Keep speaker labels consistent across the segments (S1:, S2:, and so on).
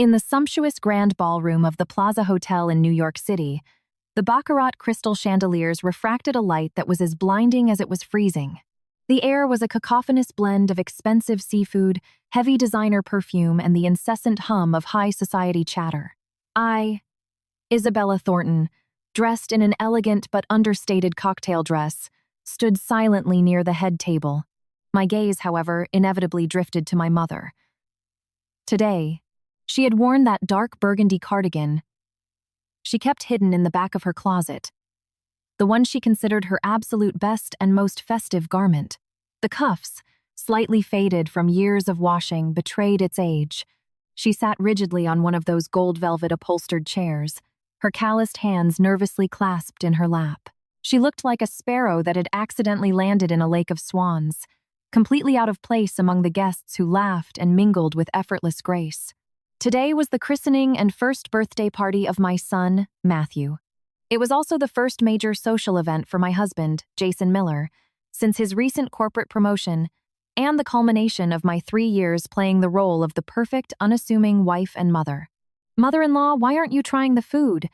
S1: In the sumptuous grand ballroom of the Plaza Hotel in New York City, the baccarat crystal chandeliers refracted a light that was as blinding as it was freezing. The air was a cacophonous blend of expensive seafood, heavy designer perfume, and the incessant hum of high society chatter. I, Isabella Thornton, dressed in an elegant but understated cocktail dress, stood silently near the head table. My gaze, however, inevitably drifted to my mother. Today, she had worn that dark burgundy cardigan she kept hidden in the back of her closet, the one she considered her absolute best and most festive garment. The cuffs, slightly faded from years of washing, betrayed its age. She sat rigidly on one of those gold velvet upholstered chairs, her calloused hands nervously clasped in her lap. She looked like a sparrow that had accidentally landed in a lake of swans, completely out of place among the guests who laughed and mingled with effortless grace. Today was the christening and first birthday party of my son, Matthew. It was also the first major social event for my husband, Jason Miller, since his recent corporate promotion, and the culmination of my 3 years playing the role of the perfect, unassuming wife and mother. "Mother-in-law, why aren't you trying the food?"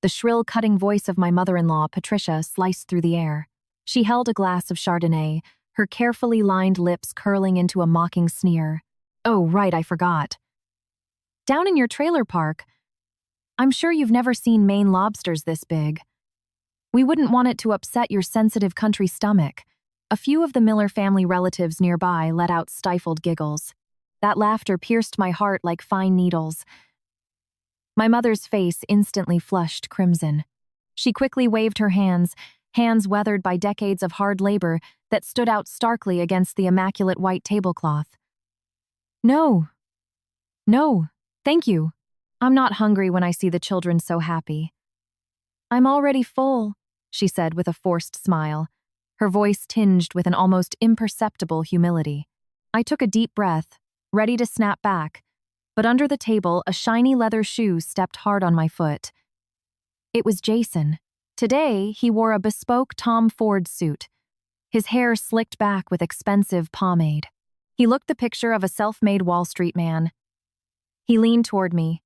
S1: The shrill, cutting voice of my mother-in-law, Patricia, sliced through the air. She held a glass of Chardonnay, her carefully lined lips curling into a mocking sneer. "Oh, right, I forgot. Down in your trailer park, I'm sure you've never seen Maine lobsters this big. We wouldn't want it to upset your sensitive country stomach." A few of the Miller family relatives nearby let out stifled giggles. That laughter pierced my heart like fine needles. My mother's face instantly flushed crimson. She quickly waved her hands weathered by decades of hard labor that stood out starkly against the immaculate white tablecloth. No, thank you. I'm not hungry when I see the children so happy." "I'm already full," she said with a forced smile, her voice tinged with an almost imperceptible humility. I took a deep breath, ready to snap back, but under the table, a shiny leather shoe stepped hard on my foot. It was Jason. Today, he wore a bespoke Tom Ford suit, his hair slicked back with expensive pomade. He looked the picture of a self-made Wall Street man. He leaned toward me,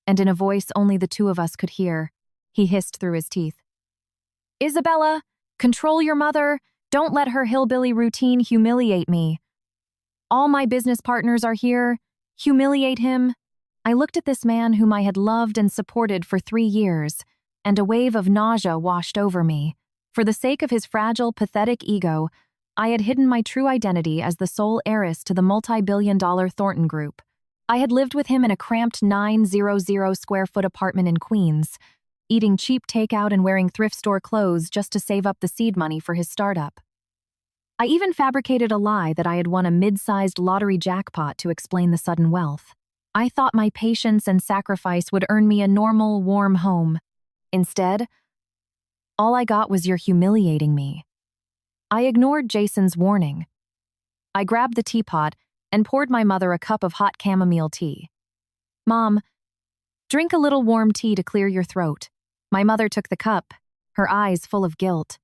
S1: and in a voice only the two of us could hear, he hissed through his teeth. "Isabella, control your mother. Don't let her hillbilly routine humiliate me. All my business partners are here. Humiliate him." I looked at this man whom I had loved and supported for 3 years, and a wave of nausea washed over me. For the sake of his fragile, pathetic ego, I had hidden my true identity as the sole heiress to the multi-billion-dollar Thornton Group. I had lived with him in a cramped 900-square-foot apartment in Queens, eating cheap takeout and wearing thrift store clothes just to save up the seed money for his startup. I even fabricated a lie that I had won a mid-sized lottery jackpot to explain the sudden wealth. I thought my patience and sacrifice would earn me a normal, warm home. Instead, all I got was "You're humiliating me." I ignored Jason's warning. I grabbed the teapot and poured my mother a cup of hot chamomile tea. "Mom, drink a little warm tea to clear your throat." My mother took the cup, her eyes full of guilt.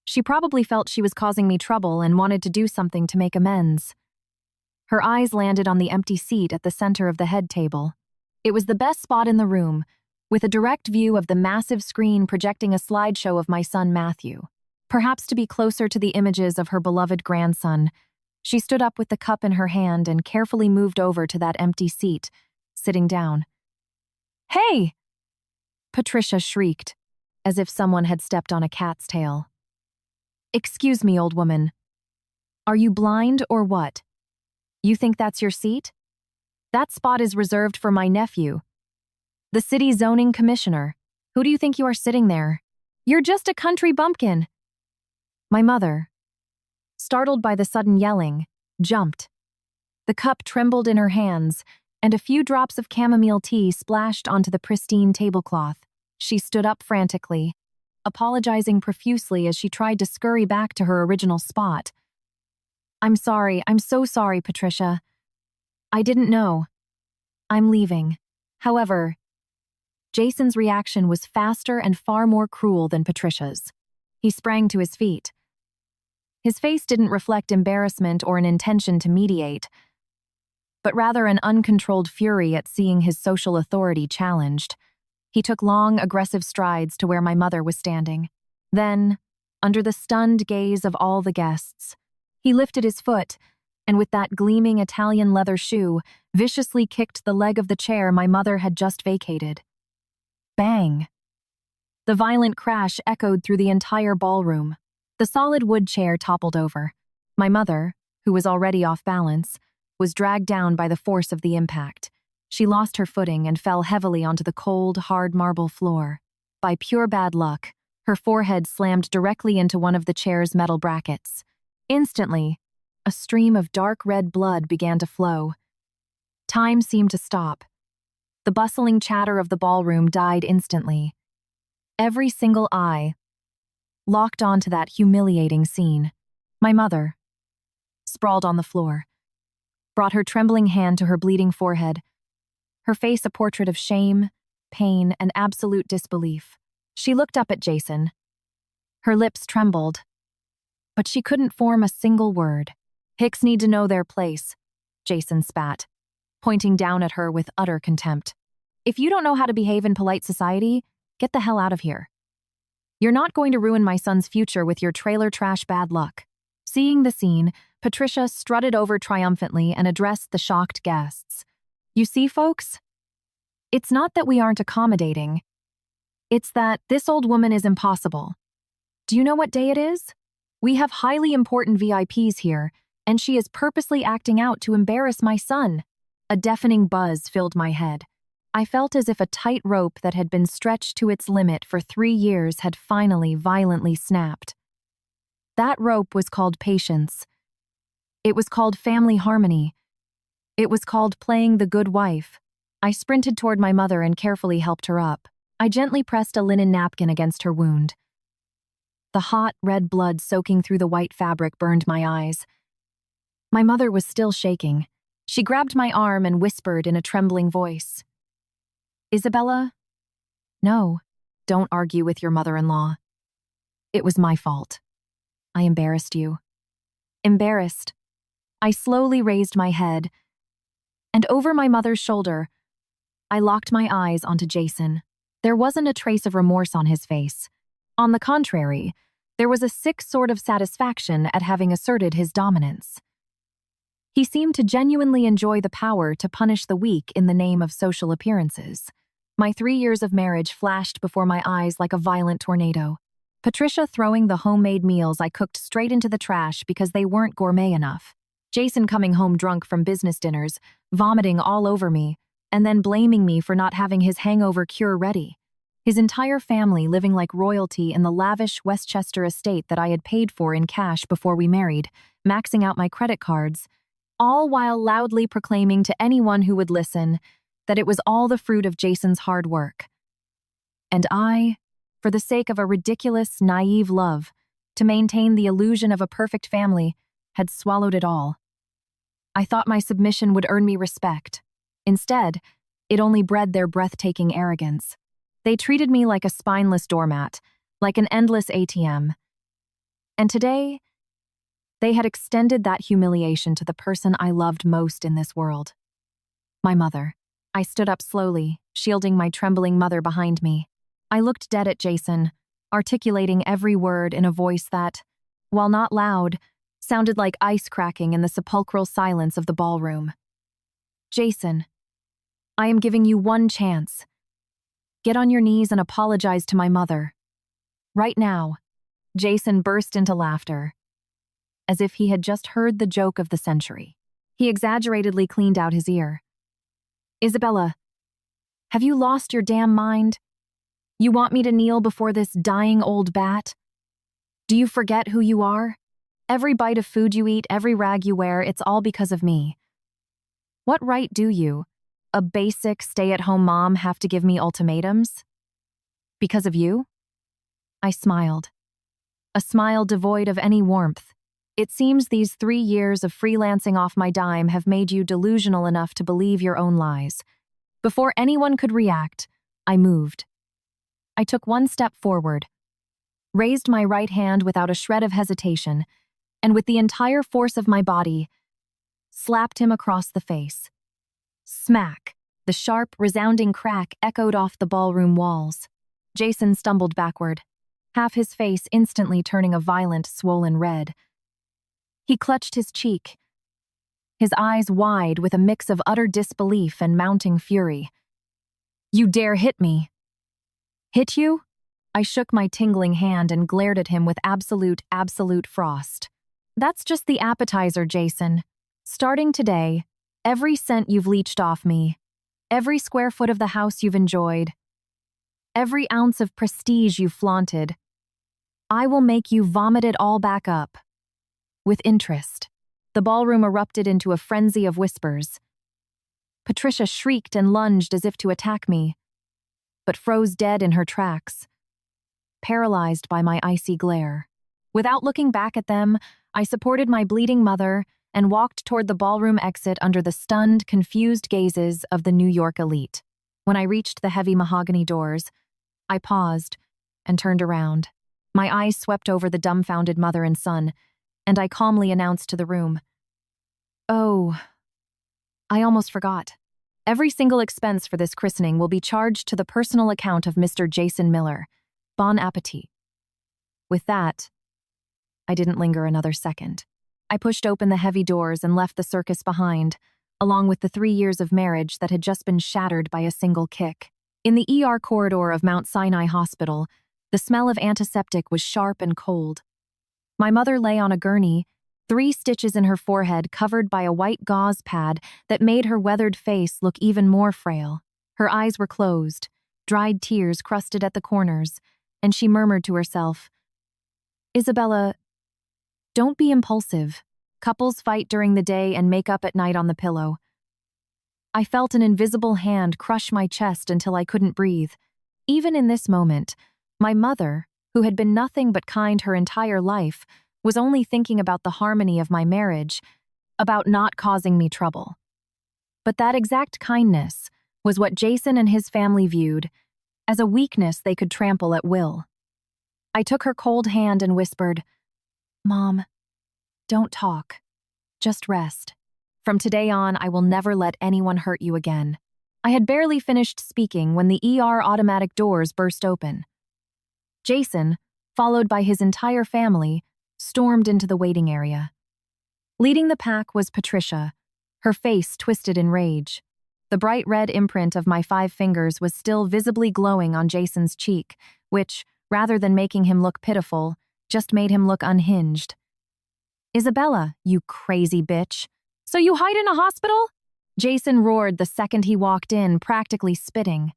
S1: She probably felt she was causing me trouble and wanted to do something to make amends. Her eyes landed on the empty seat at the center of the head table. It was the best spot in the room, with a direct view of the massive screen projecting a slideshow of my son Matthew. Perhaps to be closer to the images of her beloved grandson, she stood up with the cup in her hand and carefully moved over to that empty seat, sitting down. "Hey!" Patricia shrieked, as if someone had stepped on a cat's tail. "Excuse me, old woman. Are you blind or what? You think that's your seat? That spot is reserved for my nephew, the city zoning commissioner. Who do you think you are sitting there? You're just a country bumpkin." My mother, startled by the sudden yelling, jumped. The cup trembled in her hands, and a few drops of chamomile tea splashed onto the pristine tablecloth. She stood up frantically, apologizing profusely as she tried to scurry back to her original spot. I'm so sorry, Patricia. I didn't know. I'm leaving." However, Jason's reaction was faster and far more cruel than Patricia's. He sprang to his feet. His face didn't reflect embarrassment or an intention to mediate. but rather an uncontrolled fury at seeing his social authority challenged. He took long, aggressive strides to where my mother was standing. Then, under the stunned gaze of all the guests, he lifted his foot, and with that gleaming Italian leather shoe, viciously kicked the leg of the chair my mother had just vacated. Bang! The violent crash echoed through the entire ballroom. The solid wood chair toppled over. My mother, who was already off balance, was dragged down by the force of the impact. She lost her footing and fell heavily onto the cold, hard marble floor. By pure bad luck, her forehead slammed directly into one of the chair's metal brackets. Instantly, a stream of dark red blood began to flow. Time seemed to stop. The bustling chatter of the ballroom died instantly. Every single eye locked onto that humiliating scene. My mother, sprawled on the floor, brought her trembling hand to her bleeding forehead, her face a portrait of shame, pain, and absolute disbelief. She looked up at Jason. Her lips trembled, but she couldn't form a single word. Hicks need to know their place, Jason spat, pointing down at her with utter contempt. If you don't know how to behave in polite society, get the hell out of here. You're not going to ruin my son's future with your trailer trash bad luck. Seeing the scene, Patricia strutted over triumphantly and addressed the shocked guests. You see, folks? It's not that we aren't accommodating. It's that this old woman is impossible. Do you know what day it is? We have highly important VIPs here, and she is purposely acting out to embarrass my son. A deafening buzz filled my head. I felt as if a tight rope that had been stretched to its limit for 3 years had finally violently snapped. That rope was called patience. It was called family harmony. It was called playing the good wife. I sprinted toward my mother and carefully helped her up. I gently pressed a linen napkin against her wound. The hot, red blood soaking through the white fabric burned my eyes. My mother was still shaking. She grabbed my arm and whispered in a trembling voice, Isabella? No, don't argue with your mother-in-law. It was my fault. I embarrassed you. Embarrassed. I slowly raised my head, and over my mother's shoulder, I locked my eyes onto Jason. There wasn't a trace of remorse on his face. On the contrary, there was a sick sort of satisfaction at having asserted his dominance. He seemed to genuinely enjoy the power to punish the weak in the name of social appearances. My 3 years of marriage flashed before my eyes like a violent tornado. Patricia throwing the homemade meals I cooked straight into the trash because they weren't gourmet enough. Jason coming home drunk from business dinners, vomiting all over me, and then blaming me for not having his hangover cure ready. His entire family living like royalty in the lavish Westchester estate that I had paid for in cash before we married, maxing out my credit cards, all while loudly proclaiming to anyone who would listen that it was all the fruit of Jason's hard work. And I, for the sake of a ridiculous, naive love, to maintain the illusion of a perfect family, had swallowed it all. I thought my submission would earn me respect. Instead, it only bred their breathtaking arrogance. They treated me like a spineless doormat, like an endless ATM. And today, they had extended that humiliation to the person I loved most in this world. My mother. I stood up slowly, shielding my trembling mother behind me. I looked dead at Jason, articulating every word in a voice that, while not loud, sounded like ice cracking in the sepulchral silence of the ballroom. Jason, I am giving you one chance. Get on your knees and apologize to my mother. Right now. Jason burst into laughter, as if he had just heard the joke of the century. He exaggeratedly cleaned out his ear. Isabella, have you lost your damn mind? You want me to kneel before this dying old bat? Do you forget who you are? Every bite of food you eat, every rag you wear, it's all because of me. What right do you, a basic stay-at-home mom, have to give me ultimatums? Because of you? I smiled. A smile devoid of any warmth. It seems these 3 years of freelancing off my dime have made you delusional enough to believe your own lies. Before anyone could react, I moved. I took one step forward, raised my right hand without a shred of hesitation, and with the entire force of my body, slapped him across the face. Smack! The sharp, resounding crack echoed off the ballroom walls. Jason stumbled backward, half his face instantly turning a violent, swollen red. He clutched his cheek, his eyes wide with a mix of utter disbelief and mounting fury. "You dare hit me?" "Hit you?" I shook my tingling hand and glared at him with absolute frost. "That's just the appetizer, Jason. Starting today, every cent you've leached off me, every square foot of the house you've enjoyed, every ounce of prestige you've flaunted, I will make you vomit it all back up." With interest, the ballroom erupted into a frenzy of whispers. Patricia shrieked and lunged as if to attack me, but froze dead in her tracks, paralyzed by my icy glare. Without looking back at them, I supported my bleeding mother and walked toward the ballroom exit under the stunned, confused gazes of the New York elite. When I reached the heavy mahogany doors, I paused and turned around. My eyes swept over the dumbfounded mother and son, and I calmly announced to the room, "Oh, I almost forgot. Every single expense for this christening will be charged to the personal account of Mr. Jason Miller. Bon appetit." With that, I didn't linger another second. I pushed open the heavy doors and left the circus behind, along with the 3 years of marriage that had just been shattered by a single kick. In the ER corridor of Mount Sinai Hospital, the smell of antiseptic was sharp and cold. My mother lay on a gurney, 3 stitches in her forehead covered by a white gauze pad that made her weathered face look even more frail. Her eyes were closed, dried tears crusted at the corners, and she murmured to herself, "Isabella, don't be impulsive. Couples fight during the day and make up at night on the pillow." I felt an invisible hand crush my chest until I couldn't breathe. Even in this moment, my mother, who had been nothing but kind her entire life, was only thinking about the harmony of my marriage, about not causing me trouble. But that exact kindness was what Jason and his family viewed as a weakness they could trample at will. I took her cold hand and whispered, "Mom, don't talk. Just rest. From today on, I will never let anyone hurt you again." I had barely finished speaking when the ER automatic doors burst open. Jason, followed by his entire family, stormed into the waiting area. Leading the pack was Patricia, her face twisted in rage. The bright red imprint of my 5 fingers was still visibly glowing on Jason's cheek, which, rather than making him look pitiful, just made him look unhinged. "Isabella, you crazy bitch. So you hide in a hospital?" Jason roared the second he walked in, practically spitting.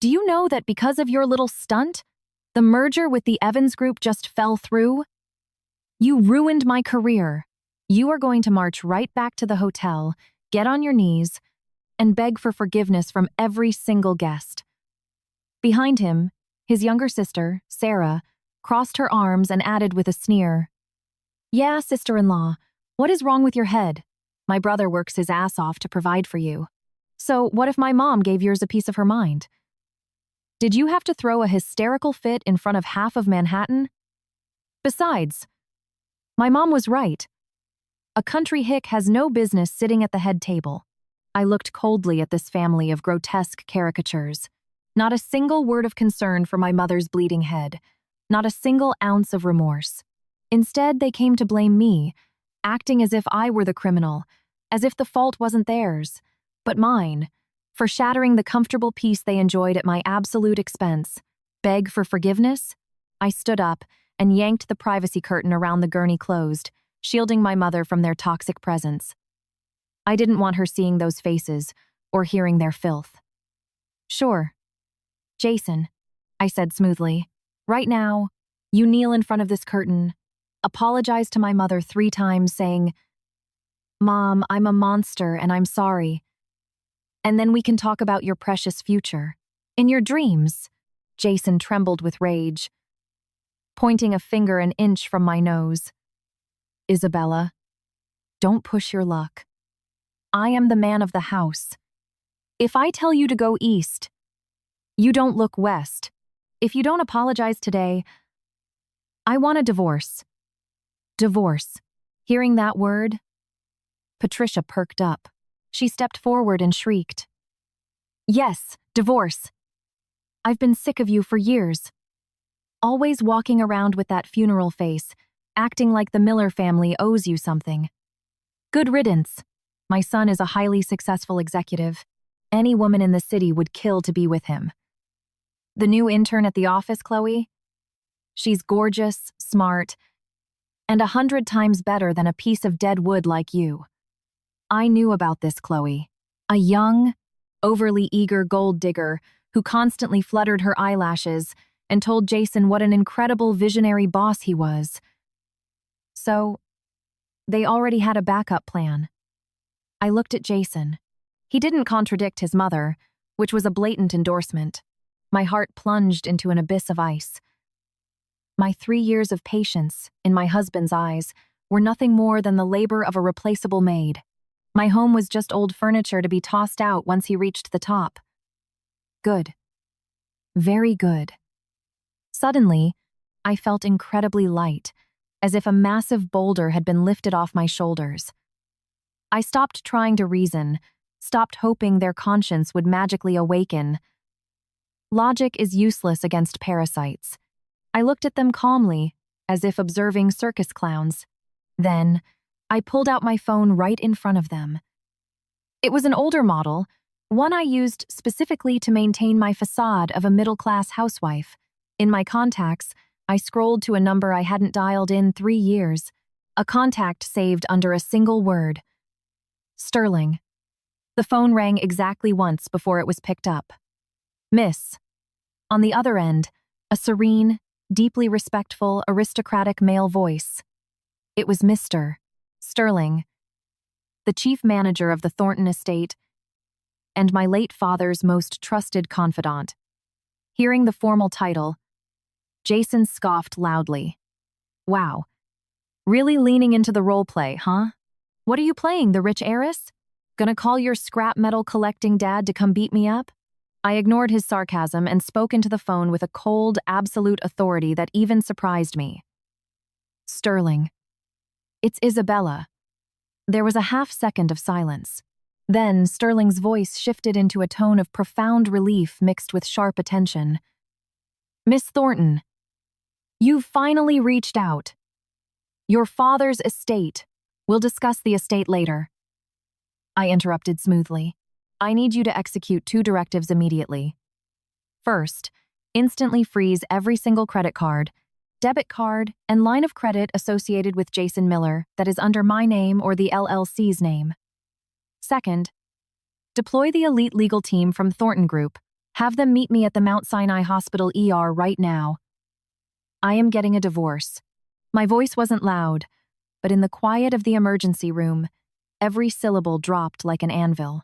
S1: "Do you know that because of your little stunt, the merger with the Evans Group just fell through? You ruined my career. You are going to march right back to the hotel, get on your knees, and beg for forgiveness from every single guest." Behind him, his younger sister, Sarah, crossed her arms and added with a sneer, "Yeah, sister-in-law, what is wrong with your head? My brother works his ass off to provide for you. So what if my mom gave yours a piece of her mind? Did you have to throw a hysterical fit in front of half of Manhattan? Besides, my mom was right. A country hick has no business sitting at the head table." I looked coldly at this family of grotesque caricatures. Not a single word of concern for my mother's bleeding head. Not a single ounce of remorse. Instead, they came to blame me, acting as if I were the criminal, as if the fault wasn't theirs, but mine, for shattering the comfortable peace they enjoyed at my absolute expense. Beg for forgiveness? I stood up and yanked the privacy curtain around the gurney closed, shielding my mother from their toxic presence. I didn't want her seeing those faces or hearing their filth. "Sure. Jason," I said smoothly, "right now, you kneel in front of this curtain, apologize to my mother 3 times saying, 'Mom, I'm a monster and I'm sorry.' And then we can talk about your precious future. In your dreams." Jason trembled with rage, pointing a finger an inch from my nose. "Isabella, don't push your luck. I am the man of the house. If I tell you to go east, you don't look west. If you don't apologize today, I want a divorce." Divorce. Hearing that word, Patricia perked up. She stepped forward and shrieked. Yes, divorce. I've been sick of you for years. Always walking around with that funeral face, acting like the Miller family owes you something. Good riddance. My son is a highly successful executive. Any woman in the city would kill to be with him. The new intern at the office, Chloe? She's gorgeous, smart, and 100 times better than a piece of dead wood like you. I knew about this, Chloe. A young, overly eager gold digger who constantly fluttered her eyelashes and told Jason what an incredible visionary boss he was. So, they already had a backup plan. I looked at Jason. He didn't contradict his mother, which was a blatant endorsement. My heart plunged into an abyss of ice. My 3 years of patience, in my husband's eyes, were nothing more than the labor of a replaceable maid. My home was just old furniture to be tossed out once he reached the top. Good. Very good. Suddenly, I felt incredibly light, as if a massive boulder had been lifted off my shoulders. I stopped trying to reason, stopped hoping their conscience would magically awaken. Logic is useless against parasites. I looked at them calmly, as if observing circus clowns. Then, I pulled out my phone right in front of them. It was an older model, one I used specifically to maintain my facade of a middle-class housewife. In my contacts, I scrolled to a number I hadn't dialed in 3 years, a contact saved under a single word. Sterling. The phone rang exactly once before it was picked up. Miss. On the other end, a serene, deeply respectful, aristocratic male voice. It was Mr. Sterling, the chief manager of the Thornton estate, and my late father's most trusted confidant. Hearing the formal title, Jason scoffed loudly. Wow. Really leaning into the role play, huh? What are you playing, the rich heiress? Gonna call your scrap metal collecting dad to come beat me up? I ignored his sarcasm and spoke into the phone with a cold, absolute authority that even surprised me. Sterling. It's Isabella. There was a half-second of silence. Then Sterling's voice shifted into a tone of profound relief mixed with sharp attention. Miss Thornton, you've finally reached out. Your father's estate. We'll discuss the estate later. I interrupted smoothly. I need you to execute 2 directives immediately. First, instantly freeze every single credit card, debit card, and line of credit associated with Jason Miller that is under my name or the LLC's name. Second, deploy the elite legal team from Thornton Group. Have them meet me at the Mount Sinai Hospital ER right now. I am getting a divorce. My voice wasn't loud, but in the quiet of the emergency room, every syllable dropped like an anvil.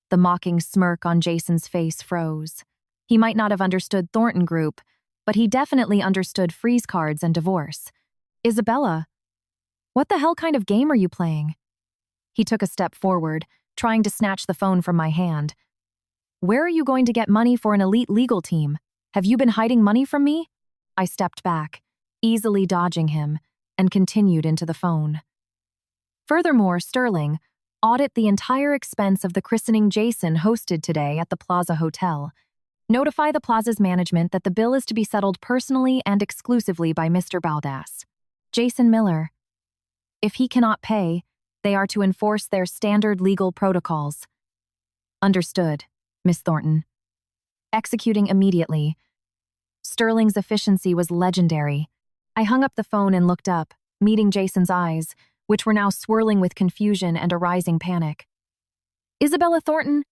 S1: The mocking smirk on Jason's face froze. He might not have understood Thornton Group, but he definitely understood freeze cards and divorce. Isabella, what the hell kind of game are you playing? He took a step forward, trying to snatch the phone from my hand. Where are you going to get money for an elite legal team? Have you been hiding money from me? I stepped back, easily dodging him, and continued into the phone. Furthermore, Sterling, audit the entire expense of the christening Jason hosted today at the Plaza Hotel. Notify the Plaza's management that the bill is to be settled personally and exclusively by Mr. Baldas. Jason Miller. If he cannot pay, they are to enforce their standard legal protocols. Understood, Miss Thornton. Executing immediately. Sterling's efficiency was legendary. I hung up the phone and looked up, meeting Jason's eyes, which were now swirling with confusion and a rising panic. Isabella Thornton,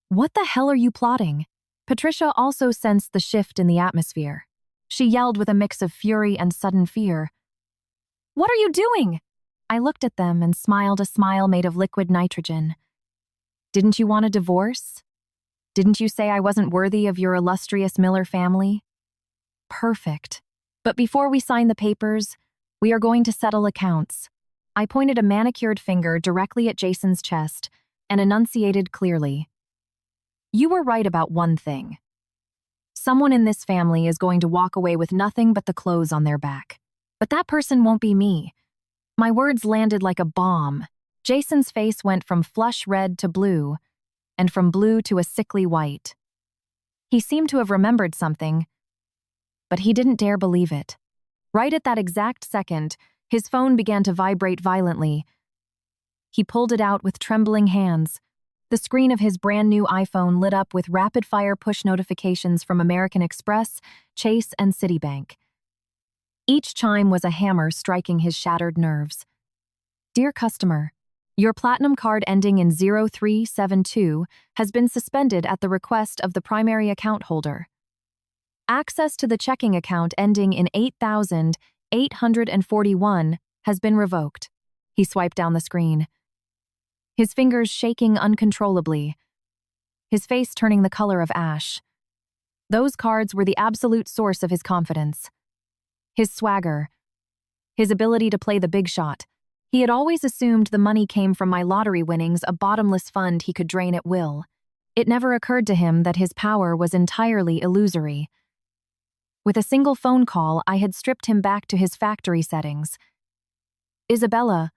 S1: what the hell are you plotting? Patricia also sensed the shift in the atmosphere. She yelled with a mix of fury and sudden fear. What are you doing? I looked at them and smiled a smile made of liquid nitrogen. Didn't you want a divorce? Didn't you say I wasn't worthy of your illustrious Miller family? Perfect. But before we sign the papers, we are going to settle accounts. I pointed a manicured finger directly at Jason's chest and enunciated clearly. You were right about one thing. Someone in this family is going to walk away with nothing but the clothes on their back. But that person won't be me. My words landed like a bomb, Jason's face went from flush red to blue, and from blue to a sickly white. He seemed to have remembered something, but he didn't dare believe it. Right at that exact second, his phone began to vibrate violently. He pulled it out with trembling hands. The screen of his brand new iPhone lit up with rapid-fire push notifications from American Express, Chase, and Citibank. Each chime was a hammer striking his shattered nerves. Dear customer, your platinum card ending in 0372 has been suspended at the request of the primary account holder. Access to the checking account ending in 8841 has been revoked. He swiped down the screen, his fingers shaking uncontrollably, his face turning the color of ash. Those cards were the absolute source of his confidence. His swagger, his ability to play the big shot. He had always assumed the money came from my lottery winnings, a bottomless fund he could drain at will. It never occurred to him that his power was entirely illusory. With a single phone call, I had stripped him back to his factory settings. Isabella,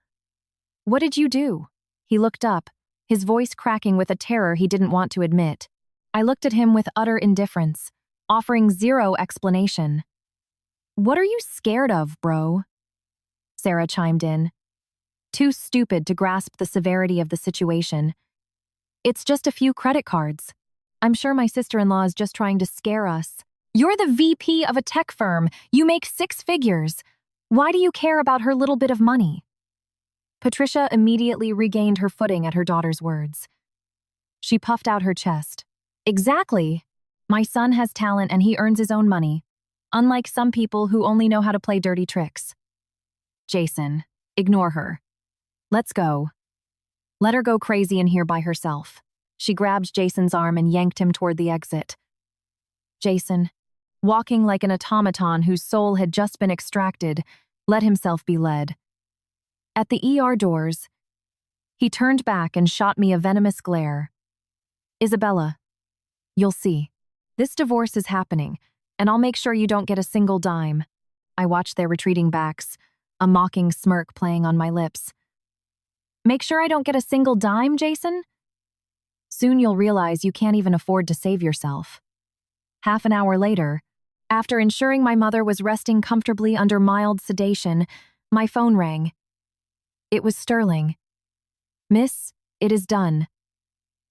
S1: what did you do? He looked up, his voice cracking with a terror he didn't want to admit. I looked at him with utter indifference, offering zero explanation. What are you scared of, bro? Sarah chimed in, too stupid to grasp the severity of the situation. It's just a few credit cards. I'm sure my sister-in-law is just trying to scare us. You're the VP of a tech firm. You make 6 figures. Why do you care about her little bit of money? Patricia immediately regained her footing at her daughter's words. She puffed out her chest. Exactly. My son has talent and he earns his own money, unlike some people who only know how to play dirty tricks. Jason, ignore her. Let's go. Let her go crazy in here by herself. She grabbed Jason's arm and yanked him toward the exit. Jason, walking like an automaton whose soul had just been extracted, let himself be led. At the ER doors, he turned back and shot me a venomous glare. Isabella, you'll see. This divorce is happening, and I'll make sure you don't get a single dime. I watched their retreating backs, a mocking smirk playing on my lips. Make sure I don't get a single dime, Jason? Soon you'll realize you can't even afford to save yourself. Half an hour later, after ensuring my mother was resting comfortably under mild sedation, my phone rang. It was Sterling. Miss, it is done.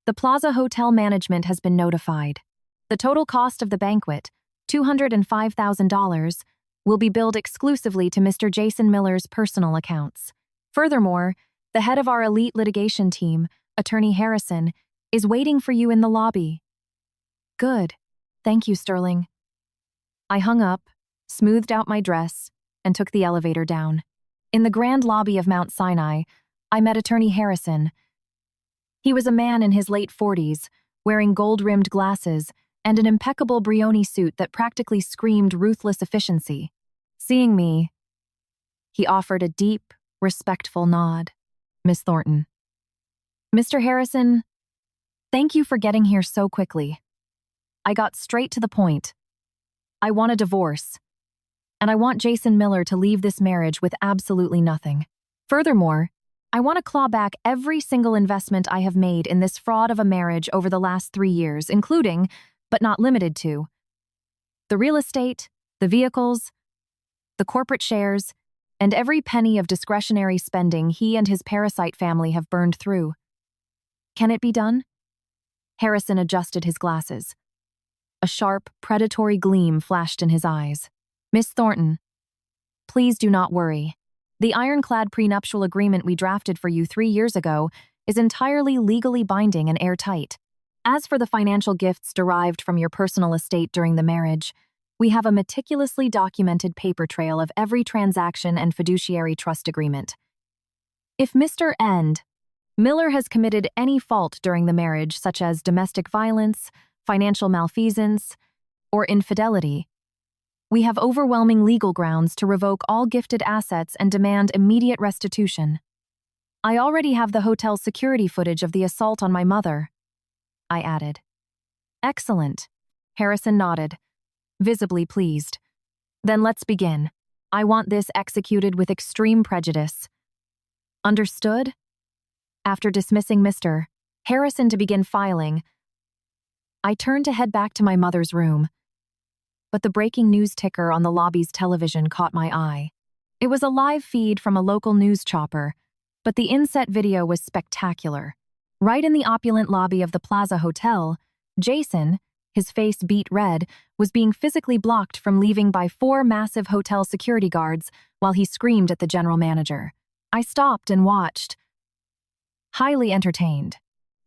S1: The Plaza Hotel management has been notified. The total cost of the banquet, $205,000, will be billed exclusively to Mr. Jason Miller's personal accounts. Furthermore, the head of our elite litigation team, Attorney Harrison, is waiting for you in the lobby. Good. Thank you, Sterling. I hung up, smoothed out my dress, and took the elevator down. In the grand lobby of Mount Sinai, I met Attorney Harrison. He was a man in his late 40s, wearing gold-rimmed glasses and an impeccable Brioni suit that practically screamed ruthless efficiency. Seeing me, he offered a deep, respectful nod. Miss Thornton. Mr. Harrison, thank you for getting here so quickly. I got straight to the point. I want a divorce, and I want Jason Miller to leave this marriage with absolutely nothing. Furthermore, I want to claw back every single investment I have made in this fraud of a marriage over the last 3 years, including, but not limited to, the real estate, the vehicles, the corporate shares, and every penny of discretionary spending he and his parasite family have burned through. Can it be done? Harrison adjusted his glasses. A sharp, predatory gleam flashed in his eyes. Miss Thornton, please do not worry. The ironclad prenuptial agreement we drafted for you 3 years ago is entirely legally binding and airtight. As for the financial gifts derived from your personal estate during the marriage, we have a meticulously documented paper trail of every transaction and fiduciary trust agreement. If Mr. Miller has committed any fault during the marriage, such as domestic violence, financial malfeasance, or infidelity, we have overwhelming legal grounds to revoke all gifted assets and demand immediate restitution. I already have the hotel's security footage of the assault on my mother, I added. Excellent. Harrison nodded, visibly pleased. Then let's begin. I want this executed with extreme prejudice. Understood? After dismissing Mr. Harrison to begin filing, I turned to head back to my mother's room. But the breaking news ticker on the lobby's television caught my eye. It was a live feed from a local news chopper, but the inset video was spectacular. Right in the opulent lobby of the Plaza Hotel, Jason, his face beet red, was being physically blocked from leaving by 4 massive hotel security guards while he screamed at the general manager. I stopped and watched, highly entertained.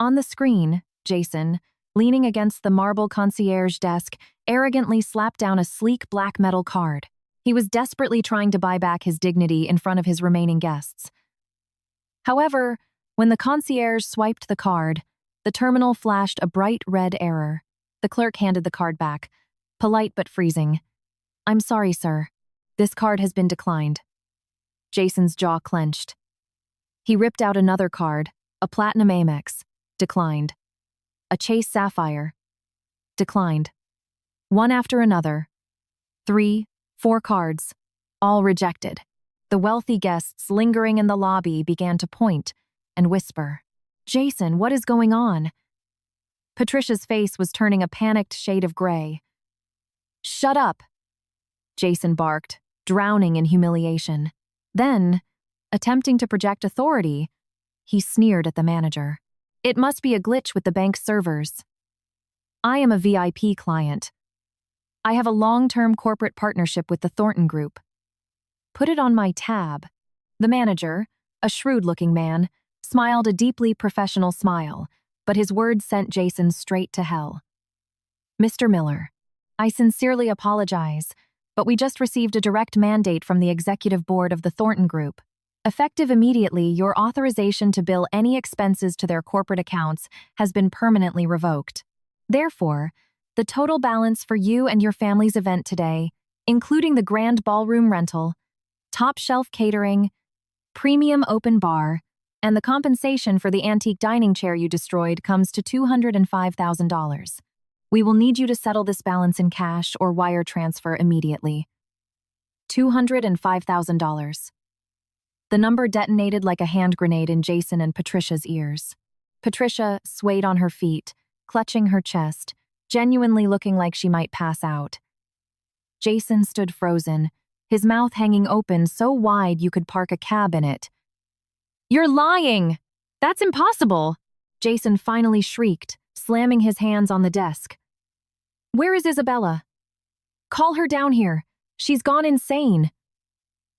S1: On the screen, Jason, leaning against the marble concierge desk, arrogantly slapped down a sleek black metal card. He was desperately trying to buy back his dignity in front of his remaining guests. However, when the concierge swiped the card, the terminal flashed a bright red error. The clerk handed the card back, polite but freezing. "I'm sorry, sir. This card has been declined." Jason's jaw clenched. He ripped out another card, a Platinum Amex, declined. A Chase Sapphire, declined. One after another. 3, 4 cards, all rejected. The wealthy guests lingering in the lobby began to point and whisper, "Jason, what is going on?" Patricia's face was turning a panicked shade of gray. "Shut up," Jason barked, drowning in humiliation. Then, attempting to project authority, he sneered at the manager. "It must be a glitch with the bank's servers. I am a VIP client. I have a long-term corporate partnership with the Thornton Group. Put it on my tab." The manager, a shrewd-looking man, smiled a deeply professional smile, but his words sent Jason straight to hell. "Mr. Miller, I sincerely apologize, but we just received a direct mandate from the executive board of the Thornton Group. Effective immediately, your authorization to bill any expenses to their corporate accounts has been permanently revoked. Therefore, the total balance for you and your family's event today, including the grand ballroom rental, top-shelf catering, premium open bar, and the compensation for the antique dining chair you destroyed comes to $205,000. We will need you to settle this balance in cash or wire transfer immediately. $205,000. The number detonated like a hand grenade in Jason and Patricia's ears. Patricia swayed on her feet, clutching her chest, genuinely looking like she might pass out. Jason stood frozen, his mouth hanging open so wide you could park a cab in it. "You're lying! That's impossible!" Jason finally shrieked, slamming his hands on the desk. "Where is Isabella? Call her down here. She's gone insane.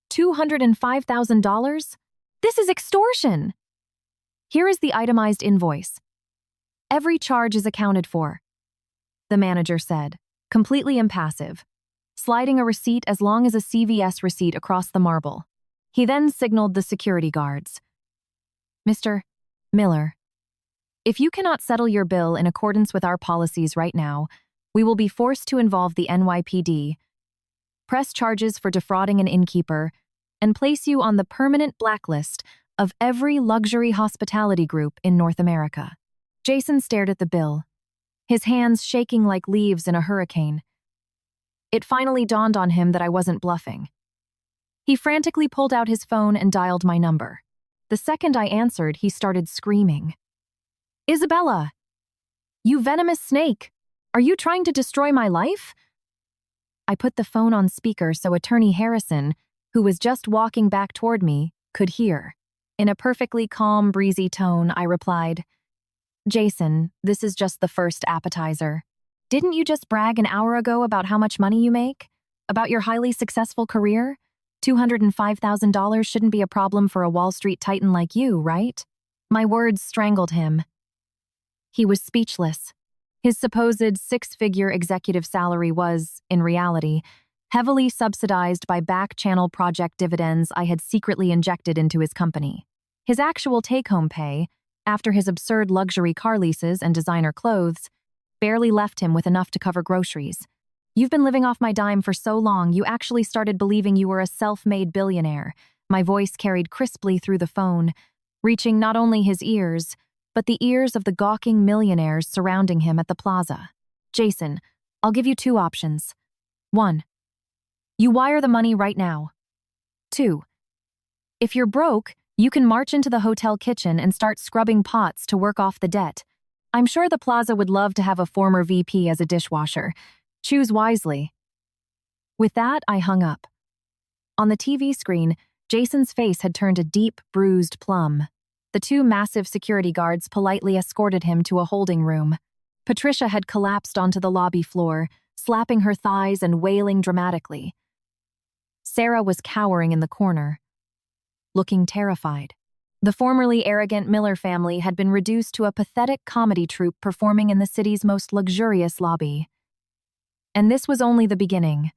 S1: $205,000? This is extortion!" "Here is the itemized invoice. Every charge is accounted for," the manager said, completely impassive, sliding a receipt as long as a CVS receipt across the marble. He then signaled the security guards. "Mr. Miller, if you cannot settle your bill in accordance with our policies right now, we will be forced to involve the NYPD, press charges for defrauding an innkeeper, and place you on the permanent blacklist of every luxury hospitality group in North America." Jason stared at the bill, his hands shaking like leaves in a hurricane. It finally dawned on him that I wasn't bluffing. He frantically pulled out his phone and dialed my number. The second I answered, he started screaming. "Isabella! You venomous snake! Are you trying to destroy my life?" I put the phone on speaker so Attorney Harrison, who was just walking back toward me, could hear. In a perfectly calm, breezy tone, I replied, "Jason, this is just the first appetizer. Didn't you just brag an hour ago about how much money you make? About your highly successful career? $205,000 shouldn't be a problem for a Wall Street titan like you, right?" My words strangled him. He was speechless. His supposed 6-figure executive salary was, in reality, heavily subsidized by back-channel project dividends I had secretly injected into his company. His actual take-home pay, after his absurd luxury car leases and designer clothes, barely left him with enough to cover groceries. "You've been living off my dime for so long, you actually started believing you were a self-made billionaire." My voice carried crisply through the phone, reaching not only his ears, but the ears of the gawking millionaires surrounding him at the plaza. "Jason, I'll give you 2 options. 1. You wire the money right now. 2. If you're broke, You can march into the hotel kitchen and start scrubbing pots to work off the debt. I'm sure the plaza would love to have a former VP as a dishwasher. Choose wisely." With that, I hung up. On the TV screen, Jason's face had turned a deep, bruised plum. The two massive security guards politely escorted him to a holding room. Patricia had collapsed onto the lobby floor, slapping her thighs and wailing dramatically. Sarah was cowering in the corner, looking terrified. The formerly arrogant Miller family had been reduced to a pathetic comedy troupe performing in the city's most luxurious lobby. And this was only the beginning.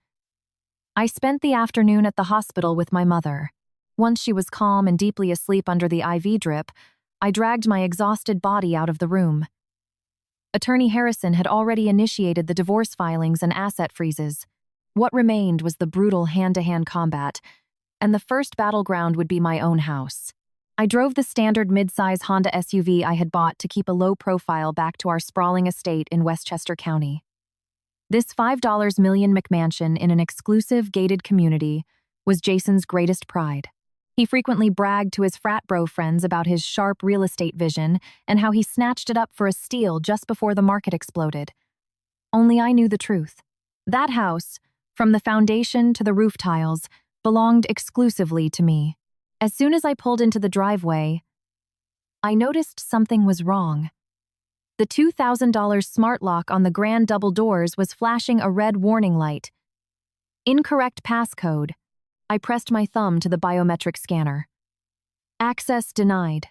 S1: I spent the afternoon at the hospital with my mother. Once she was calm and deeply asleep under the IV drip, I dragged my exhausted body out of the room. Attorney Harrison had already initiated the divorce filings and asset freezes. What remained was the brutal hand-to-hand combat, and the first battleground would be my own house. I drove the standard mid-size Honda SUV I had bought to keep a low profile back to our sprawling estate in Westchester County. This $5 million McMansion in an exclusive gated community was Jason's greatest pride. He frequently bragged to his frat bro friends about his sharp real estate vision and how he snatched it up for a steal just before the market exploded. Only I knew the truth. That house, from the foundation to the roof tiles, belonged exclusively to me. As soon as I pulled into the driveway, I noticed something was wrong. The $2,000 smart lock on the grand double doors was flashing a red warning light. Incorrect passcode. I pressed my thumb to the biometric scanner. Access denied.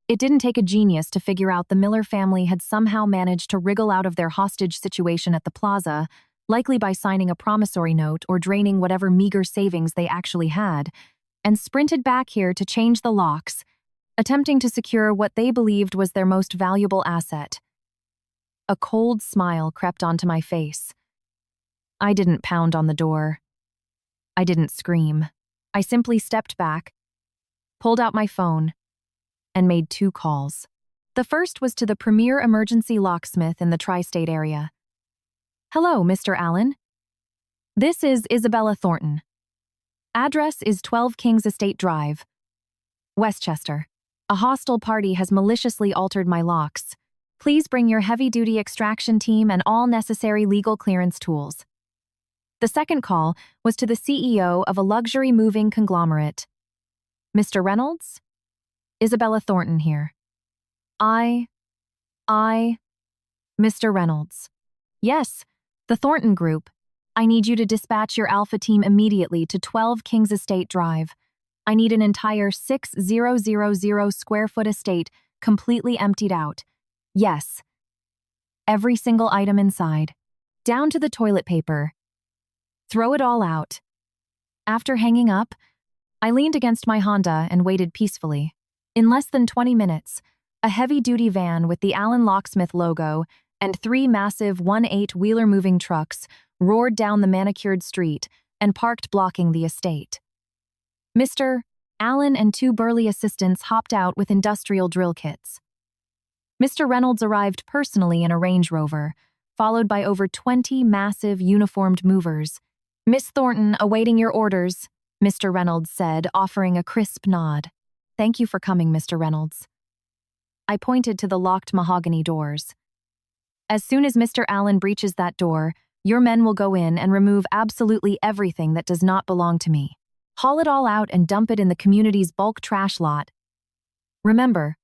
S1: It didn't take a genius to figure out the Miller family had somehow managed to wriggle out of their hostage situation at the plaza, likely by signing a promissory note or draining whatever meager savings they actually had, and sprinted back here to change the locks, attempting to secure what they believed was their most valuable asset. A cold smile crept onto my face. I didn't pound on the door. I didn't scream. I simply stepped back, pulled out my phone, and made 2 calls. The first was to the premier emergency locksmith in the tri-state area. "Hello, Mr. Allen. This is Isabella Thornton. Address is 12 Kings Estate Drive, Westchester. A hostile party has maliciously altered my locks. Please bring your heavy-duty extraction team and all necessary legal clearance tools." The second call was to the CEO of a luxury moving conglomerate. "Mr. Reynolds? Isabella Thornton here." I, Mr. Reynolds. "Yes, the Thornton Group. I need you to dispatch your Alpha team immediately to 12 Kings Estate Drive. I need an entire 6,000 square foot estate completely emptied out. Yes. Every single item inside, down to the toilet paper. Throw it all out." After hanging up, I leaned against my Honda and waited peacefully. In less than 20 minutes, a heavy-duty van with the Allen Locksmith logo and 3 massive 1.8-wheeler moving trucks roared down the manicured street and parked blocking the estate. Mr. Allen and 2 burly assistants hopped out with industrial drill kits. Mr. Reynolds arrived personally in a Range Rover, followed by over 20 massive uniformed movers. "Miss Thornton, awaiting your orders," Mr. Reynolds said, offering a crisp nod. "Thank you for coming, Mr. Reynolds." I pointed to the locked mahogany doors. "As soon as Mr. Allen breaches that door, your men will go in and remove absolutely everything that does not belong to me. Haul it all out and dump it in the community's bulk trash lot. Remember,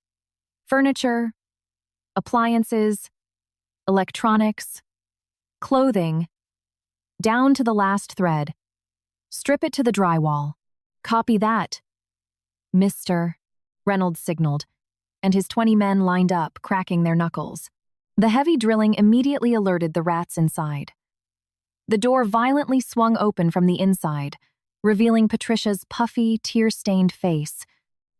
S1: furniture, appliances, electronics, clothing, down to the last thread. Strip it to the drywall. Copy that, Mr. Reynolds signaled, and his 20 men lined up, cracking their knuckles. The heavy drilling immediately alerted the rats inside. The door violently swung open from the inside, revealing Patricia's puffy, tear-stained face.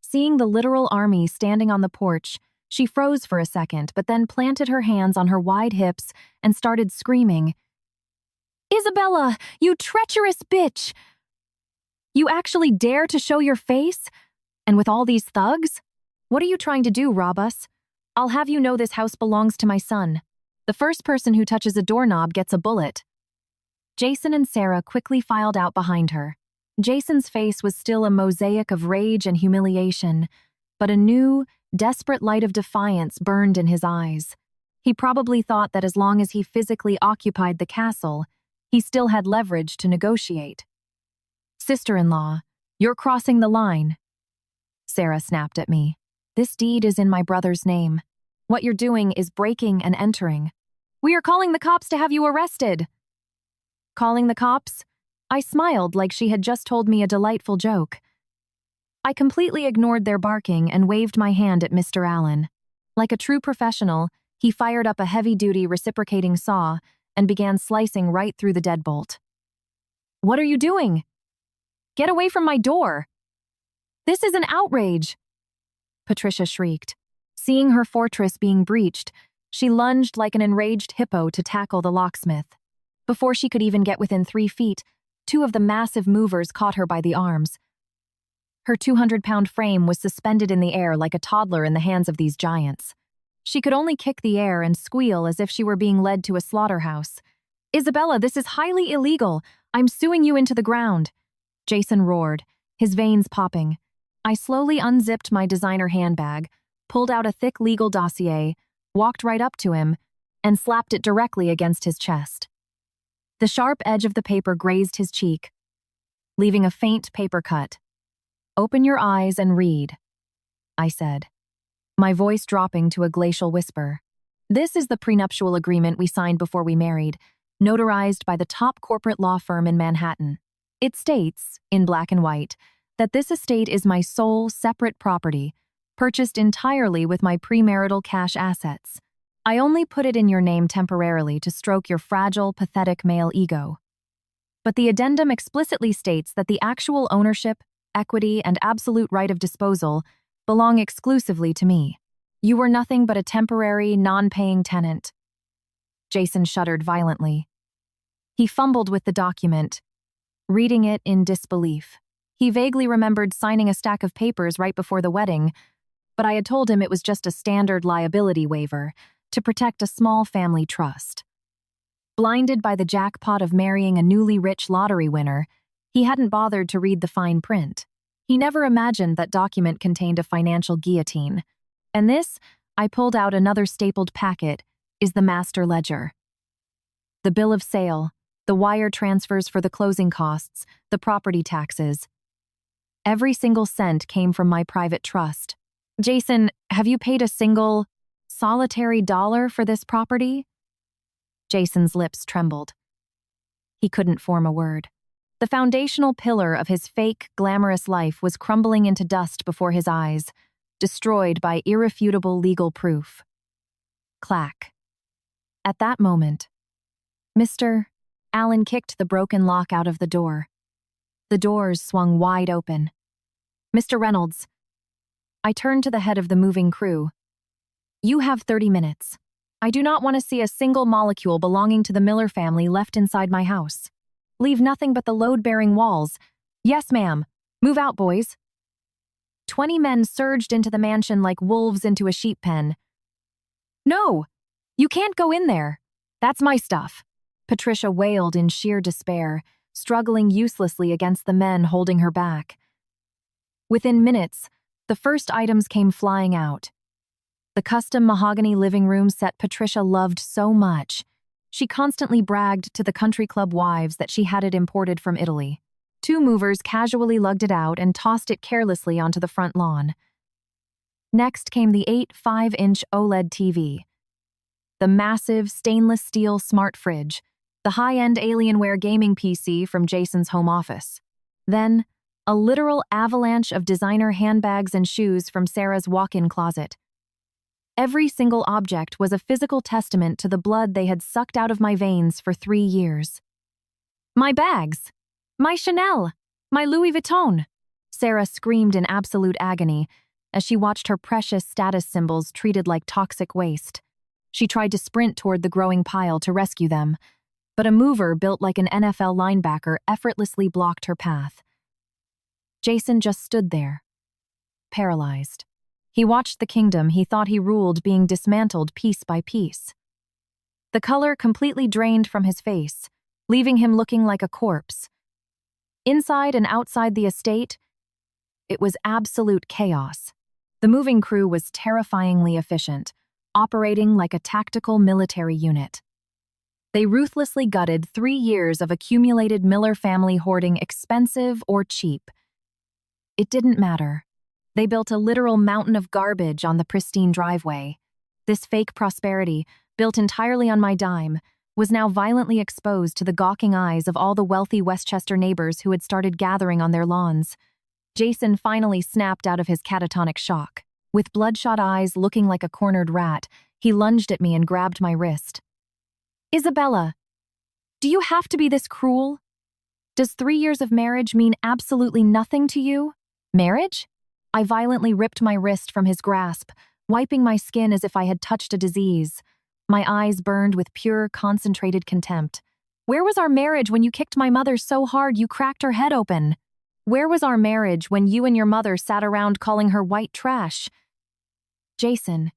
S1: Seeing the literal army standing on the porch, she froze for a second, but then planted her hands on her wide hips and started screaming, "Isabella, you treacherous bitch! You actually dare to show your face? And with all these thugs? What are you trying to do, rob us? I'll have you know this house belongs to my son. The first person who touches a doorknob gets a bullet." Jason and Sarah quickly filed out behind her. Jason's face was still a mosaic of rage and humiliation, but a new, desperate light of defiance burned in his eyes. He probably thought that as long as he physically occupied the castle, he still had leverage to negotiate. "Sister-in-law, you're crossing the line," Sarah snapped at me. "This deed is in my brother's name. What you're doing is breaking and entering. We are calling the cops to have you arrested." Calling the cops? I smiled like she had just told me a delightful joke. I completely ignored their barking and waved my hand at Mr. Allen. Like a true professional, he fired up a heavy-duty reciprocating saw and began slicing right through the deadbolt. "What are you doing? Get away from my door! This is an outrage!" Patricia shrieked. Seeing her fortress being breached, she lunged like an enraged hippo to tackle the locksmith. Before she could even get within 3 feet, 2 of the massive movers caught her by the arms. Her 200-pound frame was suspended in the air like a toddler in the hands of these giants. She could only kick the air and squeal as if she were being led to a slaughterhouse. "Isabella, this is highly illegal. I'm suing you into the ground," Jason roared, his veins popping. I slowly unzipped my designer handbag, pulled out a thick legal dossier, walked right up to him, and slapped it directly against his chest. The sharp edge of the paper grazed his cheek, leaving a faint paper cut. "Open your eyes and read," I said, my voice dropping to a glacial whisper. "This is the prenuptial agreement we signed before we married, notarized by the top corporate law firm in Manhattan. It states, in black and white, that this estate is my sole, separate property, purchased entirely with my premarital cash assets. I only put it in your name temporarily to stroke your fragile, pathetic male ego. But the addendum explicitly states that the actual ownership, equity, and absolute right of disposal belong exclusively to me. You were nothing but a temporary, non-paying tenant." Jason shuddered violently. He fumbled with the document, reading it in disbelief. He vaguely remembered signing a stack of papers right before the wedding, but I had told him it was just a standard liability waiver to protect a small family trust. Blinded by the jackpot of marrying a newly rich lottery winner, he hadn't bothered to read the fine print. He never imagined that document contained a financial guillotine. And this, I pulled out another stapled packet, is the master ledger. The bill of sale, the wire transfers for the closing costs, the property taxes. Every single cent came from my private trust. "Jason, have you paid a single, solitary dollar for this property?" Jason's lips trembled. He couldn't form a word. The foundational pillar of his fake, glamorous life was crumbling into dust before his eyes, destroyed by irrefutable legal proof. Clack. At that moment, Mr. Allen kicked the broken lock out of the door. The doors swung wide open. "Mr. Reynolds." I turned to the head of the moving crew. "You have 30 minutes. I do not want to see a single molecule belonging to the Miller family left inside my house. Leave nothing but the load-bearing walls. Yes, ma'am. Move out, boys." 20 men surged into the mansion like wolves into a sheep pen. "No! You can't go in there. That's my stuff," Patricia wailed in sheer despair, struggling uselessly against the men holding her back. Within minutes, the first items came flying out. The custom mahogany living room set Patricia loved so much. She constantly bragged to the country club wives that she had it imported from Italy. 2 movers casually lugged it out and tossed it carelessly onto the front lawn. Next came the 8.5-inch OLED TV, the massive stainless steel smart fridge, the high-end Alienware gaming PC from Jason's home office. Then, a literal avalanche of designer handbags and shoes from Sarah's walk-in closet. Every single object was a physical testament to the blood they had sucked out of my veins for 3 years. "My bags! My Chanel! My Louis Vuitton!" Sarah screamed in absolute agony as she watched her precious status symbols treated like toxic waste. She tried to sprint toward the growing pile to rescue them, but a mover built like an NFL linebacker effortlessly blocked her path. Jason just stood there, paralyzed. He watched the kingdom he thought he ruled being dismantled piece by piece. The color completely drained from his face, leaving him looking like a corpse. Inside and outside the estate, it was absolute chaos. The moving crew was terrifyingly efficient, operating like a tactical military unit. They ruthlessly gutted 3 years of accumulated Miller family hoarding, expensive or cheap. It didn't matter. They built a literal mountain of garbage on the pristine driveway. This fake prosperity, built entirely on my dime, was now violently exposed to the gawking eyes of all the wealthy Westchester neighbors who had started gathering on their lawns. Jason finally snapped out of his catatonic shock. With bloodshot eyes looking like a cornered rat, he lunged at me and grabbed my wrist. "Isabella, do you have to be this cruel? Does 3 years of marriage mean absolutely nothing to you?" "Marriage?" I violently ripped my wrist from his grasp, wiping my skin as if I had touched a disease. My eyes burned with pure, concentrated contempt. "Where was our marriage when you kicked my mother so hard you cracked her head open? Where was our marriage when you and your mother sat around calling her white trash? Jason,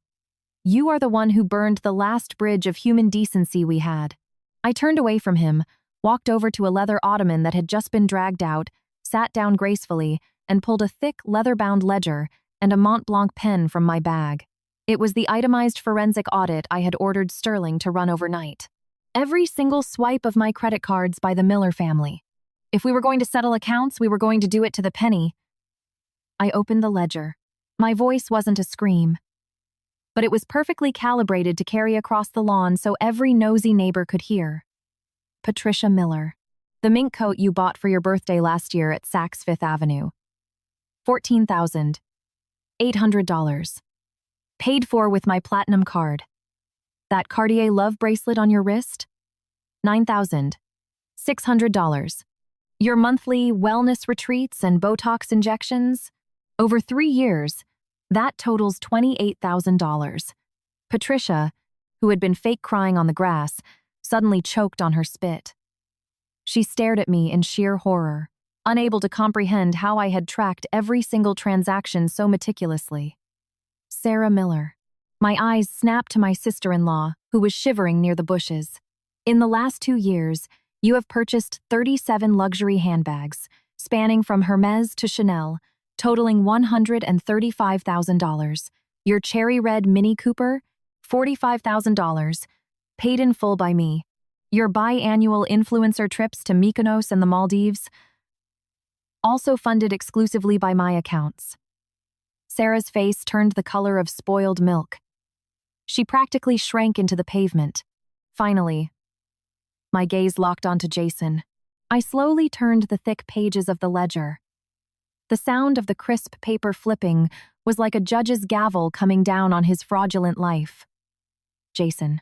S1: you are the one who burned the last bridge of human decency we had." I turned away from him, walked over to a leather ottoman that had just been dragged out, sat down gracefully, and pulled a thick, leather-bound ledger and a Mont Blanc pen from my bag. It was the itemized forensic audit I had ordered Sterling to run overnight. Every single swipe of my credit cards by the Miller family. If we were going to settle accounts, we were going to do it to the penny. I opened the ledger. My voice wasn't a scream, but it was perfectly calibrated to carry across the lawn so every nosy neighbor could hear. Patricia Miller. The mink coat you bought for your birthday last year at Saks Fifth Avenue. $14,800. Paid for with my platinum card. That Cartier love bracelet on your wrist? $9,600. Your monthly wellness retreats and Botox injections? Over 3 years, that totals $28,000. Patricia, who had been fake crying on the grass, suddenly choked on her spit. She stared at me in sheer horror, unable to comprehend how I had tracked every single transaction so meticulously. Sarah Miller. My eyes snapped to my sister-in-law, who was shivering near the bushes. In the last 2 years, you have purchased 37 luxury handbags, spanning from Hermes to Chanel, totaling $135,000. Your cherry red Mini Cooper, $45,000, paid in full by me. Your biannual influencer trips to Mykonos and the Maldives, also funded exclusively by my accounts. Sarah's face turned the color of spoiled milk. She practically shrank into the pavement. Finally, my gaze locked onto Jason. I slowly turned the thick pages of the ledger. The sound of the crisp paper flipping was like a judge's gavel coming down on his fraudulent life. Jason,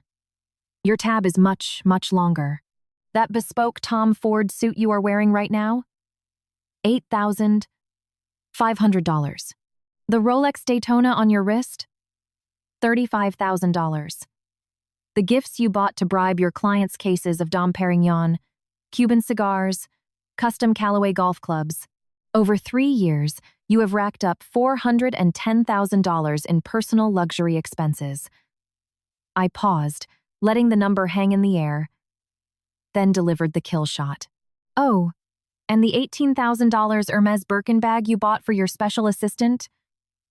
S1: your tab is much, much longer. That bespoke Tom Ford suit you are wearing right now? $8,500. The Rolex Daytona on your wrist? $35,000. The gifts you bought to bribe your clients' cases of Dom Perignon, Cuban cigars, custom Callaway golf clubs. Over 3 years, you have racked up $410,000 in personal luxury expenses. I paused, letting the number hang in the air, then delivered the kill shot. Oh, and the $18,000 Hermes Birkin bag you bought for your special assistant?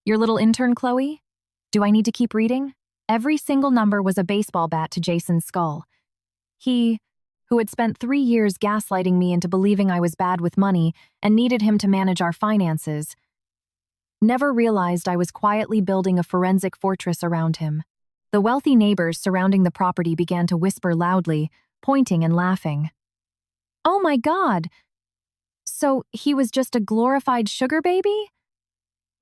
S1: Your little intern, Chloe? Do I need to keep reading? Every single number was a baseball bat to Jason's skull. He, who had spent 3 years gaslighting me into believing I was bad with money and needed him to manage our finances, never realized I was quietly building a forensic fortress around him. The wealthy neighbors surrounding the property began to whisper loudly, pointing and laughing. "Oh my God! So he was just a glorified sugar baby?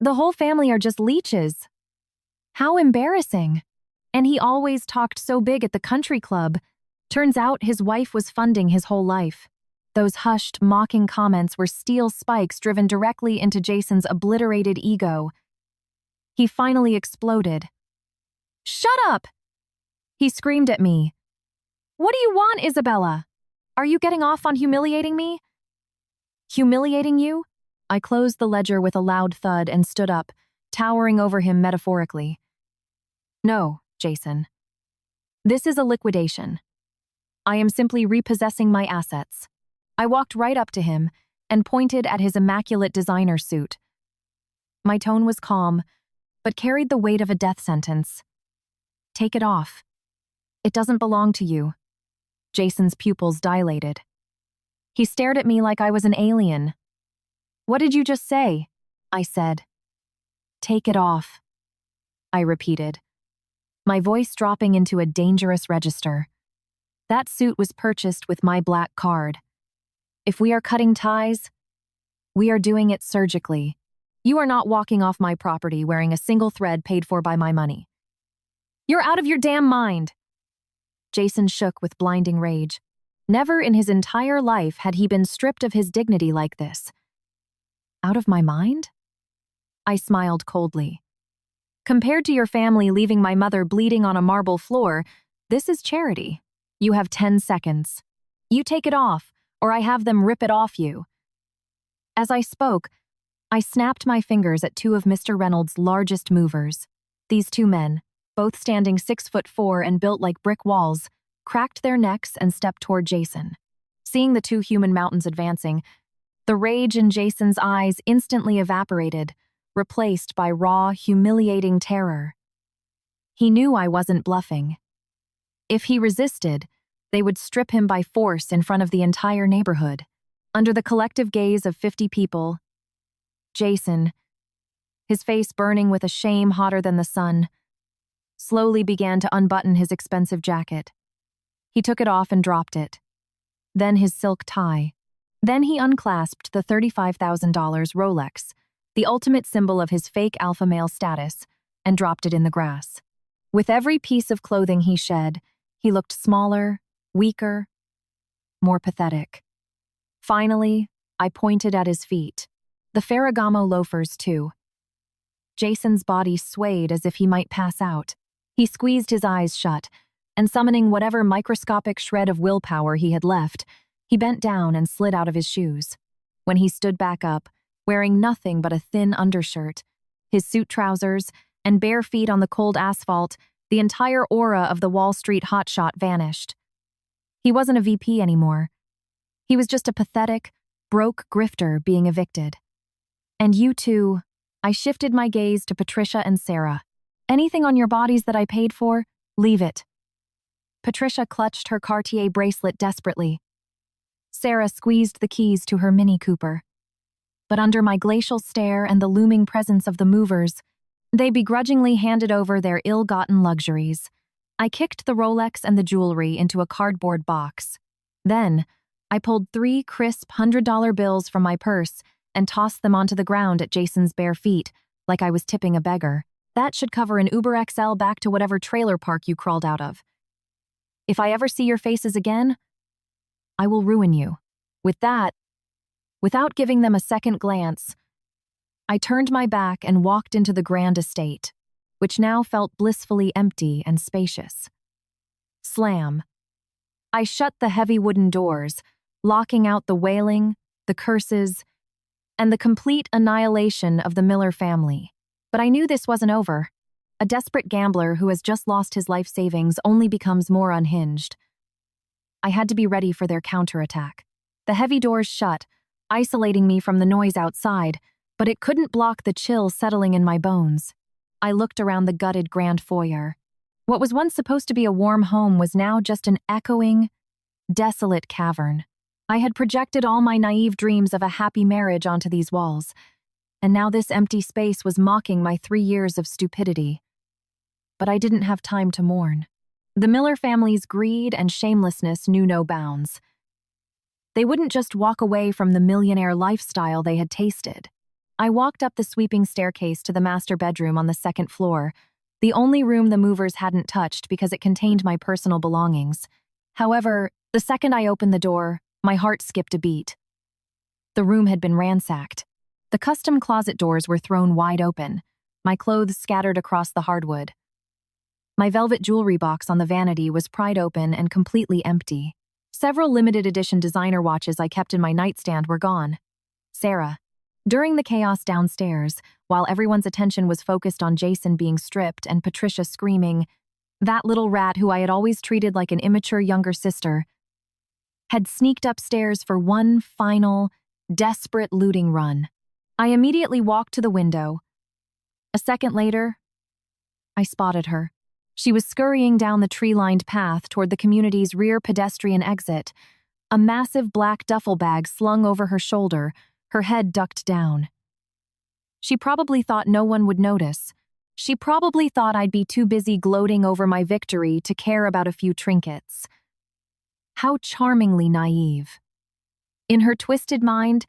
S1: The whole family are just leeches. How embarrassing. And he always talked so big at the country club. Turns out his wife was funding his whole life." Those hushed, mocking comments were steel spikes driven directly into Jason's obliterated ego. He finally exploded. "Shut up!" he screamed at me. "What do you want, Isabella? Are you getting off on humiliating me?" "Humiliating you?" I closed the ledger with a loud thud and stood up, towering over him metaphorically. "No, Jason. This is a liquidation. I am simply repossessing my assets." I walked right up to him, and pointed at his immaculate designer suit. My tone was calm, but carried the weight of a death sentence. "Take it off. It doesn't belong to you." Jason's pupils dilated. He stared at me like I was an alien. "What did you just say?" I said. "Take it off," I repeated, my voice dropping into a dangerous register. That suit was purchased with my black card. If we are cutting ties, we are doing it surgically. You are not walking off my property wearing a single thread paid for by my money. You're out of your damn mind. Jason shook with blinding rage. Never in his entire life had he been stripped of his dignity like this. Out of my mind? I smiled coldly. Compared to your family leaving my mother bleeding on a marble floor, this is charity. You have 10 seconds. You take it off, or I have them rip it off you. As I spoke, I snapped my fingers at two of Mr. Reynolds' largest movers. These two men, both standing 6'4" and built like brick walls, cracked their necks and stepped toward Jason. Seeing the two human mountains advancing, the rage in Jason's eyes instantly evaporated, replaced by raw, humiliating terror. He knew I wasn't bluffing. If he resisted, they would strip him by force in front of the entire neighborhood. Under the collective gaze of 50 people, Jason, his face burning with a shame hotter than the sun, slowly began to unbutton his expensive jacket. He took it off and dropped it. Then his silk tie. Then he unclasped the $35,000 Rolex, the ultimate symbol of his fake alpha male status, and dropped it in the grass. With every piece of clothing he shed, he looked smaller, weaker, more pathetic. Finally, I pointed at his feet. The Ferragamo loafers, too. Jason's body swayed as if he might pass out. He squeezed his eyes shut, and summoning whatever microscopic shred of willpower he had left, he bent down and slid out of his shoes. When he stood back up, wearing nothing but a thin undershirt, his suit trousers, and bare feet on the cold asphalt, the entire aura of the Wall Street hotshot vanished. He wasn't a VP anymore. He was just a pathetic, broke grifter being evicted. And you two, I shifted my gaze to Patricia and Sarah. Anything on your bodies that I paid for, leave it. Patricia clutched her Cartier bracelet desperately. Sarah squeezed the keys to her Mini Cooper. But under my glacial stare and the looming presence of the movers, they begrudgingly handed over their ill-gotten luxuries. I kicked the Rolex and the jewelry into a cardboard box. Then, I pulled 3 crisp $100 bills from my purse and tossed them onto the ground at Jason's bare feet, like I was tipping a beggar. That should cover an Uber XL back to whatever trailer park you crawled out of. If I ever see your faces again, I will ruin you. With that, without giving them a second glance, I turned my back and walked into the grand estate, which now felt blissfully empty and spacious. Slam. I shut the heavy wooden doors, locking out the wailing, the curses, and the complete annihilation of the Miller family. But I knew this wasn't over. A desperate gambler who has just lost his life savings only becomes more unhinged. I had to be ready for their counterattack. The heavy doors shut, isolating me from the noise outside, but it couldn't block the chill settling in my bones. I looked around the gutted grand foyer. What was once supposed to be a warm home was now just an echoing, desolate cavern. I had projected all my naive dreams of a happy marriage onto these walls, and now this empty space was mocking my 3 years of stupidity. But I didn't have time to mourn. The Miller family's greed and shamelessness knew no bounds. They wouldn't just walk away from the millionaire lifestyle they had tasted. I walked up the sweeping staircase to the master bedroom on the 2nd floor, the only room the movers hadn't touched because it contained my personal belongings. However, the second I opened the door, my heart skipped a beat. The room had been ransacked. The custom closet doors were thrown wide open, my clothes scattered across the hardwood. My velvet jewelry box on the vanity was pried open and completely empty. Several limited edition designer watches I kept in my nightstand were gone. Sarah. During the chaos downstairs, while everyone's attention was focused on Jason being stripped and Patricia screaming, that little rat who I had always treated like an immature younger sister, had sneaked upstairs for one final, desperate looting run. I immediately walked to the window. A second later, I spotted her. She was scurrying down the tree-lined path toward the community's rear pedestrian exit, a massive black duffel bag slung over her shoulder, her head ducked down. She probably thought no one would notice. She probably thought I'd be too busy gloating over my victory to care about a few trinkets. How charmingly naive. In her twisted mind,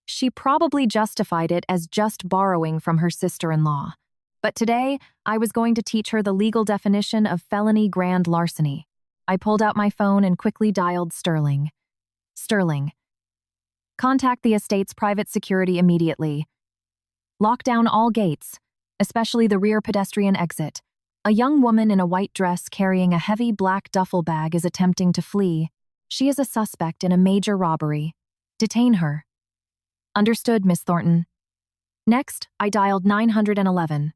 S1: she probably justified it as just borrowing from her sister-in-law. But today, I was going to teach her the legal definition of felony grand larceny. I pulled out my phone and quickly dialed Sterling. Sterling. Contact the estate's private security immediately. Lock down all gates, especially the rear pedestrian exit. A young woman in a white dress carrying a heavy black duffel bag is attempting to flee. She is a suspect in a major robbery. Detain her. Understood, Miss Thornton. Next, I dialed 911.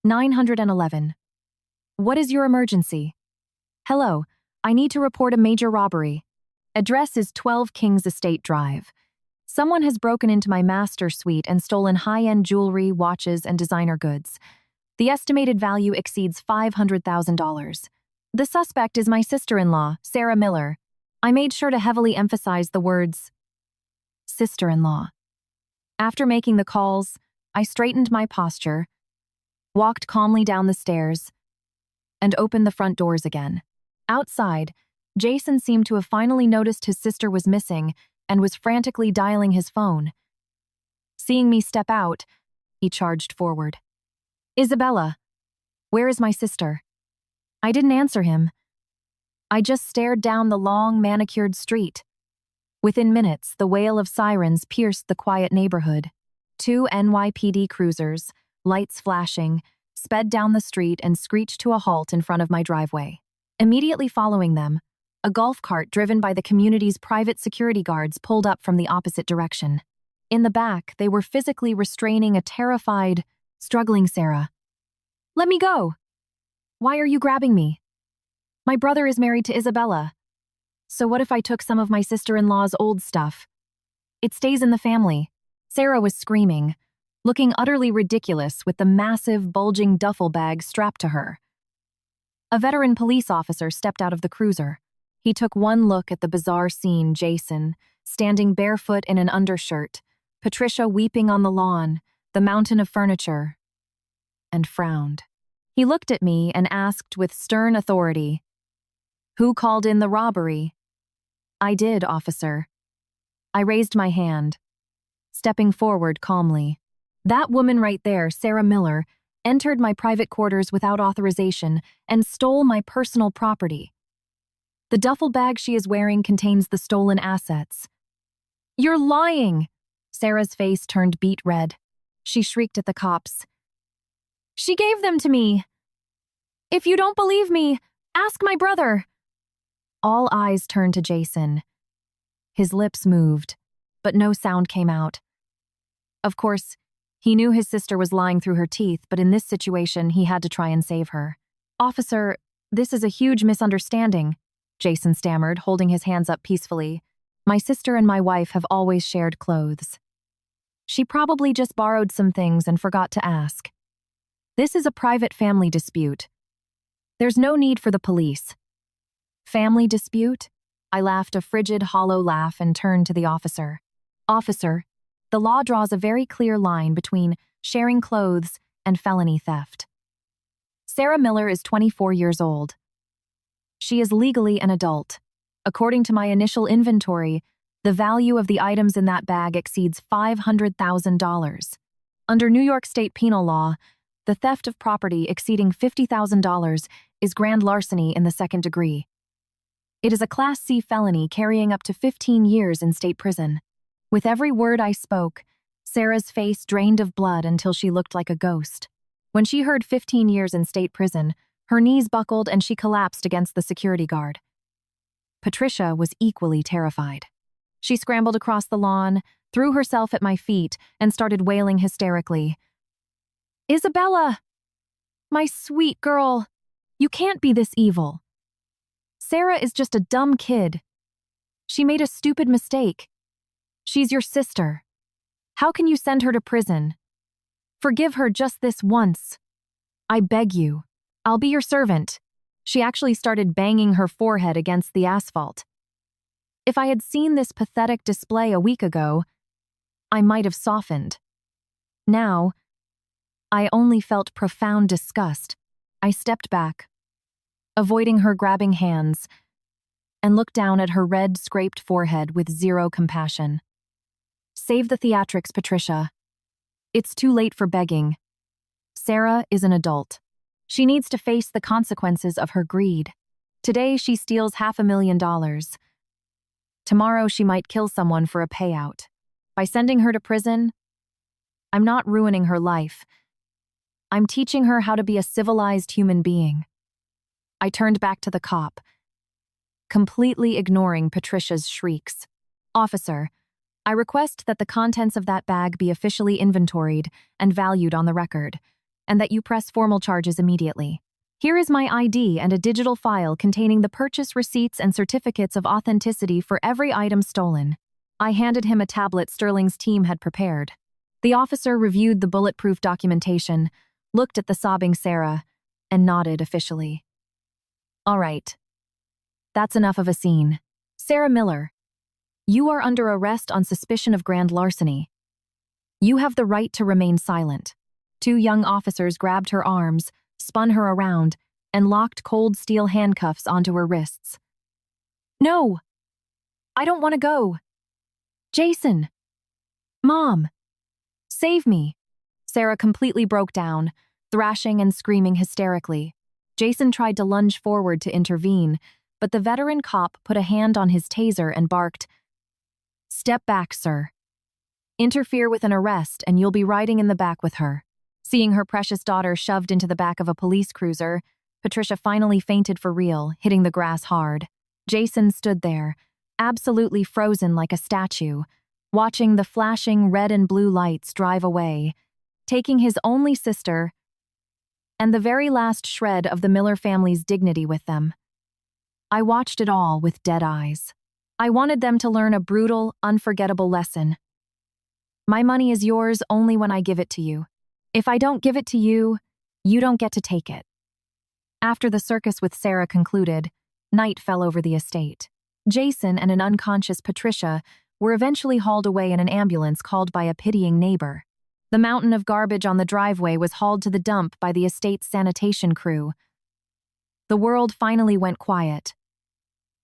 S1: 911. What is your emergency? Hello, I need to report a major robbery. Address is 12 Kings Estate Drive. Someone has broken into my master suite and stolen high-end jewelry, watches, and designer goods. The estimated value exceeds $500,000. The suspect is my sister-in-law, Sarah Miller. I made sure to heavily emphasize the words, sister-in-law. After making the calls, I straightened my posture, walked calmly down the stairs, and opened the front doors again. Outside, Jason seemed to have finally noticed his sister was missing and was frantically dialing his phone. Seeing me step out, he charged forward. Isabella, where is my sister? I didn't answer him. I just stared down the long, manicured street. Within minutes, the wail of sirens pierced the quiet neighborhood. 2 NYPD cruisers, lights flashing, sped down the street and screeched to a halt in front of my driveway. Immediately following them, a golf cart driven by the community's private security guards pulled up from the opposite direction. In the back, they were physically restraining a terrified, struggling Sarah. Let me go! Why are you grabbing me? My brother is married to Isabella. So what if I took some of my sister-in-law's old stuff? It stays in the family. Sarah was screaming, looking utterly ridiculous with the massive, bulging duffel bag strapped to her. A veteran police officer stepped out of the cruiser. He took one look at the bizarre scene: Jason, standing barefoot in an undershirt, Patricia weeping on the lawn, the mountain of furniture, and frowned. He looked at me and asked with stern authority, "Who called in the robbery?" I did, officer. I raised my hand, stepping forward calmly. That woman right there, Sarah Miller, entered my private quarters without authorization and stole my personal property. The duffel bag she is wearing contains the stolen assets. You're lying! Sarah's face turned beet red. She shrieked at the cops. She gave them to me! If you don't believe me, ask my brother! All eyes turned to Jason. His lips moved, but no sound came out. Of course, he knew his sister was lying through her teeth, but in this situation, he had to try and save her. Officer, this is a huge misunderstanding, Jason stammered, holding his hands up peacefully. My sister and my wife have always shared clothes. She probably just borrowed some things and forgot to ask. This is a private family dispute. There's no need for the police. Family dispute? I laughed a frigid, hollow laugh and turned to the officer. Officer, the law draws a very clear line between sharing clothes and felony theft. Sarah Miller is 24 years old. She is legally an adult. According to my initial inventory, the value of the items in that bag exceeds $500,000. Under New York State penal law, the theft of property exceeding $50,000 is grand larceny in the second degree. It is a Class C felony carrying up to 15 years in state prison. With every word I spoke, Sarah's face drained of blood until she looked like a ghost. When she heard 15 years in state prison, her knees buckled and she collapsed against the security guard. Patricia was equally terrified. She scrambled across the lawn, threw herself at my feet, and started wailing hysterically. Isabella! My sweet girl! You can't be this evil. Sarah is just a dumb kid. She made a stupid mistake. She's your sister. How can you send her to prison? Forgive her just this once. I beg you. I'll be your servant. She actually started banging her forehead against the asphalt. If I had seen this pathetic display a week ago, I might have softened. Now, I only felt profound disgust. I stepped back, avoiding her grabbing hands, and looked down at her red, scraped forehead with zero compassion. Save the theatrics, Patricia. It's too late for begging. Sarah is an adult. She needs to face the consequences of her greed. Today, she steals $500,000. Tomorrow, she might kill someone for a payout. By sending her to prison, I'm not ruining her life. I'm teaching her how to be a civilized human being. I turned back to the cop, completely ignoring Patricia's shrieks. Officer, I request that the contents of that bag be officially inventoried and valued on the record, and that you press formal charges immediately. Here is my ID and a digital file containing the purchase receipts and certificates of authenticity for every item stolen. I handed him a tablet Sterling's team had prepared. The officer reviewed the bulletproof documentation, looked at the sobbing Sarah, and nodded officially. All right. That's enough of a scene. Sarah Miller, you are under arrest on suspicion of grand larceny. You have the right to remain silent. Two young officers grabbed her arms, spun her around, and locked cold steel handcuffs onto her wrists. No! I don't want to go. Jason! Mom! Save me! Sarah completely broke down, thrashing and screaming hysterically. Jason tried to lunge forward to intervene, but the veteran cop put a hand on his taser and barked, "Step back, sir. Interfere with an arrest and you'll be riding in the back with her." Seeing her precious daughter shoved into the back of a police cruiser, Patricia finally fainted for real, hitting the grass hard. Jason stood there, absolutely frozen like a statue, watching the flashing red and blue lights drive away, taking his only sister and the very last shred of the Miller family's dignity with them. I watched it all with dead eyes. I wanted them to learn a brutal, unforgettable lesson. My money is yours only when I give it to you. If I don't give it to you, you don't get to take it. After the circus with Sarah concluded, night fell over the estate. Jason and an unconscious Patricia were eventually hauled away in an ambulance called by a pitying neighbor. The mountain of garbage on the driveway was hauled to the dump by the estate's sanitation crew. The world finally went quiet.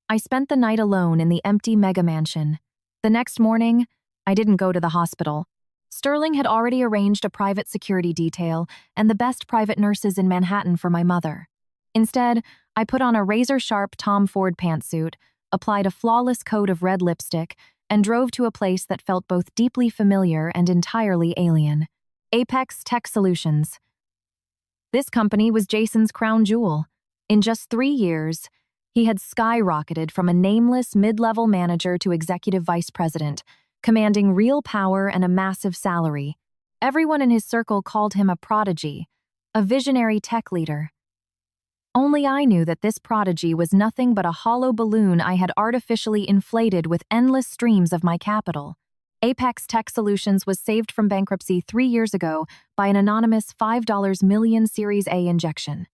S1: I spent the night alone in the empty mega mansion. The next morning, I didn't go to the hospital. Sterling had already arranged a private security detail and the best private nurses in Manhattan for my mother. Instead, I put on a razor-sharp Tom Ford pantsuit, applied a flawless coat of red lipstick, and drove to a place that felt both deeply familiar and entirely alien. Apex Tech Solutions. This company was Jason's crown jewel. In just 3 years, he had skyrocketed from a nameless mid-level manager to executive vice president, commanding real power and a massive salary. Everyone in his circle called him a prodigy, a visionary tech leader. Only I knew that this prodigy was nothing but a hollow balloon I had artificially inflated with endless streams of my capital. Apex Tech Solutions was saved from bankruptcy 3 years ago by an anonymous $5 million Series A injection.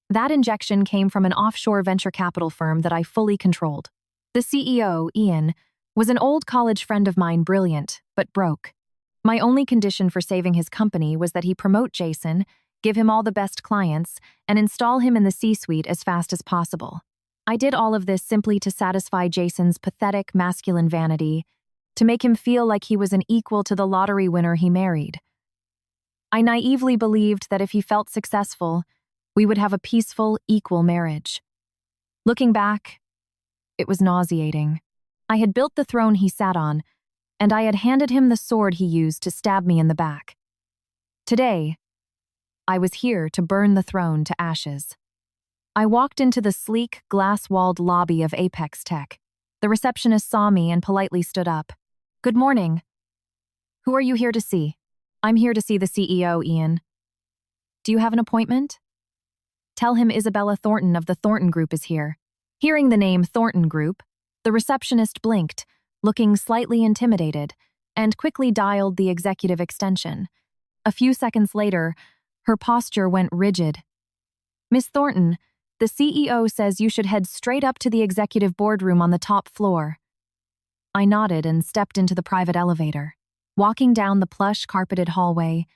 S1: That injection came from an offshore venture capital firm that I fully controlled. The CEO, Ian, was an old college friend of mine, brilliant, but broke. My only condition for saving his company was that he promote Jason, give him all the best clients, and install him in the C-suite as fast as possible. I did all of this simply to satisfy Jason's pathetic masculine vanity, to make him feel like he was an equal to the lottery winner he married. I naively believed that if he felt successful, we would have a peaceful, equal marriage. Looking back, it was nauseating. I had built the throne he sat on, and I had handed him the sword he used to stab me in the back. Today, I was here to burn the throne to ashes. I walked into the sleek, glass-walled lobby of Apex Tech. The receptionist saw me and politely stood up. "Good morning. Who are you here to see?" "I'm here to see the CEO, Ian." "Do you have an appointment?" "Tell him Isabella Thornton of the Thornton Group is here." Hearing the name Thornton Group, the receptionist blinked, looking slightly intimidated, and quickly dialed the executive extension. A few seconds later, her posture went rigid. "Miss Thornton, the CEO says you should head straight up to the executive boardroom on the top floor." I nodded and stepped into the private elevator. Walking down the plush, carpeted hallway,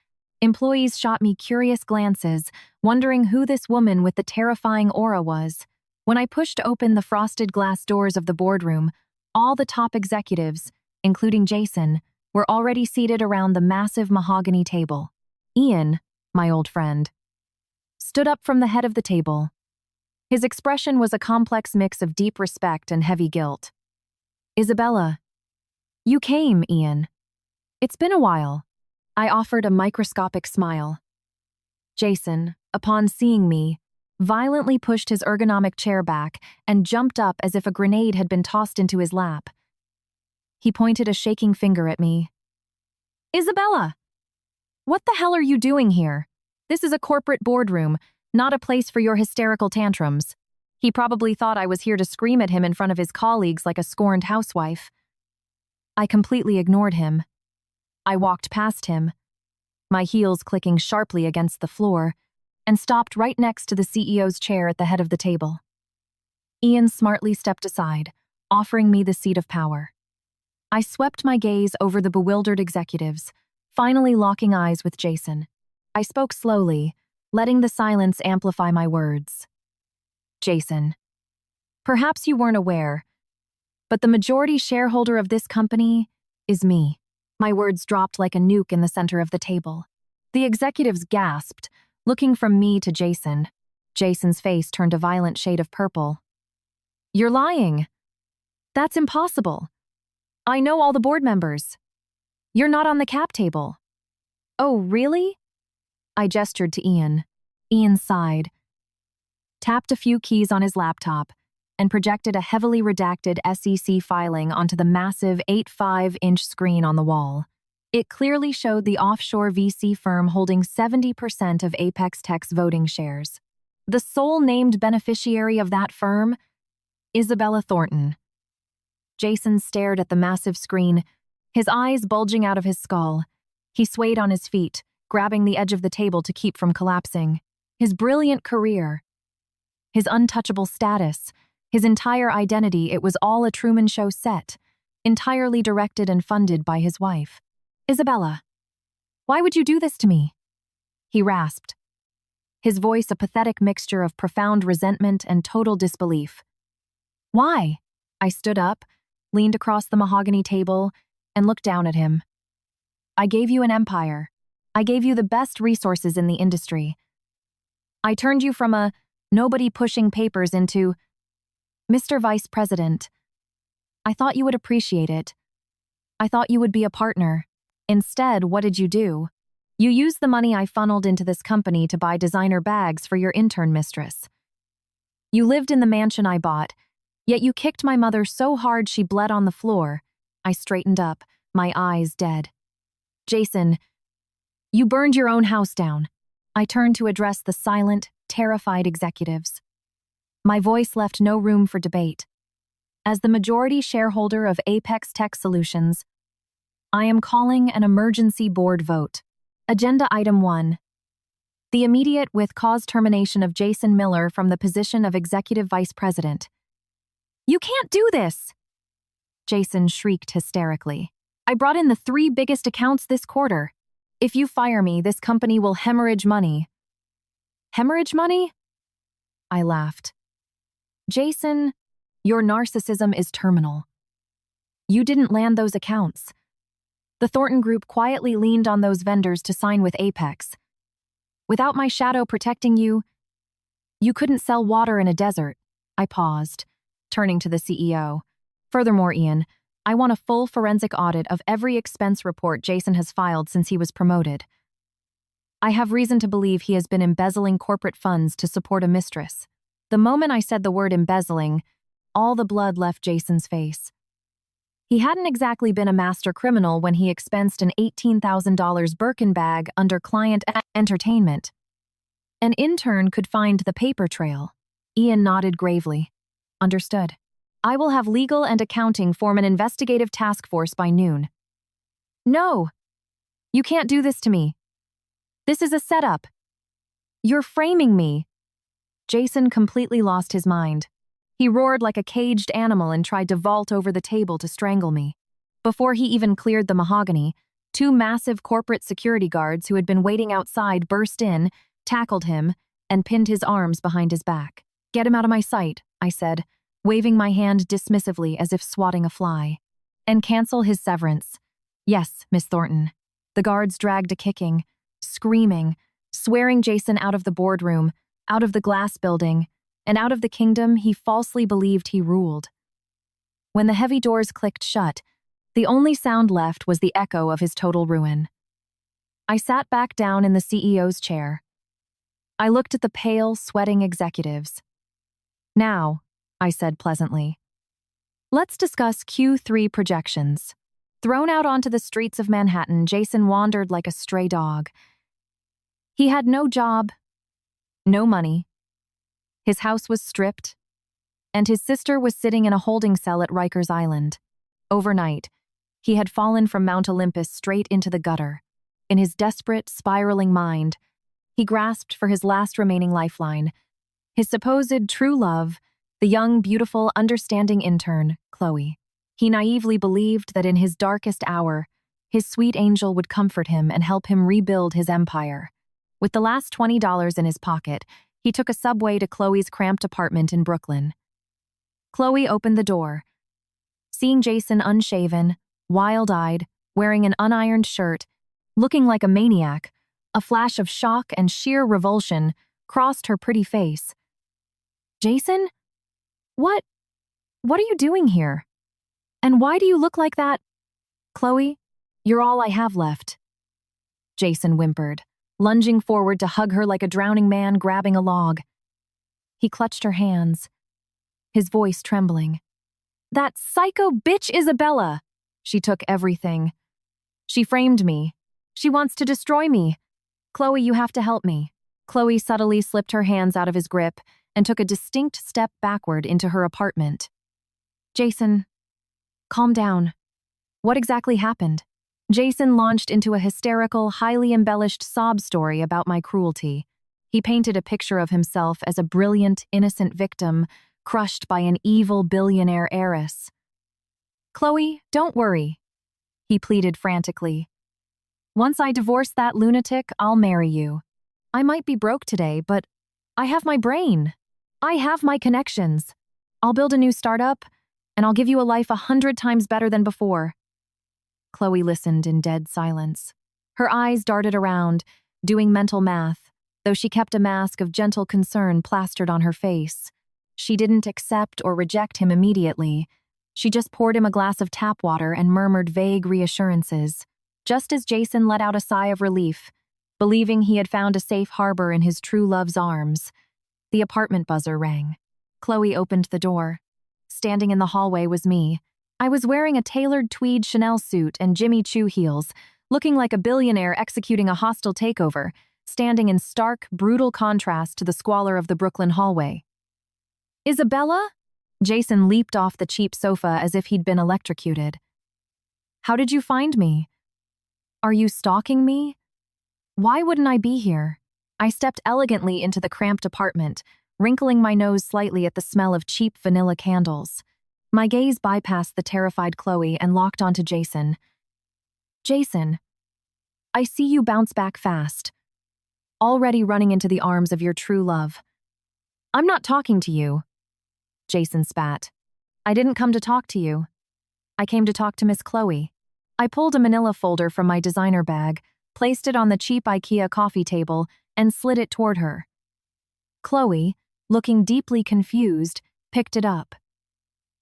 S1: employees shot me curious glances, wondering who this woman with the terrifying aura was. When I pushed open the frosted glass doors of the boardroom, all the top executives, including Jason, were already seated around the massive mahogany table. Ian, my old friend, stood up from the head of the table. His expression was a complex mix of deep respect and heavy guilt. "Isabella, you came, Ian. It's been a while." I offered a microscopic smile. Jason, upon seeing me, violently pushed his ergonomic chair back and jumped up as if a grenade had been tossed into his lap. He pointed a shaking finger at me. "Isabella, what the hell are you doing here? This is a corporate boardroom, not a place for your hysterical tantrums." He probably thought I was here to scream at him in front of his colleagues like a scorned housewife. I completely ignored him. I walked past him, my heels clicking sharply against the floor, and stopped right next to the CEO's chair at the head of the table. Ian smartly stepped aside, offering me the seat of power. I swept my gaze over the bewildered executives, finally locking eyes with Jason. I spoke slowly, letting the silence amplify my words. "Jason, perhaps you weren't aware, but the majority shareholder of this company is me." My words dropped like a nuke in the center of the table. The executives gasped, looking from me to Jason. Jason's face turned a violent shade of purple. "You're lying. That's impossible. I know all the board members. You're not on the cap table." "Oh, really?" I gestured to Ian. Ian sighed, tapped a few keys on his laptop, and projected a heavily redacted SEC filing onto the massive 8.5-inch screen on the wall. It clearly showed the offshore VC firm holding 70% of Apex Tech's voting shares. The sole named beneficiary of that firm? Isabella Thornton. Jason stared at the massive screen, his eyes bulging out of his skull. He swayed on his feet, grabbing the edge of the table to keep from collapsing. His brilliant career, his untouchable status, his entire identity, it was all a Truman Show set, entirely directed and funded by his wife. "Isabella, why would you do this to me?" he rasped, his voice a pathetic mixture of profound resentment and total disbelief. "Why?" I stood up, leaned across the mahogany table, and looked down at him. "I gave you an empire. I gave you the best resources in the industry. I turned you from a nobody pushing papers into Mr. Vice President. I thought you would appreciate it. I thought you would be a partner. Instead, what did you do? You used the money I funneled into this company to buy designer bags for your intern mistress. You lived in the mansion I bought, yet you kicked my mother so hard she bled on the floor." I straightened up, my eyes dead. "Jason, you burned your own house down." I turned to address the silent, terrified executives. My voice left no room for debate. As the majority shareholder of Apex Tech Solutions, I am calling an emergency board vote. Agenda Item 1. The immediate with-cause termination of Jason Miller from the position of Executive Vice President. "You can't do this!" Jason shrieked hysterically. "I brought in the 3 biggest accounts this quarter. If you fire me, this company will hemorrhage money." "Hemorrhage money?" I laughed. "Jason, your narcissism is terminal. You didn't land those accounts. The Thornton Group quietly leaned on those vendors to sign with Apex. Without my shadow protecting you, you couldn't sell water in a desert." I paused, turning to the CEO. "Furthermore, Ian, I want a full forensic audit of every expense report Jason has filed since he was promoted. I have reason to believe he has been embezzling corporate funds to support a mistress." The moment I said the word embezzling, all the blood left Jason's face. He hadn't exactly been a master criminal when he expensed an $18,000 Birkin bag under client entertainment. An intern could find the paper trail. Ian nodded gravely. "Understood." I will have legal and accounting form an investigative task force by noon. No! You can't do this to me. This is a setup. You're framing me. Jason completely lost his mind. He roared like a caged animal and tried to vault over the table to strangle me. Before he even cleared the mahogany, 2 massive corporate security guards who had been waiting outside burst in, tackled him, and pinned his arms behind his back. Get him out of my sight, I said, waving my hand dismissively as if swatting a fly. And cancel his severance. Yes, Miss Thornton. The guards dragged a kicking, screaming, swearing Jason out of the boardroom, out of the glass building, and out of the kingdom he falsely believed he ruled. When the heavy doors clicked shut, the only sound left was the echo of his total ruin. I sat back down in the CEO's chair. I looked at the pale, sweating executives. Now, I said pleasantly, let's discuss Q3 projections. Thrown out onto the streets of Manhattan, Jason wandered like a stray dog. He had no job, no money. His house was stripped, and his sister was sitting in a holding cell at Rikers Island. Overnight, he had fallen from Mount Olympus straight into the gutter. In his desperate, spiraling mind, he grasped for his last remaining lifeline, his supposed true love, the young, beautiful, understanding intern, Chloe. He naively believed that in his darkest hour, his sweet angel would comfort him and help him rebuild his empire. With the last $20 in his pocket, he took a subway to Chloe's cramped apartment in Brooklyn. Chloe opened the door. Seeing Jason unshaven, wild-eyed, wearing an unironed shirt, looking like a maniac, a flash of shock and sheer revulsion crossed her pretty face. Jason? What are you doing here? And why do you look like that? Chloe, you're all I have left. Jason whimpered, lunging forward to hug her like a drowning man grabbing a log. He clutched her hands, his voice trembling. That psycho bitch Isabella! She took everything. She framed me. She wants to destroy me. Chloe, you have to help me. Chloe subtly slipped her hands out of his grip and took a distinct step backward into her apartment. Jason, calm down. What exactly happened? Jason launched into a hysterical, highly embellished sob story about my cruelty. He painted a picture of himself as a brilliant, innocent victim, crushed by an evil billionaire heiress. Chloe, don't worry, he pleaded frantically. Once I divorce that lunatic, I'll marry you. I might be broke today, but I have my brain. I have my connections. I'll build a new startup, and I'll give you a life 100 times better than before. Chloe listened in dead silence. Her eyes darted around, doing mental math, though she kept a mask of gentle concern plastered on her face. She didn't accept or reject him immediately. She just poured him a glass of tap water and murmured vague reassurances, just as Jason let out a sigh of relief, believing he had found a safe harbor in his true love's arms. The apartment buzzer rang. Chloe opened the door. Standing in the hallway was me. I was wearing a tailored tweed Chanel suit and Jimmy Choo heels, looking like a billionaire executing a hostile takeover, standing in stark, brutal contrast to the squalor of the Brooklyn hallway. Isabella? Jason leaped off the cheap sofa as if he'd been electrocuted. How did you find me? Are you stalking me? Why wouldn't I be here? I stepped elegantly into the cramped apartment, wrinkling my nose slightly at the smell of cheap vanilla candles. My gaze bypassed the terrified Chloe and locked onto Jason. Jason, I see you bounce back fast, already running into the arms of your true love. I'm not talking to you. Jason spat. I didn't come to talk to you. I came to talk to Miss Chloe. I pulled a manila folder from my designer bag, placed it on the cheap IKEA coffee table, and slid it toward her. Chloe, looking deeply confused, picked it up.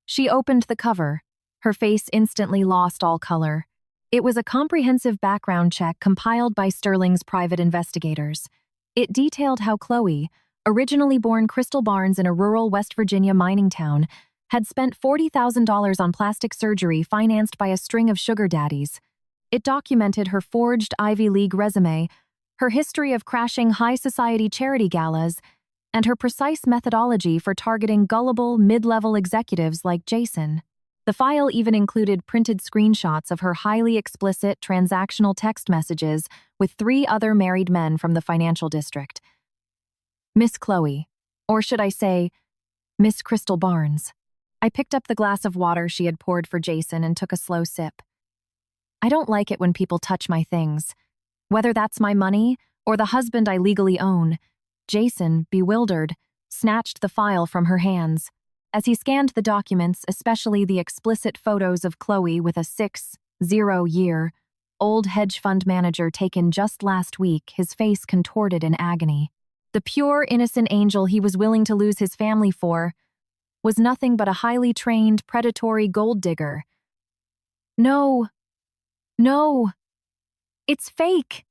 S1: She opened the cover. Her face instantly lost all color. It was a comprehensive background check compiled by Sterling's private investigators. It detailed how Chloe, originally born Crystal Barnes in a rural West Virginia mining town, had spent $40,000 on plastic surgery financed by a string of sugar daddies. It documented her forged Ivy League resume, her history of crashing high society charity galas, and her precise methodology for targeting gullible, mid-level executives like Jason. The file even included printed screenshots of her highly explicit transactional text messages with 3 other married men from the financial district. Miss Chloe, or should I say, Miss Crystal Barnes. I picked up the glass of water she had poured for Jason and took a slow sip. I don't like it when people touch my things, whether that's my money or the husband I legally own. Jason, bewildered, snatched the file from her hands. As he scanned the documents, especially the explicit photos of Chloe with a 6-0-year-old hedge fund manager taken just last week, his face contorted in agony. The pure, innocent angel he was willing to lose his family for was nothing but a highly trained, predatory gold digger. No. No. It's fake.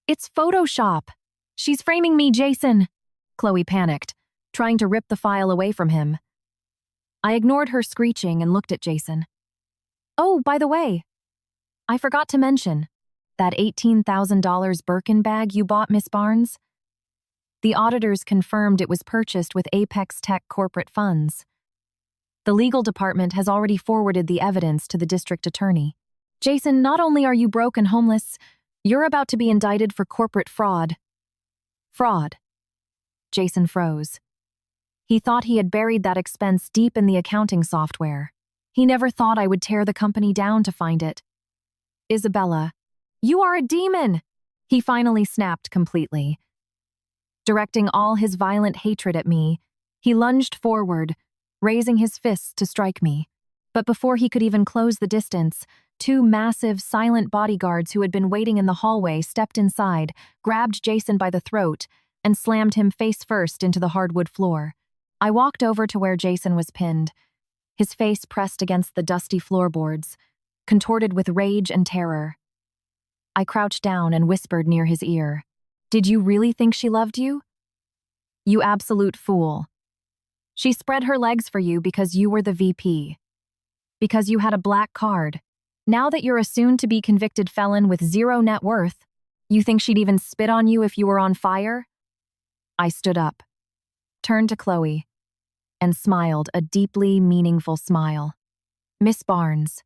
S1: It's Photoshop. She's framing me, Jason. Chloe panicked, trying to rip the file away from him. I ignored her screeching and looked at Jason. Oh, by the way, I forgot to mention that $18,000 Birkin bag you bought, Miss Barnes. The auditors confirmed it was purchased with Apex Tech corporate funds. The legal department has already forwarded the evidence to the district attorney. Jason, not only are you broke and homeless, you're about to be indicted for corporate fraud. Fraud. Jason froze. He thought he had buried that expense deep in the accounting software. He never thought I would tear the company down to find it. Isabella, you are a demon! He finally snapped completely. Directing all his violent hatred at me, he lunged forward, raising his fists to strike me. But before he could even close the distance, 2 massive, silent bodyguards who had been waiting in the hallway stepped inside, grabbed Jason by the throat, and slammed him face first into the hardwood floor. I walked over to where Jason was pinned, his face pressed against the dusty floorboards, contorted with rage and terror. I crouched down and whispered near his ear, "Did you really think she loved you? You absolute fool. She spread her legs for you because you were the VP. Because you had a black card. Now that you're a soon-to-be convicted felon with 0 net worth, you think she'd even spit on you if you were on fire?" I stood up, turned to Chloe, and smiled a deeply meaningful smile. Miss Barnes,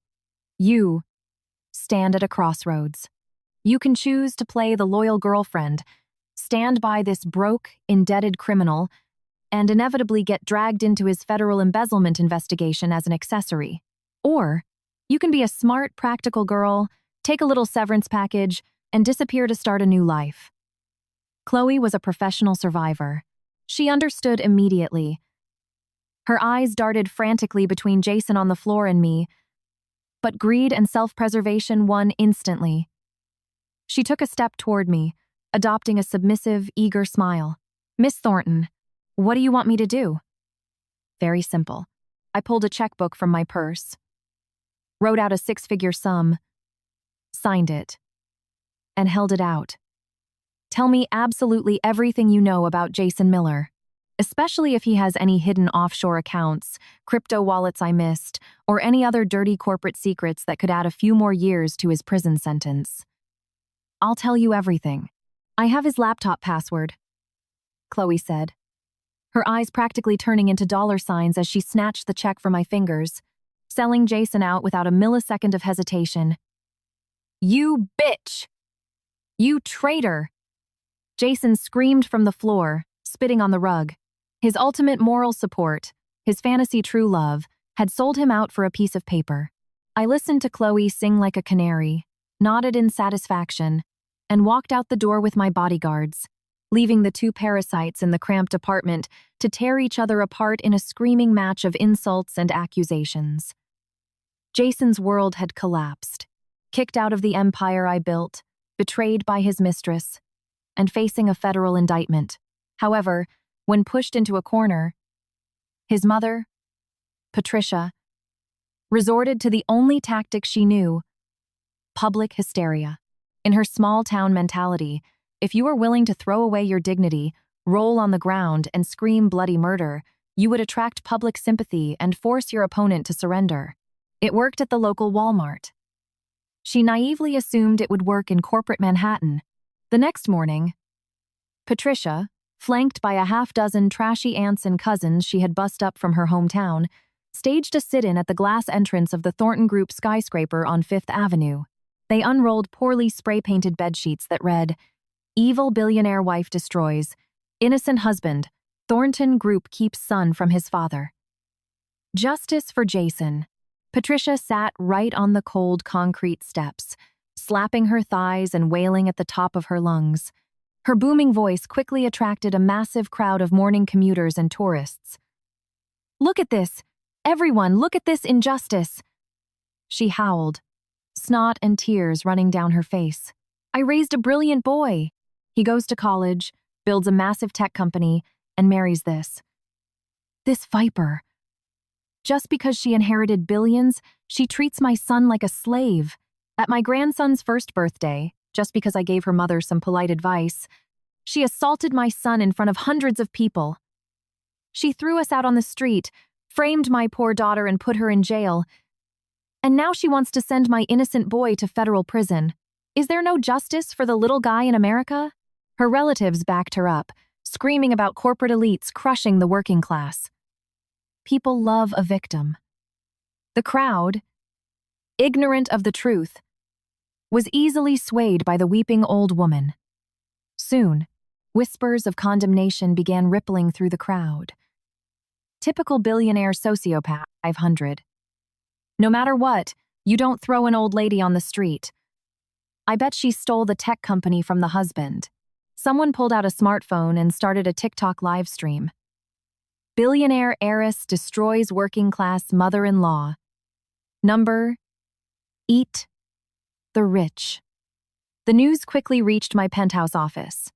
S1: you stand at a crossroads. You can choose to play the loyal girlfriend, stand by this broke, indebted criminal, and inevitably get dragged into his federal embezzlement investigation as an accessory. Or you can be a smart, practical girl, take a little severance package, and disappear to start a new life. Chloe was a professional survivor. She understood immediately. Her eyes darted frantically between Jason on the floor and me, but greed and self-preservation won instantly. She took a step toward me, adopting a submissive, eager smile. "Miss Thornton, what do you want me to do?" Very simple. I pulled a checkbook from my purse, wrote out a 6-figure sum, signed it, and held it out. Tell me absolutely everything you know about Jason Miller, especially if he has any hidden offshore accounts, crypto wallets I missed, or any other dirty corporate secrets that could add a few more years to his prison sentence. I'll tell you everything. I have his laptop password, Chloe said, her eyes practically turning into dollar signs as she snatched the check from my fingers, selling Jason out without a millisecond of hesitation. "You bitch! You traitor!" Jason screamed from the floor, spitting on the rug. His ultimate moral support, his fantasy true love, had sold him out for a piece of paper. I listened to Chloe sing like a canary, nodded in satisfaction, and walked out the door with my bodyguards, leaving the 2 parasites in the cramped apartment to tear each other apart in a screaming match of insults and accusations. Jason's world had collapsed, kicked out of the empire I built, betrayed by his mistress, and facing a federal indictment. However, when pushed into a corner, his mother, Patricia, resorted to the only tactic she knew: public hysteria. In her small-town mentality, if you were willing to throw away your dignity, roll on the ground, and scream bloody murder, you would attract public sympathy and force your opponent to surrender. It worked at the local Walmart. She naively assumed it would work in corporate Manhattan. The next morning, Patricia, flanked by a half-dozen trashy aunts and cousins she had bussed up from her hometown, staged a sit-in at the glass entrance of the Thornton Group skyscraper on Fifth Avenue. They unrolled poorly spray-painted bedsheets that read, "Evil billionaire wife destroys. Innocent husband. Thornton Group keeps son from his father." Justice for Jason. Patricia sat right on the cold concrete steps, slapping her thighs and wailing at the top of her lungs. Her booming voice quickly attracted a massive crowd of morning commuters and tourists. "Look at this! Everyone, look at this injustice!" She howled, snot and tears running down her face. "I raised a brilliant boy. He goes to college, builds a massive tech company, and marries this viper. Just because she inherited billions, she treats my son like a slave. At my grandson's first birthday, just because I gave her mother some polite advice, she assaulted my son in front of hundreds of people. She threw us out on the street, framed my poor daughter and put her in jail. And now she wants to send my innocent boy to federal prison. Is there no justice for the little guy in America?" Her relatives backed her up, screaming about corporate elites crushing the working class. People love a victim. The crowd, ignorant of the truth, was easily swayed by the weeping old woman. Soon, whispers of condemnation began rippling through the crowd. Typical billionaire sociopath 500. No matter what, you don't throw an old lady on the street. I bet she stole the tech company from the husband. Someone pulled out a smartphone and started a TikTok live stream. Billionaire heiress destroys working class mother-in-law. Number: Eat the rich. The news quickly reached my penthouse office.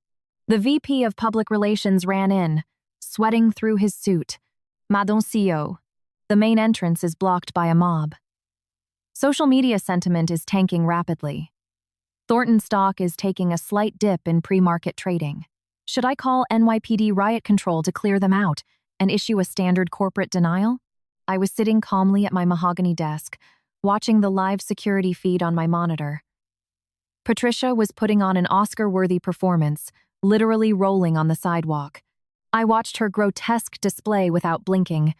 S1: The VP of Public Relations ran in, sweating through his suit. "Madame CEO, the main entrance is blocked by a mob." Social media sentiment is tanking rapidly. Thornton stock is taking a slight dip in pre-market trading. Should I call NYPD riot control to clear them out and issue a standard corporate denial? I was sitting calmly at my mahogany desk, watching the live security feed on my monitor. Patricia was putting on an Oscar-worthy performance, literally rolling on the sidewalk. I watched her grotesque display without blinking.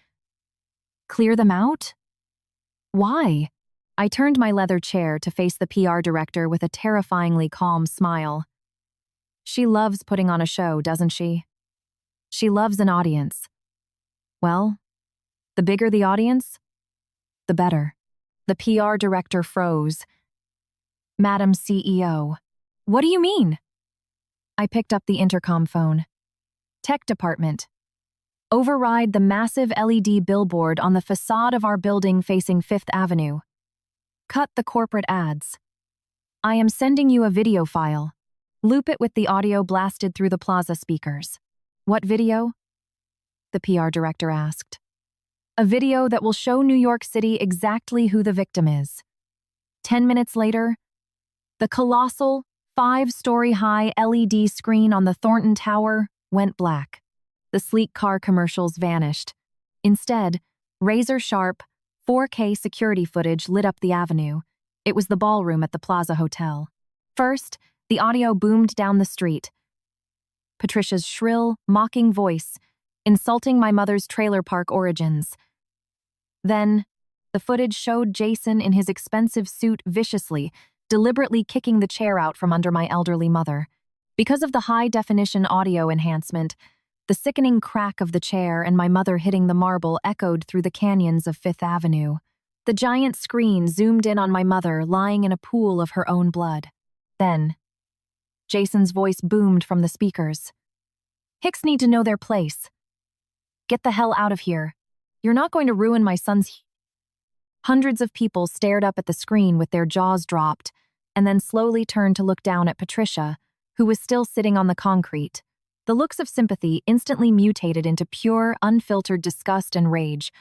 S1: Clear them out? Why? I turned my leather chair to face the PR director with a terrifyingly calm smile. She loves putting on a show, doesn't she? She loves an audience. Well, the bigger the audience, the better. The PR director froze. "Madam CEO, what do you mean?" I picked up the intercom phone. "Tech department. Override the massive LED billboard on the facade of our building facing Fifth Avenue. Cut the corporate ads. I am sending you a video file. Loop it with the audio blasted through the plaza speakers." "What video?" the PR director asked. "A video that will show New York City exactly who the victim is." 10 minutes later, the colossal, 5-story-high LED screen on the Thornton Tower went black. The sleek car commercials vanished. Instead, razor-sharp, 4K security footage lit up the avenue. It was the ballroom at the Plaza Hotel. First, the audio boomed down the street. Patricia's shrill, mocking voice, insulting my mother's trailer park origins. Then, the footage showed Jason in his expensive suit viciously, deliberately kicking the chair out from under my elderly mother. Because of the high-definition audio enhancement, the sickening crack of the chair and my mother hitting the marble echoed through the canyons of Fifth Avenue. The giant screen zoomed in on my mother lying in a pool of her own blood. Then, Jason's voice boomed from the speakers. "Hicks need to know their place. Get the hell out of here. You're not going to ruin my son's..." Hundreds of people stared up at the screen with their jaws dropped, and then slowly turned to look down at Patricia, who was still sitting on the concrete. The looks of sympathy instantly mutated into pure, unfiltered disgust and rage.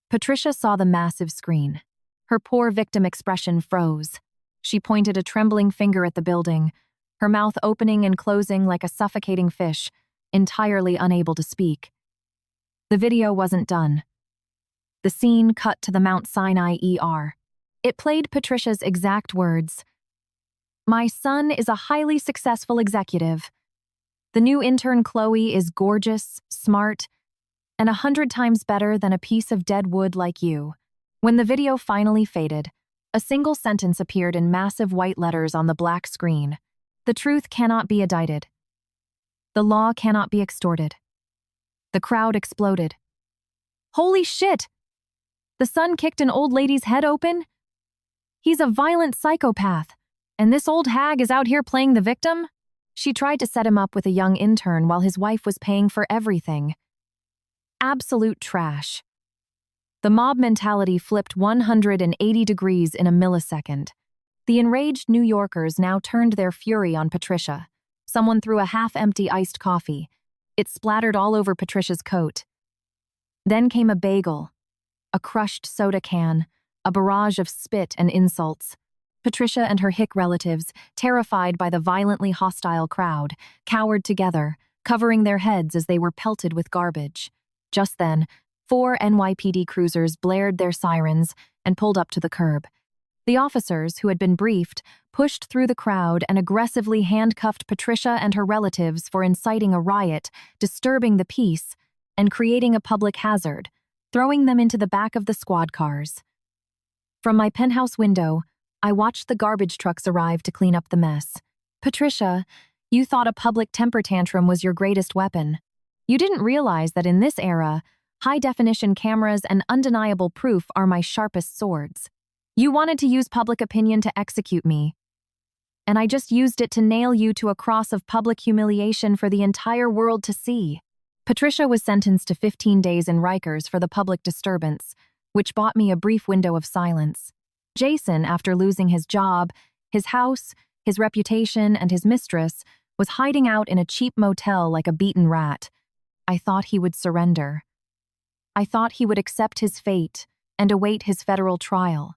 S1: Patricia saw the massive screen. Her poor victim expression froze. She pointed a trembling finger at the building, her mouth opening and closing like a suffocating fish, entirely unable to speak. The video wasn't done. The scene cut to the Mount Sinai ER. It played Patricia's exact words. "My son is a highly successful executive." The new intern Chloe is gorgeous, smart, and 100 times better than a piece of dead wood like you. When the video finally faded, a single sentence appeared in massive white letters on the black screen. The truth cannot be indicted. The law cannot be extorted. The crowd exploded. Holy shit! The son kicked an old lady's head open? He's a violent psychopath, and this old hag is out here playing the victim? She tried to set him up with a young intern while his wife was paying for everything. Absolute trash. The mob mentality flipped 180 degrees in a millisecond. The enraged New Yorkers now turned their fury on Patricia. Someone threw a half-empty iced coffee. It splattered all over Patricia's coat. Then came a bagel, a crushed soda can, a barrage of spit and insults. Patricia and her Hick relatives, terrified by the violently hostile crowd, cowered together, covering their heads as they were pelted with garbage. Just then, 4 NYPD cruisers blared their sirens and pulled up to the curb. The officers, who had been briefed, pushed through the crowd and aggressively handcuffed Patricia and her relatives for inciting a riot, disturbing the peace, and creating a public hazard, throwing them into the back of the squad cars. From my penthouse window, I watched the garbage trucks arrive to clean up the mess. Patricia, you thought a public temper tantrum was your greatest weapon. You didn't realize that in this era, high-definition cameras and undeniable proof are my sharpest swords. You wanted to use public opinion to execute me, and I just used it to nail you to a cross of public humiliation for the entire world to see. Patricia was sentenced to 15 days in Rikers for the public disturbance, which bought me a brief window of silence. Jason, after losing his job, his house, his reputation, and his mistress, was hiding out in a cheap motel like a beaten rat. I thought he would surrender. I thought he would accept his fate and await his federal trial.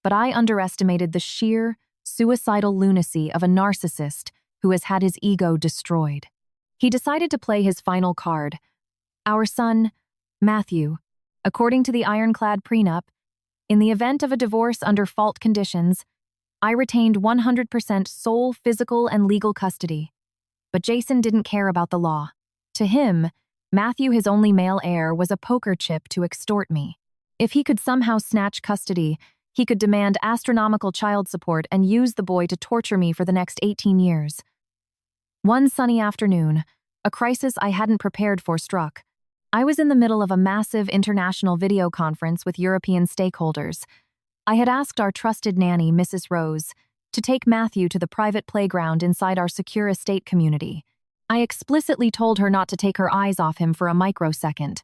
S1: But I underestimated the sheer, suicidal lunacy of a narcissist who has had his ego destroyed. He decided to play his final card. Our son, Matthew, according to the ironclad prenup, in the event of a divorce under fault conditions, I retained 100% sole physical and legal custody. But Jason didn't care about the law. To him, Matthew, his only male heir, was a poker chip to extort me. If he could somehow snatch custody, he could demand astronomical child support and use the boy to torture me for the next 18 years. One sunny afternoon, a crisis I hadn't prepared for struck. I was in the middle of a massive international video conference with European stakeholders. I had asked our trusted nanny, Mrs. Rose, to take Matthew to the private playground inside our secure estate community. I explicitly told her not to take her eyes off him for a microsecond.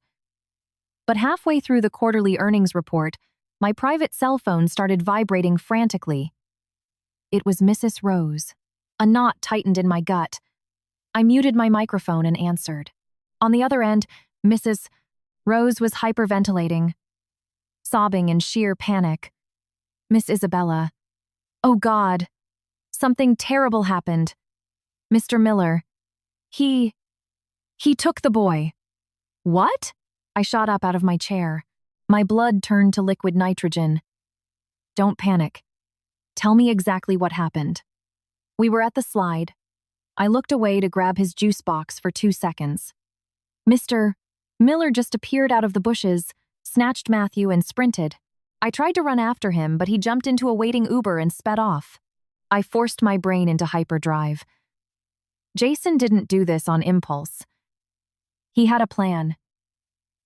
S1: But halfway through the quarterly earnings report, my private cell phone started vibrating frantically. It was Mrs. Rose. A knot tightened in my gut. I muted my microphone and answered. On the other end, Mrs. Rose was hyperventilating, sobbing in sheer panic. Miss Isabella. Oh God. Something terrible happened. Mr. Miller. He took the boy. What? I shot up out of my chair. My blood turned to liquid nitrogen. Don't panic. Tell me exactly what happened. We were at the slide. I looked away to grab his juice box for 2 seconds. Mr. Miller just appeared out of the bushes, snatched Matthew, and sprinted. I tried to run after him, but he jumped into a waiting Uber and sped off. I forced my brain into hyperdrive. Jason didn't do this on impulse. He had a plan.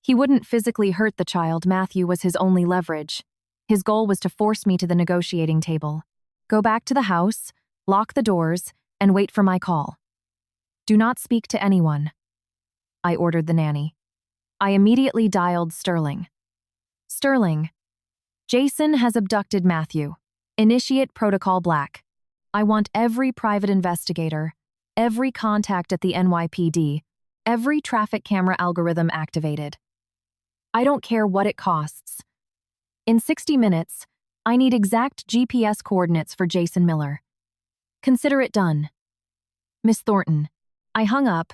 S1: He wouldn't physically hurt the child. Matthew was his only leverage. His goal was to force me to the negotiating table. Go back to the house, lock the doors, and wait for my call. Do not speak to anyone, I ordered the nanny. I immediately dialed Sterling. Sterling, Jason has abducted Matthew. Initiate Protocol Black. I want every private investigator, every contact at the NYPD, every traffic camera algorithm activated. I don't care what it costs. In 60 minutes, I need exact GPS coordinates for Jason Miller. Consider it done. Miss Thornton. I hung up,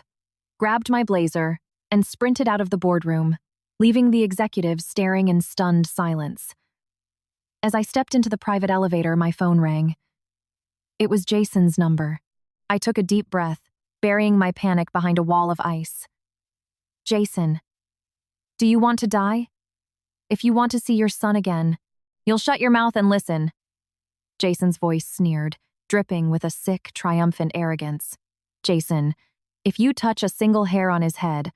S1: grabbed my blazer, and sprinted out of the boardroom, leaving the executives staring in stunned silence. As I stepped into the private elevator, my phone rang. It was Jason's number. I took a deep breath, burying my panic behind a wall of ice. Jason, do you want to die? If you want to see your son again, you'll shut your mouth and listen. Jason's voice sneered, dripping with a sick, triumphant arrogance. Jason, if you touch a single hair on his head,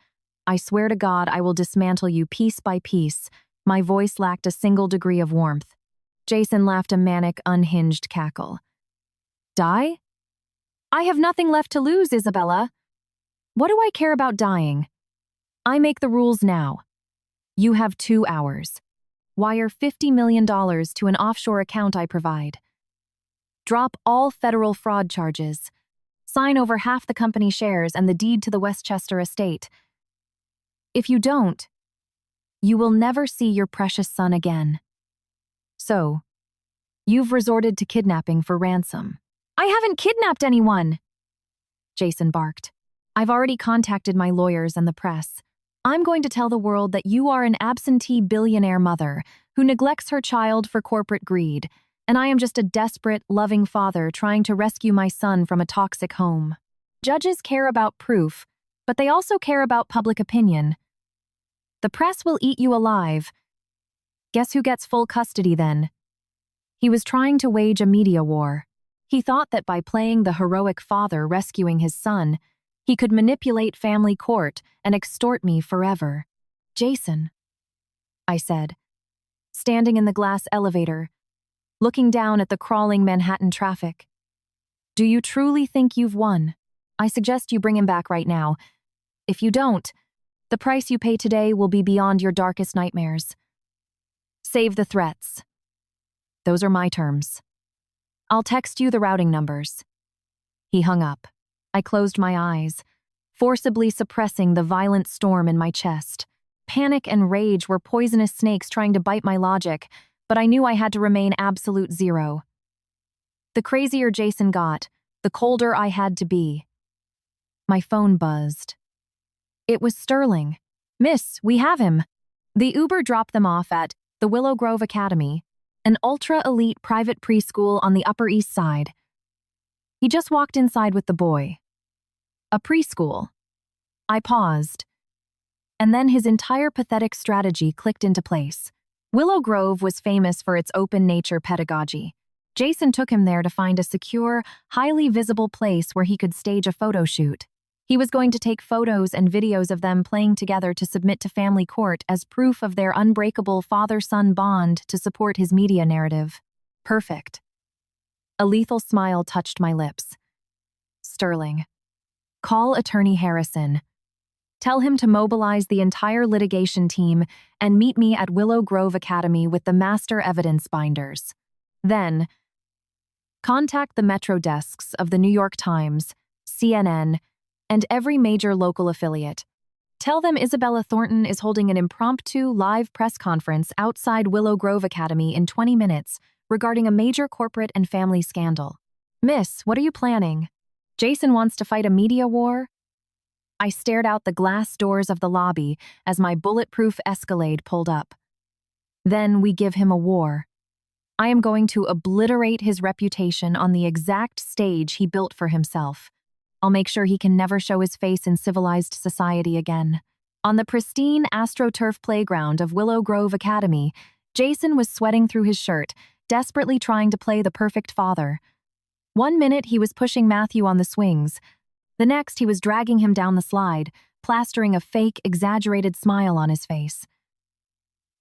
S1: I swear to God I will dismantle you piece by piece. My voice lacked a single degree of warmth. Jason laughed a manic, unhinged cackle. Die? I have nothing left to lose, Isabella. What do I care about dying? I make the rules now. You have 2 hours. Wire $50 million to an offshore account I provide. Drop all federal fraud charges. Sign over half the company shares and the deed to the Westchester estate. If you don't, you will never see your precious son again. So, you've resorted to kidnapping for ransom. I haven't kidnapped anyone, Jason barked. I've already contacted my lawyers and the press. I'm going to tell the world that you are an absentee billionaire mother who neglects her child for corporate greed, and I am just a desperate, loving father trying to rescue my son from a toxic home. Judges care about proof, but they also care about public opinion. The press will eat you alive. Guess who gets full custody then? He was trying to wage a media war. He thought that by playing the heroic father rescuing his son, he could manipulate family court and extort me forever. Jason, I said, standing in the glass elevator, looking down at the crawling Manhattan traffic. Do you truly think you've won? I suggest you bring him back right now. If you don't, the price you pay today will be beyond your darkest nightmares. Save the threats. Those are my terms. I'll text you the routing numbers. He hung up. I closed my eyes, forcibly suppressing the violent storm in my chest. Panic and rage were poisonous snakes trying to bite my logic, but I knew I had to remain absolute zero. The crazier Jason got, the colder I had to be. My phone buzzed. It was Sterling. Miss, we have him. The Uber dropped them off at the Willow Grove Academy, an ultra-elite private preschool on the Upper East Side. He just walked inside with the boy. A preschool. I paused. And then his entire pathetic strategy clicked into place. Willow Grove was famous for its open nature pedagogy. Jason took him there to find a secure, highly visible place where he could stage a photo shoot. He was going to take photos and videos of them playing together to submit to family court as proof of their unbreakable father-son bond to support his media narrative. Perfect. A lethal smile touched my lips. Sterling. Call Attorney Harrison. Tell him to mobilize the entire litigation team and meet me at Willow Grove Academy with the master evidence binders. Then, contact the Metro desks of the New York Times, CNN, and every major local affiliate. Tell them Isabella Thornton is holding an impromptu live press conference outside Willow Grove Academy in 20 minutes regarding a major corporate and family scandal. Miss, what are you planning? Jason wants to fight a media war? I stared out the glass doors of the lobby as my bulletproof Escalade pulled up. Then we give him a war. I am going to obliterate his reputation on the exact stage he built for himself. I'll make sure he can never show his face in civilized society again. On the pristine AstroTurf playground of Willow Grove Academy, Jason was sweating through his shirt, desperately trying to play the perfect father. 1 minute he was pushing Matthew on the swings. The next he was dragging him down the slide, plastering a fake, exaggerated smile on his face.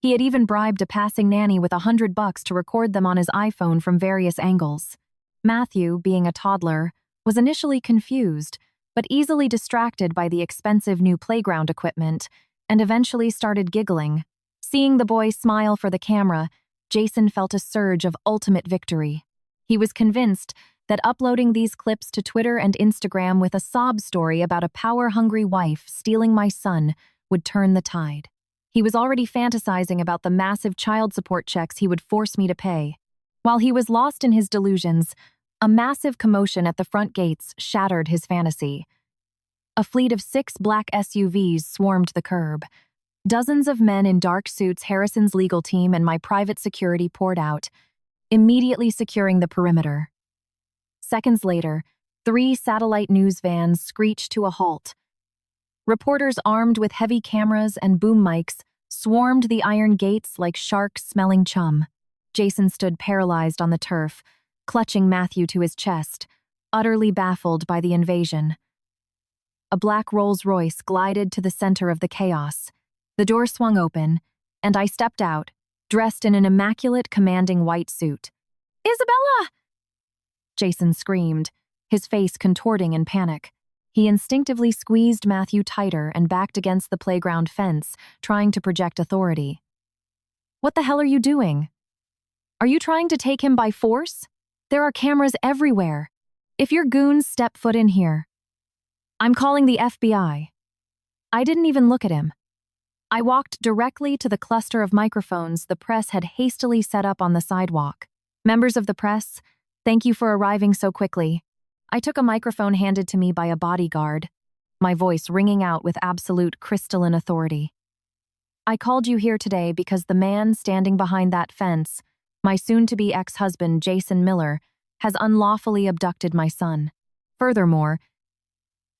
S1: He had even bribed a passing nanny with $100 to record them on his iPhone from various angles. Matthew, being a toddler, was initially confused, but easily distracted by the expensive new playground equipment, and eventually started giggling. Seeing the boy smile for the camera, Jason felt a surge of ultimate victory. He was convinced that uploading these clips to Twitter and Instagram with a sob story about a power-hungry wife stealing my son would turn the tide. He was already fantasizing about the massive child support checks he would force me to pay. While he was lost in his delusions, a massive commotion at the front gates shattered his fantasy. A fleet of 6 black SUVs swarmed the curb. Dozens of men in dark suits Harrison's legal team and my private security poured out, immediately securing the perimeter. Seconds later, 3 satellite news vans screeched to a halt. Reporters armed with heavy cameras and boom mics swarmed the iron gates like sharks smelling chum. Jason stood paralyzed on the turf, clutching Matthew to his chest, utterly baffled by the invasion. A black Rolls-Royce glided to the center of the chaos. The door swung open, and I stepped out, dressed in an immaculate, commanding white suit. "Isabella!" Jason screamed, his face contorting in panic. He instinctively squeezed Matthew tighter and backed against the playground fence, trying to project authority. "What the hell are you doing? Are you trying to take him by force? There are cameras everywhere. If your goons step foot in here, I'm calling the FBI." I didn't even look at him. I walked directly to the cluster of microphones the press had hastily set up on the sidewalk. "Members of the press, thank you for arriving so quickly." I took a microphone handed to me by a bodyguard, my voice ringing out with absolute crystalline authority. "I called you here today because the man standing behind that fence, my soon-to-be ex-husband Jason Miller, has unlawfully abducted my son. Furthermore,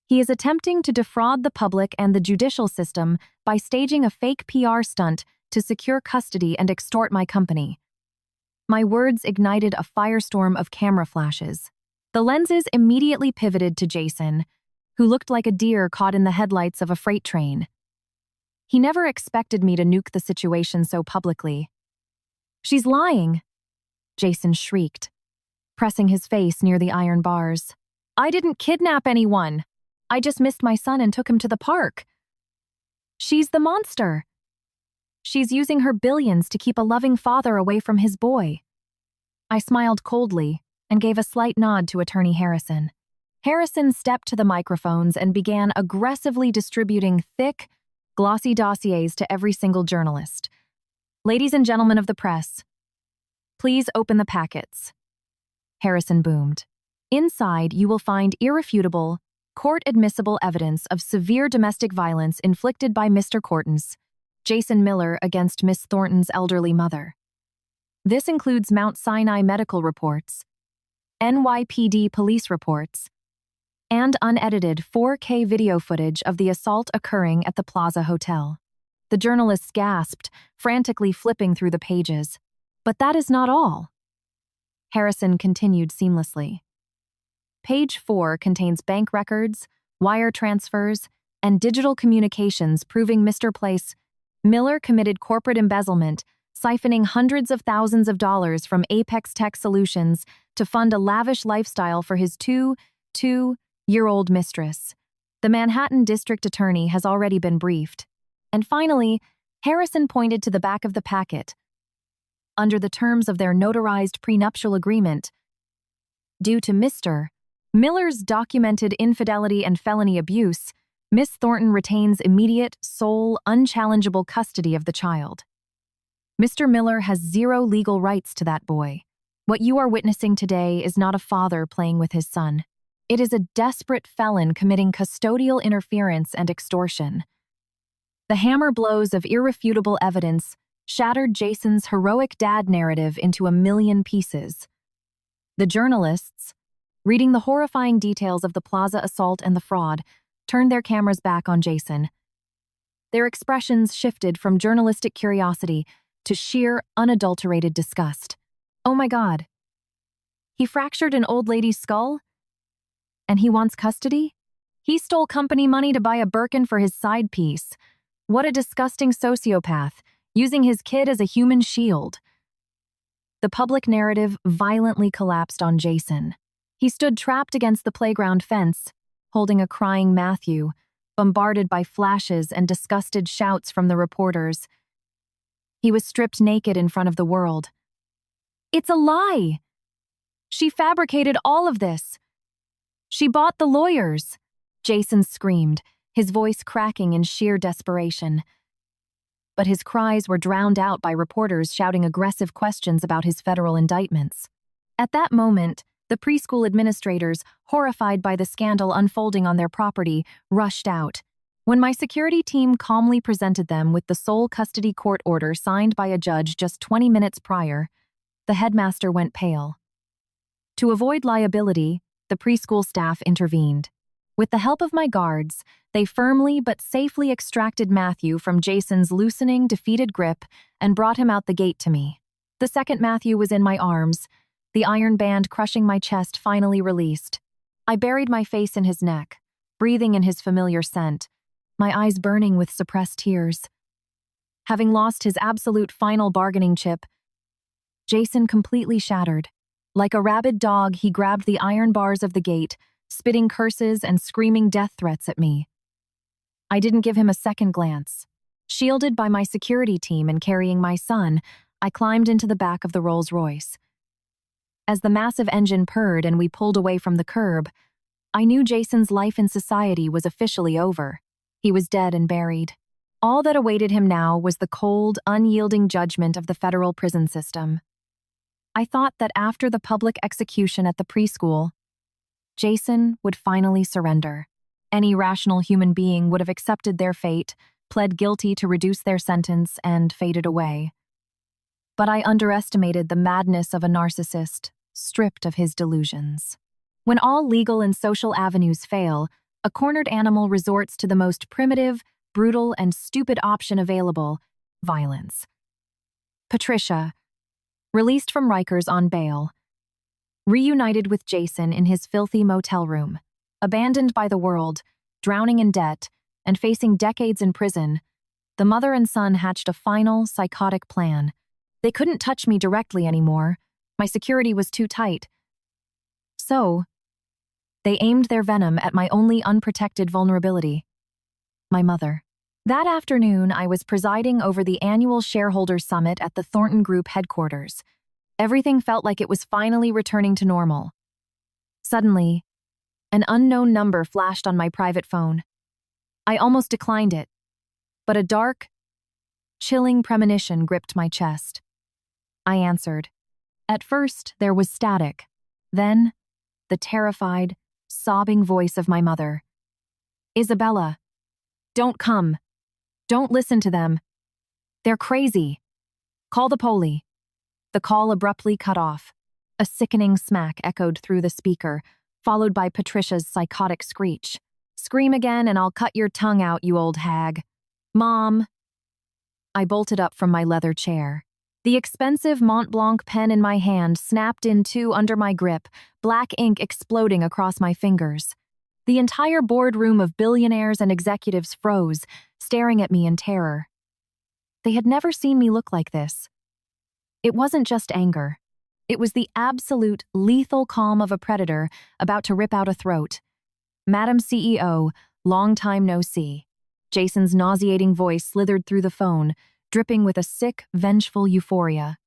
S1: he is attempting to defraud the public and the judicial system by staging a fake PR stunt to secure custody and extort my company." My words ignited a firestorm of camera flashes. The lenses immediately pivoted to Jason, who looked like a deer caught in the headlights of a freight train. He never expected me to nuke the situation so publicly. "She's lying!" Jason shrieked, pressing his face near the iron bars. "I didn't kidnap anyone. I just missed my son and took him to the park. She's the monster. She's using her billions to keep a loving father away from his boy." I smiled coldly and gave a slight nod to Attorney Harrison. Harrison stepped to the microphones and began aggressively distributing thick, glossy dossiers to every single journalist. "Ladies and gentlemen of the press, please open the packets." Harrison boomed. "Inside, you will find irrefutable, court-admissible evidence of severe domestic violence inflicted by Mr. Cortens, Jason Miller, against Miss Thornton's elderly mother. This includes Mount Sinai medical reports, NYPD police reports, and unedited 4K video footage of the assault occurring at the Plaza Hotel." The journalists gasped, frantically flipping through the pages. "But that is not all." Harrison continued seamlessly. "Page 4 contains bank records, wire transfers, and digital communications proving Mr. Miller committed corporate embezzlement, siphoning hundreds of thousands of dollars from Apex Tech Solutions to fund a lavish lifestyle for his two-year-old mistress. The Manhattan District Attorney has already been briefed." And finally, Harrison pointed to the back of the packet. "Under the terms of their notarized prenuptial agreement, due to Mr. Miller's documented infidelity and felony abuse, Miss Thornton retains immediate, sole, unchallengeable custody of the child. Mr. Miller has zero legal rights to that boy. What you are witnessing today is not a father playing with his son. It is a desperate felon committing custodial interference and extortion." The hammer blows of irrefutable evidence shattered Jason's heroic dad narrative into a million pieces. The journalists, reading the horrifying details of the Plaza assault and the fraud, turned their cameras back on Jason. Their expressions shifted from journalistic curiosity to sheer, unadulterated disgust. "Oh my God. He fractured an old lady's skull? And he wants custody? He stole company money to buy a Birkin for his side piece. What a disgusting sociopath, using his kid as a human shield." The public narrative violently collapsed on Jason. He stood trapped against the playground fence, holding a crying Matthew, bombarded by flashes and disgusted shouts from the reporters. He was stripped naked in front of the world. "It's a lie! She fabricated all of this! She bought the lawyers!" Jason screamed, his voice cracking in sheer desperation. But his cries were drowned out by reporters shouting aggressive questions about his federal indictments. At that moment, the preschool administrators, horrified by the scandal unfolding on their property, rushed out. When my security team calmly presented them with the sole custody court order signed by a judge just 20 minutes prior, the headmaster went pale. To avoid liability, the preschool staff intervened. With the help of my guards, they firmly but safely extracted Matthew from Jason's loosening, defeated grip and brought him out the gate to me. The second Matthew was in my arms, the iron band crushing my chest finally released. I buried my face in his neck, breathing in his familiar scent, my eyes burning with suppressed tears. Having lost his absolute final bargaining chip, Jason completely shattered. Like a rabid dog, he grabbed the iron bars of the gate, spitting curses and screaming death threats at me. I didn't give him a second glance. Shielded by my security team and carrying my son, I climbed into the back of the Rolls-Royce. As the massive engine purred and we pulled away from the curb, I knew Jason's life in society was officially over. He was dead and buried. All that awaited him now was the cold, unyielding judgment of the federal prison system. I thought that after the public execution at the preschool, Jason would finally surrender. Any rational human being would have accepted their fate, pled guilty to reduce their sentence, and faded away. But I underestimated the madness of a narcissist, stripped of his delusions. When all legal and social avenues fail, a cornered animal resorts to the most primitive, brutal, and stupid option available: violence. Patricia, released from Rikers on bail, reunited with Jason in his filthy motel room, abandoned by the world, drowning in debt, and facing decades in prison, the mother and son hatched a final, psychotic plan. They couldn't touch me directly anymore. My security was too tight. So, they aimed their venom at my only unprotected vulnerability: my mother. That afternoon, I was presiding over the annual shareholder summit at the Thornton Group headquarters. Everything felt like it was finally returning to normal. Suddenly, an unknown number flashed on my private phone. I almost declined it, but a dark, chilling premonition gripped my chest. I answered. At first, there was static. Then, the terrified, sobbing voice of my mother. "Isabella, don't come. Don't listen to them. They're crazy. Call the poli." The call abruptly cut off. A sickening smack echoed through the speaker, followed by Patricia's psychotic screech. "Scream again and I'll cut your tongue out, you old hag." "Mom." I bolted up from my leather chair. The expensive Mont Blanc pen in my hand snapped in two under my grip, black ink exploding across my fingers. The entire boardroom of billionaires and executives froze, staring at me in terror. They had never seen me look like this. It wasn't just anger. It was the absolute, lethal calm of a predator about to rip out a throat. "Madam CEO, long time no see." Jason's nauseating voice slithered through the phone, dripping with a sick, vengeful euphoria.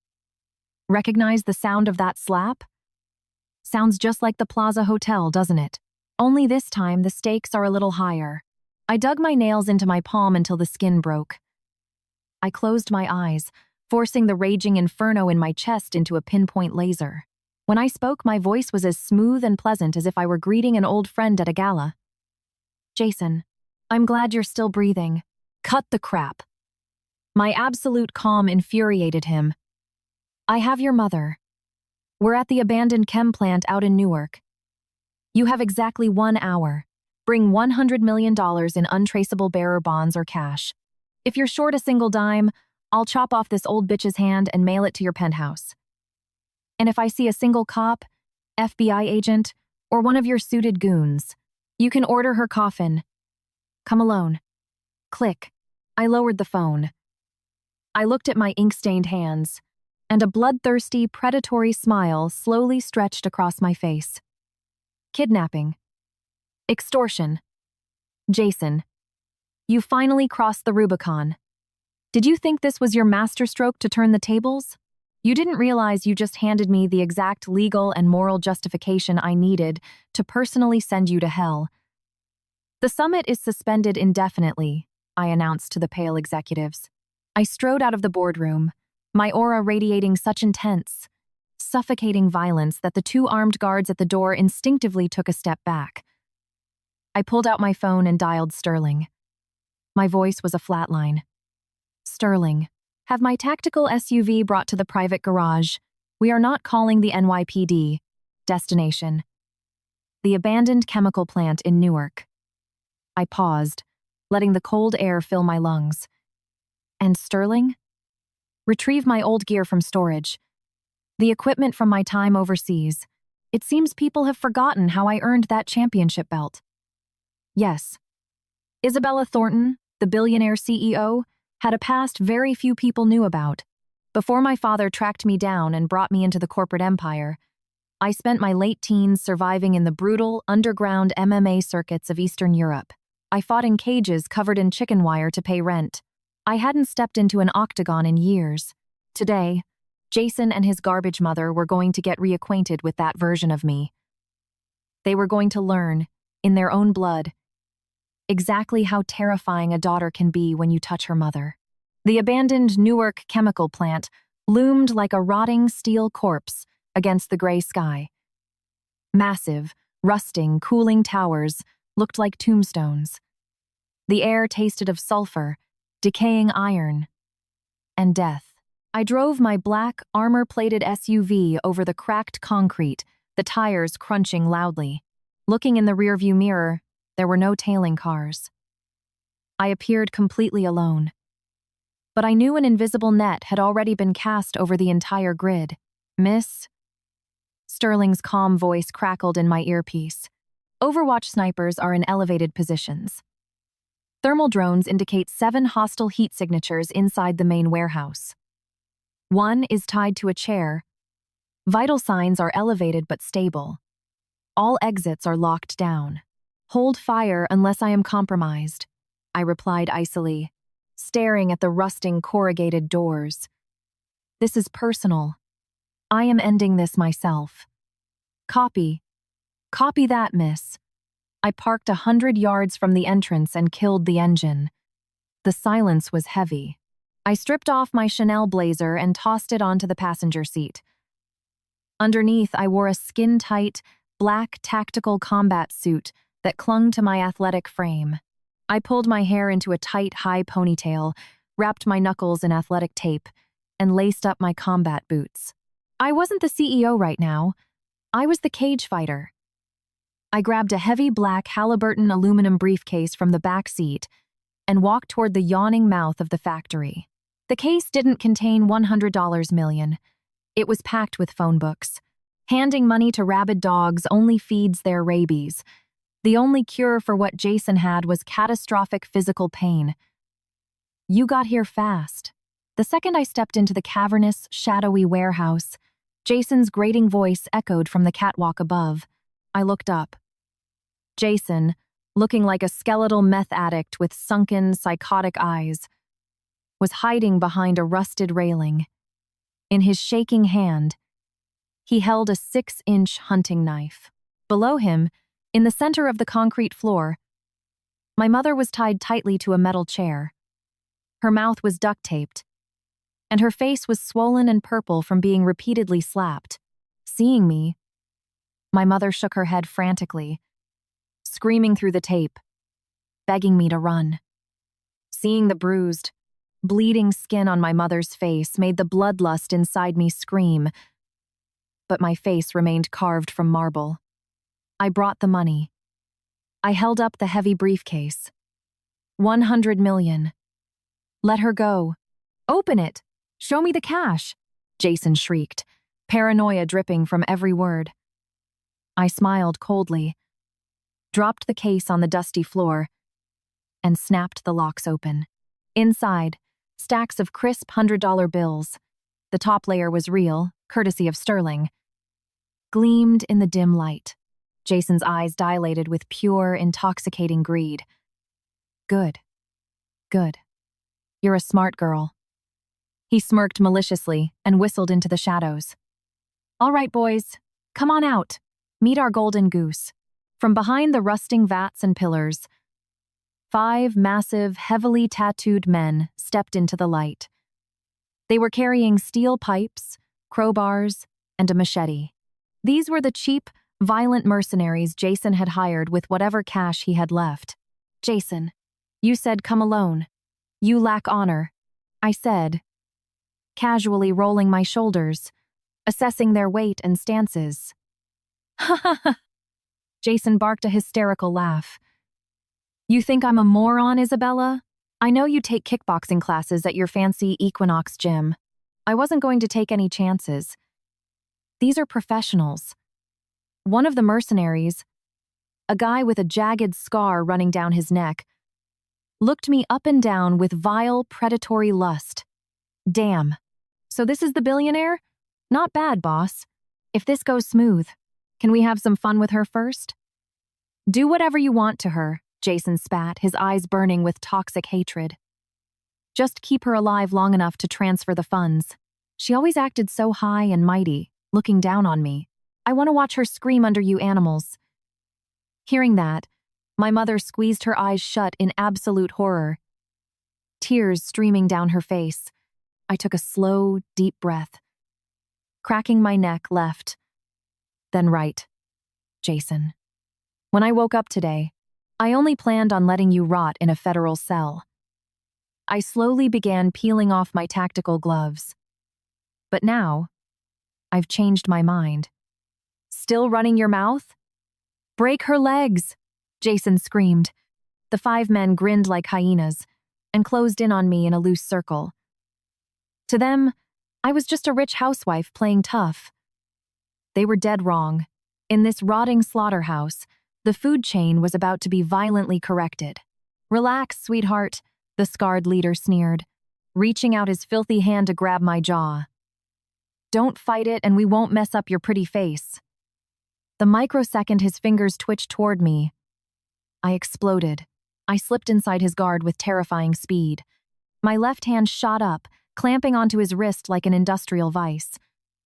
S1: "Recognize the sound of that slap? Sounds just like the Plaza Hotel, doesn't it? Only this time the stakes are a little higher." I dug my nails into my palm until the skin broke. I closed my eyes, forcing the raging inferno in my chest into a pinpoint laser. When I spoke, my voice was as smooth and pleasant as if I were greeting an old friend at a gala. "Jason, I'm glad you're still breathing. Cut the crap." My absolute calm infuriated him. "I have your mother. We're at the abandoned chem plant out in Newark. You have exactly 1 hour. Bring $100 million in untraceable bearer bonds or cash. If you're short a single dime, I'll chop off this old bitch's hand and mail it to your penthouse. And if I see a single cop, FBI agent, or one of your suited goons, you can order her coffin. Come alone." Click. I lowered the phone. I looked at my ink-stained hands, and a bloodthirsty, predatory smile slowly stretched across my face. Kidnapping. Extortion. Jason, you finally crossed the Rubicon. Did you think this was your masterstroke to turn the tables? You didn't realize you just handed me the exact legal and moral justification I needed to personally send you to hell. "The summit is suspended indefinitely," I announced to the pale executives. I strode out of the boardroom, my aura radiating such intense, suffocating violence that the two armed guards at the door instinctively took a step back. I pulled out my phone and dialed Sterling. My voice was a flatline. "Sterling, have my tactical SUV brought to the private garage. We are not calling the NYPD. Destination." the abandoned chemical plant in Newark. I paused, letting the cold air fill my lungs. And Sterling? Retrieve my old gear from storage. The equipment from my time overseas. It seems people have forgotten how I earned that championship belt. Yes. Isabella Thornton, the billionaire CEO, had a past very few people knew about. Before my father tracked me down and brought me into the corporate empire, I spent my late teens surviving in the brutal, underground MMA circuits of Eastern Europe. I fought in cages covered in chicken wire to pay rent. I hadn't stepped into an octagon in years. Today, Jason and his garbage mother were going to get reacquainted with that version of me. They were going to learn, in their own blood, exactly how terrifying a daughter can be when you touch her mother. The abandoned Newark chemical plant loomed like a rotting steel corpse against the gray sky. Massive, rusting, cooling towers looked like tombstones. The air tasted of sulfur, decaying iron, and death. I drove my black, armor-plated SUV over the cracked concrete, the tires crunching loudly. Looking in the rearview mirror, there were no tailing cars. I appeared completely alone. But I knew an invisible net had already been cast over the entire grid. Miss? Sterling's calm voice crackled in my earpiece. Overwatch snipers are in elevated positions. Thermal drones indicate 7 hostile heat signatures inside the main warehouse. 1 is tied to a chair. Vital signs are elevated but stable. All exits are locked down. Hold fire unless I am compromised, I replied icily, staring at the rusting corrugated doors. This is personal. I am ending this myself. Copy. Copy that, miss. I parked 100 yards from the entrance and killed the engine. The silence was heavy. I stripped off my Chanel blazer and tossed it onto the passenger seat. Underneath, I wore a skin-tight, black tactical combat suit that clung to my athletic frame. I pulled my hair into a tight, high ponytail, wrapped my knuckles in athletic tape, and laced up my combat boots. I wasn't the CEO right now. I was the cage fighter. I grabbed a heavy black Halliburton aluminum briefcase from the back seat and walked toward the yawning mouth of the factory. The case didn't contain $100 million. It was packed with phone books. Handing money to rabid dogs only feeds their rabies. The only cure for what Jason had was catastrophic physical pain. You got here fast. The second I stepped into the cavernous, shadowy warehouse, Jason's grating voice echoed from the catwalk above. I looked up. Jason, looking like a skeletal meth addict with sunken, psychotic eyes, was hiding behind a rusted railing. In his shaking hand, he held a 6-inch hunting knife. Below him, in the center of the concrete floor, my mother was tied tightly to a metal chair. Her mouth was duct-taped, and her face was swollen and purple from being repeatedly slapped. Seeing me, my mother shook her head frantically, screaming through the tape, begging me to run. Seeing the bruised, bleeding skin on my mother's face made the bloodlust inside me scream, but my face remained carved from marble. I brought the money. I held up the heavy briefcase. 100 million. Let her go. Open it. Show me the cash, Jason shrieked, paranoia dripping from every word. I smiled coldly, dropped the case on the dusty floor, and snapped the locks open. Inside, stacks of crisp $100 bills. The top layer was real, courtesy of Sterling. Gleamed in the dim light. Jason's eyes dilated with pure, intoxicating greed. Good. Good. You're a smart girl. He smirked maliciously and whistled into the shadows. All right, boys, come on out. Meet our golden goose. From behind the rusting vats and pillars, 5 massive, heavily tattooed men stepped into the light. They were carrying steel pipes, crowbars, and a machete. These were the cheap, violent mercenaries Jason had hired with whatever cash he had left. Jason, you said come alone. You lack honor, I said, casually rolling my shoulders, assessing their weight and stances. Ha ha ha. Jason barked a hysterical laugh. You think I'm a moron, Isabella? I know you take kickboxing classes at your fancy Equinox gym. I wasn't going to take any chances. These are professionals. One of the mercenaries, a guy with a jagged scar running down his neck, looked me up and down with vile, predatory lust. Damn. So this is the billionaire? Not bad, boss. If this goes smooth, can we have some fun with her first? Do whatever you want to her, Jason spat, his eyes burning with toxic hatred. Just keep her alive long enough to transfer the funds. She always acted so high and mighty, looking down on me. I want to watch her scream under you animals. Hearing that, my mother squeezed her eyes shut in absolute horror. Tears streaming down her face. I took a slow, deep breath, cracking my neck left, then right. Jason. When I woke up today, I only planned on letting you rot in a federal cell. I slowly began peeling off my tactical gloves. But now, I've changed my mind. Still running your mouth? Break her legs, Jason screamed. The 5 men grinned like hyenas and closed in on me in a loose circle. To them, I was just a rich housewife playing tough. They were dead wrong. In this rotting slaughterhouse, the food chain was about to be violently corrected. Relax, sweetheart, the scarred leader sneered, reaching out his filthy hand to grab my jaw. Don't fight it and we won't mess up your pretty face. The microsecond his fingers twitched toward me, I exploded. I slipped inside his guard with terrifying speed. My left hand shot up, clamping onto his wrist like an industrial vice.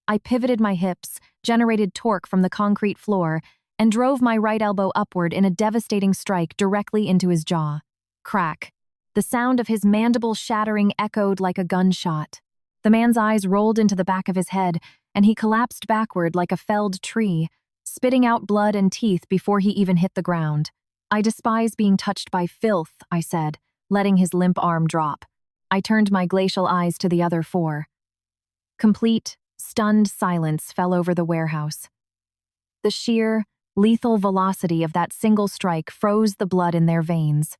S1: I pivoted my hips, generated torque from the concrete floor, and drove my right elbow upward in a devastating strike directly into his jaw. Crack. The sound of his mandible shattering echoed like a gunshot. The man's eyes rolled into the back of his head, and he collapsed backward like a felled tree, spitting out blood and teeth before he even hit the ground. I despise being touched by filth, I said, letting his limp arm drop. I turned my glacial eyes to the other 4. Complete, stunned silence fell over the warehouse. The sheer, lethal velocity of that single strike froze the blood in their veins.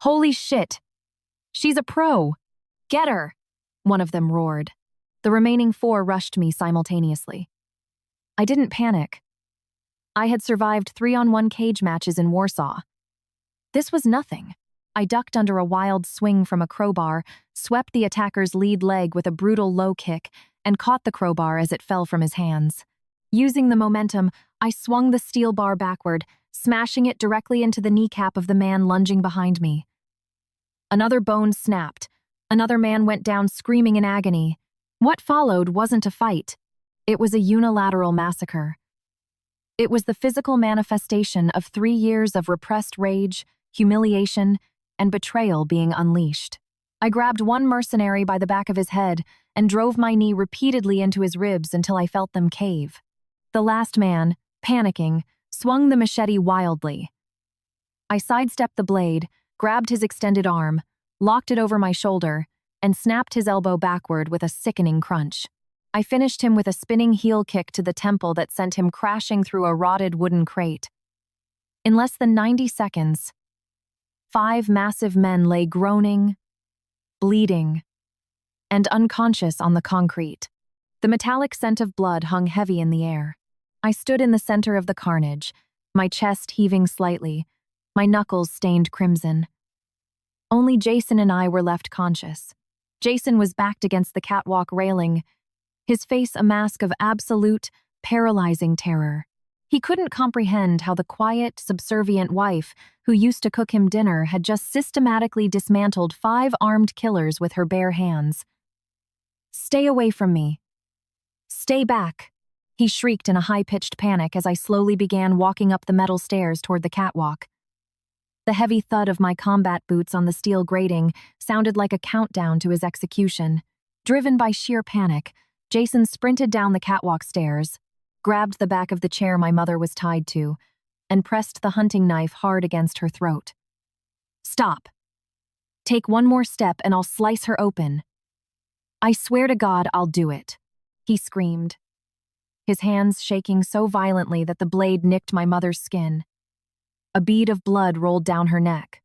S1: Holy shit! She's a pro! Get her! One of them roared. The remaining 4 rushed me simultaneously. I didn't panic. I had survived 3-on-1 cage matches in Warsaw. This was nothing. I ducked under a wild swing from a crowbar, swept the attacker's lead leg with a brutal low kick, and caught the crowbar as it fell from his hands. Using the momentum, I swung the steel bar backward, smashing it directly into the kneecap of the man lunging behind me. Another bone snapped. Another man went down screaming in agony. What followed wasn't a fight. It was a unilateral massacre. It was the physical manifestation of 3 years of repressed rage, humiliation, and betrayal being unleashed. I grabbed one mercenary by the back of his head and drove my knee repeatedly into his ribs until I felt them cave. The last man, panicking, swung the machete wildly. I sidestepped the blade, grabbed his extended arm, locked it over my shoulder, and snapped his elbow backward with a sickening crunch. I finished him with a spinning heel kick to the temple that sent him crashing through a rotted wooden crate. In less than 90 seconds, 5 massive men lay groaning, bleeding, and unconscious on the concrete. The metallic scent of blood hung heavy in the air. I stood in the center of the carnage, my chest heaving slightly, my knuckles stained crimson. Only Jason and I were left conscious. Jason was backed against the catwalk railing, his face a mask of absolute, paralyzing terror. He couldn't comprehend how the quiet, subservient wife who used to cook him dinner had just systematically dismantled 5 armed killers with her bare hands. "Stay away from me. Stay back," he shrieked in a high-pitched panic as I slowly began walking up the metal stairs toward the catwalk. The heavy thud of my combat boots on the steel grating sounded like a countdown to his execution. Driven by sheer panic, Jason sprinted down the catwalk stairs, grabbed the back of the chair my mother was tied to, and pressed the hunting knife hard against her throat. "Stop. Take one more step and I'll slice her open. I swear to God I'll do it," he screamed. his hands shaking so violently that the blade nicked my mother's skin. A bead of blood rolled down her neck.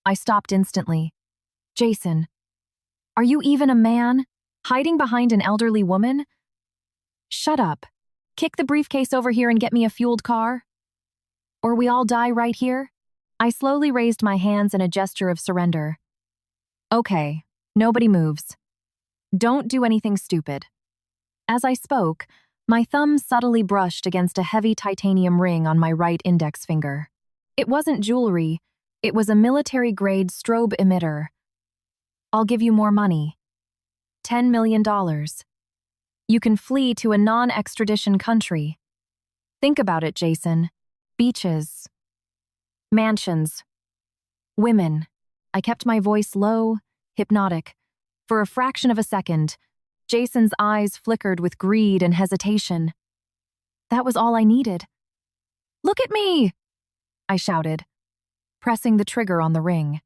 S1: I stopped instantly. Jason, are you even a man? Hiding behind an elderly woman? Shut up. Kick the briefcase over here and get me a fueled car. Or we all die right here? I slowly raised my hands in a gesture of surrender. Okay, nobody moves. Don't do anything stupid. As I spoke, my thumb subtly brushed against a heavy titanium ring on my right index finger. It wasn't jewelry, it was a military-grade strobe emitter. I'll give you more money. $10 million. You can flee to a non-extradition country. Think about it, Jason. Beaches. Mansions. Women. I kept my voice low, hypnotic. For a fraction of a second, Jason's eyes flickered with greed and hesitation. That was all I needed. Look at me! I shouted, pressing the trigger on the ring.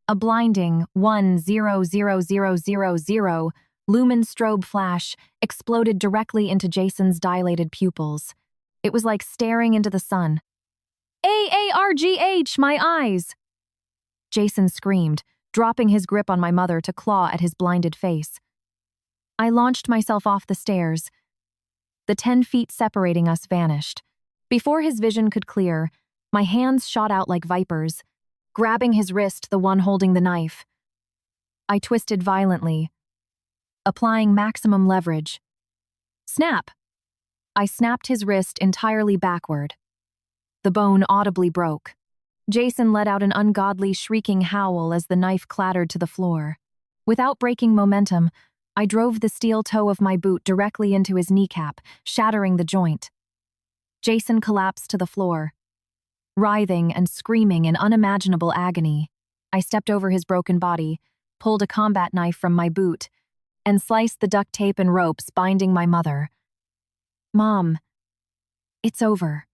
S1: A blinding 10000 lumen strobe flash exploded directly into Jason's dilated pupils. It was like staring into the sun. AARGH, my eyes! Jason screamed, dropping his grip on my mother to claw at his blinded face. I launched myself off the stairs. The 10 feet separating us vanished. Before his vision could clear, my hands shot out like vipers, grabbing his wrist, the one holding the knife. I twisted violently, applying maximum leverage. Snap! I snapped his wrist entirely backward. The bone audibly broke. Jason let out an ungodly shrieking howl as the knife clattered to the floor. Without breaking momentum, I drove the steel toe of my boot directly into his kneecap, shattering the joint. Jason collapsed to the floor, writhing and screaming in unimaginable agony. I stepped over his broken body, pulled a combat knife from my boot, and sliced the duct tape and ropes binding my mother. Mom, it's over.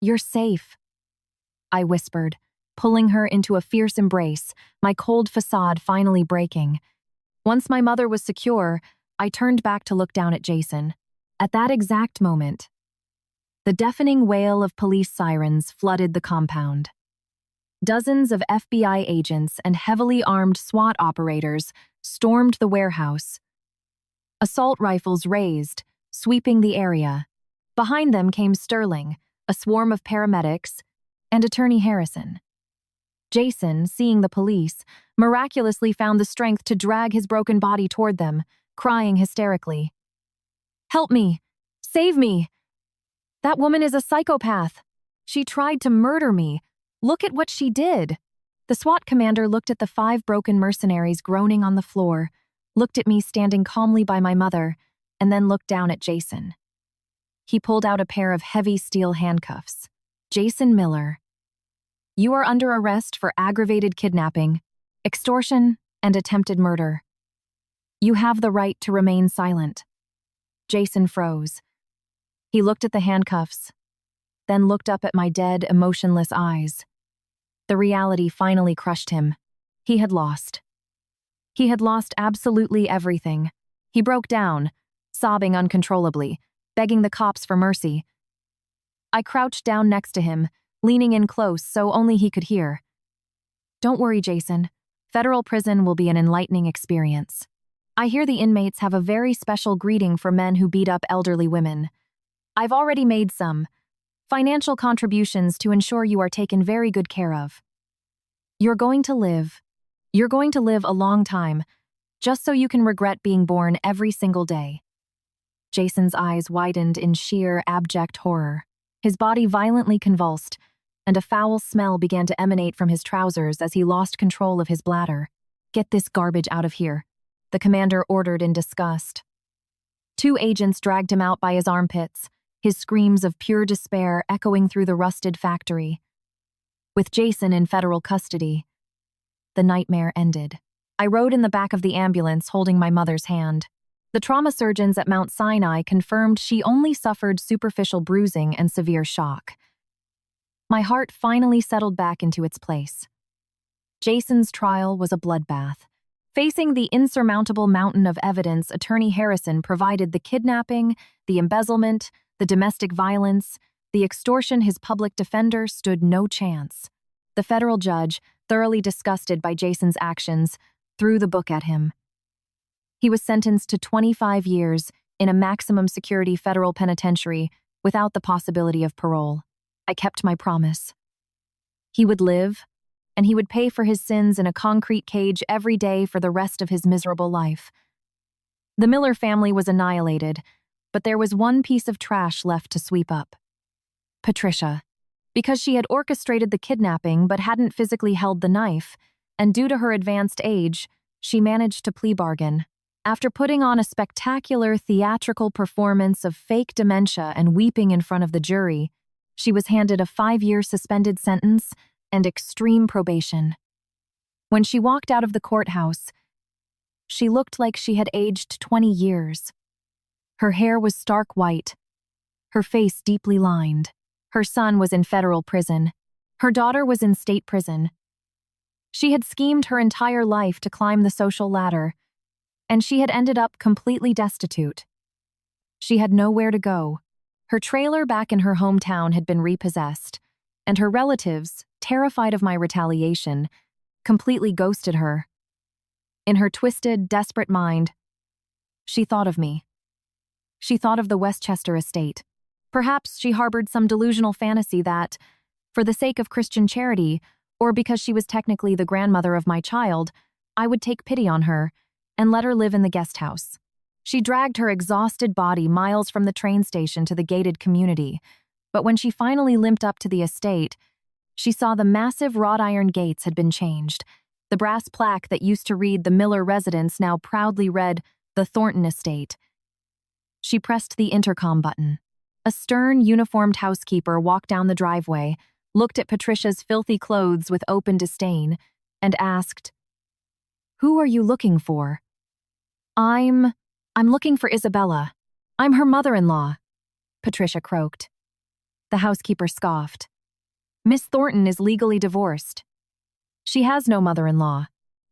S1: You're safe, I whispered, pulling her into a fierce embrace, my cold facade finally breaking. Once my mother was secure, I turned back to look down at Jason. At that exact moment, the deafening wail of police sirens flooded the compound. Dozens of FBI agents and heavily armed SWAT operators stormed the warehouse. Assault rifles raised, sweeping the area. Behind them came Sterling, a swarm of paramedics, and Attorney Harrison. Jason, seeing the police, miraculously found the strength to drag his broken body toward them, crying hysterically. Help me! Save me! That woman is a psychopath. She tried to murder me. Look at what she did. The SWAT commander looked at the 5 broken mercenaries groaning on the floor, looked at me standing calmly by my mother, and then looked down at Jason. He pulled out a pair of heavy steel handcuffs. Jason Miller, you are under arrest for aggravated kidnapping, extortion, and attempted murder. You have the right to remain silent. Jason froze. He looked at the handcuffs, then looked up at my dead, emotionless eyes. The reality finally crushed him. He had lost. He had lost absolutely everything. He broke down, sobbing uncontrollably, begging the cops for mercy. I crouched down next to him, leaning in close so only he could hear. Don't worry, Jason. Federal prison will be an enlightening experience. I hear the inmates have a very special greeting for men who beat up elderly women. I've already made some financial contributions to ensure you are taken very good care of. You're going to live a long time, just so you can regret being born every single day. Jason's eyes widened in sheer, abject horror. His body violently convulsed, and a foul smell began to emanate from his trousers as he lost control of his bladder. Get this garbage out of here, the commander ordered in disgust. 2 agents dragged him out by his armpits, his screams of pure despair echoing through the rusted factory. With Jason in federal custody, the nightmare ended. I rode in the back of the ambulance holding my mother's hand. The trauma surgeons at Mount Sinai confirmed she only suffered superficial bruising and severe shock. My heart finally settled back into its place. Jason's trial was a bloodbath, Facing the insurmountable mountain of evidence, Attorney Harrison provided the kidnapping, the embezzlement, the domestic violence, the extortion. His public defender stood no chance. The federal judge, thoroughly disgusted by Jason's actions, threw the book at him. He was sentenced to 25 years in a maximum security federal penitentiary without the possibility of parole. I kept my promise. He would live, and he would pay for his sins in a concrete cage every day for the rest of his miserable life. The Miller family was annihilated, but there was one piece of trash left to sweep up. Patricia. Because she had orchestrated the kidnapping but hadn't physically held the knife, and due to her advanced age, she managed to plea bargain. After putting on a spectacular theatrical performance of fake dementia and weeping in front of the jury, she was handed a 5-year suspended sentence and extreme probation. When she walked out of the courthouse, she looked like she had aged 20 years. Her hair was stark white, her face deeply lined. Her son was in federal prison. Her daughter was in state prison. She had schemed her entire life to climb the social ladder, and she had ended up completely destitute. She had nowhere to go. Her trailer back in her hometown had been repossessed, and her relatives, terrified of my retaliation, completely ghosted her. In her twisted, desperate mind, she thought of me. She thought of the Westchester estate. Perhaps she harbored some delusional fantasy that, for the sake of Christian charity, or because she was technically the grandmother of my child, I would take pity on her and let her live in the guest house. She dragged her exhausted body miles from the train station to the gated community, but when she finally limped up to the estate, she saw the massive wrought iron gates had been changed. The brass plaque that used to read the Miller residence now proudly read the Thornton Estate. She pressed the intercom button. A stern, uniformed housekeeper walked down the driveway, looked at Patricia's filthy clothes with open disdain, and asked, "Who are you looking for?" I'm looking for Isabella. I'm her mother-in-law," Patricia croaked. The housekeeper scoffed. "Miss Thornton is legally divorced. She has no mother-in-law.